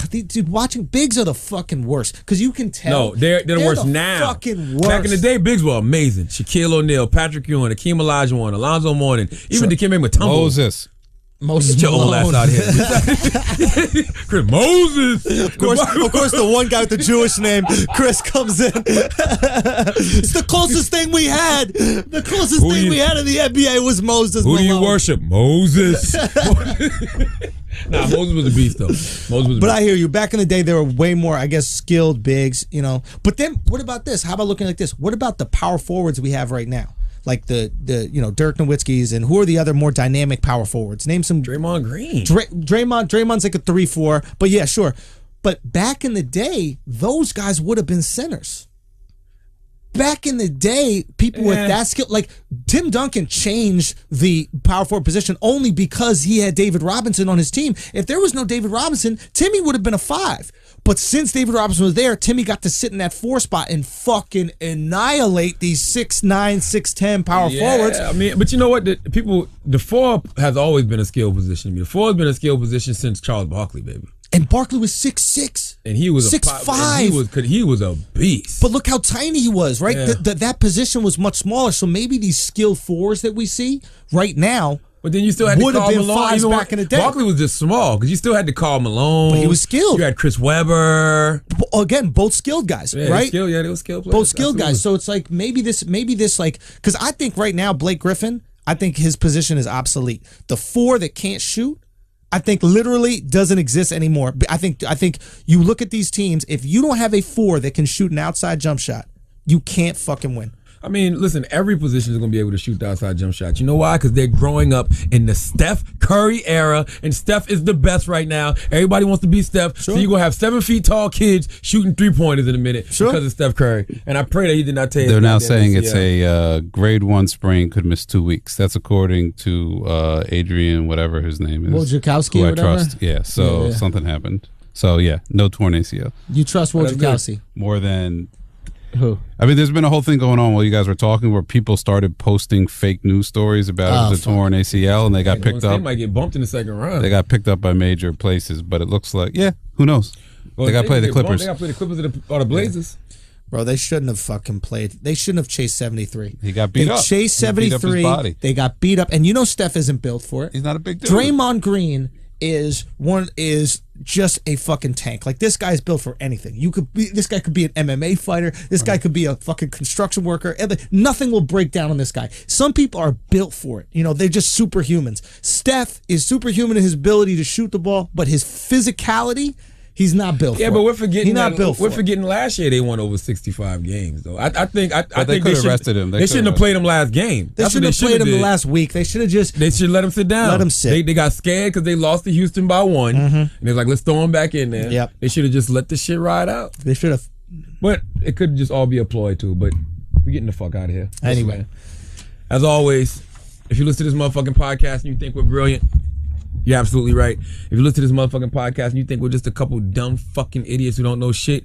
dude, watching bigs are the fucking worst because you can tell.
No, they're the worst now.
Fucking worst.
Back in the day, bigs were amazing. Shaquille O'Neal, Patrick Ewing, Akeem Olajuwon, Alonzo Mourning, even Dikembe Mutombo.
Moses
Get your old ass
Malone.
out here. Chris Moses.
Of course, the one guy with the Jewish name, Chris, comes in. It's the closest thing we had. The closest thing we had in the NBA was Moses Malone.
Who do you worship? Moses. Nah, Moses was a beast, though.
But I hear you. Back in the day, there were way more, I guess, skilled bigs, you know. But then, what about this? How about looking like this? What about the power forwards we have right now? Like the Dirk Nowitzki's, and who are the other more dynamic power forwards? Name some.
Draymond Green.
Draymond's like a 3-4, but yeah, sure. But back in the day, those guys would have been centers. Back in the day, people with that skill, like Tim Duncan changed the power forward position only because he had David Robinson on his team. If there was no David Robinson, Timmy would have been a 5. But since David Robinson was there, Timmy got to sit in that 4 spot and annihilate these 6'9", 6'10" power forwards.
I mean, but you know what? The 4 has always been a skill position. The 4 has been a skill position since Charles Barkley, baby.
And Barkley was 6'6".
And he was
6'5".
He was a beast.
But look how tiny he was, right?
Yeah.
That position was much smaller. So maybe these skilled 4s that we see right now
But then you still had to
would have
call
been
Malone.
fives
Even
back in the day.
Barkley was just small because you still had to call Malone.
But he was skilled.
You had Chris Webber.
Again, both skilled guys,
Yeah,
right?
they were skilled players.
Both skilled
Absolutely.
guys. So it's like maybe this like because I think right now Blake Griffin, I think his position is obsolete. The 4 that can't shoot, I think literally doesn't exist anymore. I think you look at these teams, if you don't have a 4 that can shoot an outside jump shot, you can't fucking win.
I mean, listen, every position is going to be able to shoot the outside jump shot. You know why? Because they're growing up in the Steph Curry era, and Steph is the best right now. Everybody wants to be Steph.
Sure.
So you're going to have 7 feet tall kids shooting 3-pointers in a minute because of Steph Curry. And I pray that he did not take.
They're now saying it's a grade 1 sprain, could miss 2 weeks. That's according to Adrian, whatever his name is.
Wojciechowski
who
or
I
whatever?
trust. Yeah, so
Yeah.
something happened. So yeah, no torn ACL.
You trust Wojciechowski?
More than...
Who?
I mean, there's been a whole thing going on while you guys were talking where people started posting fake news stories about it was a torn ACL, and they got picked
They
up.
might get bumped in the second round.
They got picked up by major places, but it looks like, who knows?
Well,
they got to play the
get bumped,
Clippers.
They got to play the Clippers or the Blazers.
Bro, they shouldn't have fucking played. They shouldn't have chased 73.
He got beat
they
up.
Chased
He beat up his
73.
body.
They got beat up, and you know Steph isn't built for it.
He's not a big dude.
Draymond Green is just a fucking tank. Like this guy's built for anything. This guy could be an MMA fighter. This guy could be a fucking construction worker. Nothing will break down on this guy. Some people are built for it. They're just superhumans. Steph is superhuman in his ability to shoot the ball, but his physicality, he's not built for it.
Yeah, but we're forgetting.
He's not built for
we're
it.
forgetting last year they won over 65 games though. I think
they could have rested him.
They shouldn't have played him last game.
They shouldn't have played him the last week. They should have just.
They should let him sit down.
Let him sit.
They got scared because they lost to Houston by 1, and they're like, let's throw him back in there.
Yep.
They should have just let the shit ride out.
They should have.
But it could just all be a ploy too. But we're getting the fuck out of here.
Anyway.
Listen, as always, if you listen to this motherfucking podcast and you think we're brilliant, you're absolutely right. If you listen to this motherfucking podcast and you think we're just a couple dumb fucking idiots who don't know shit,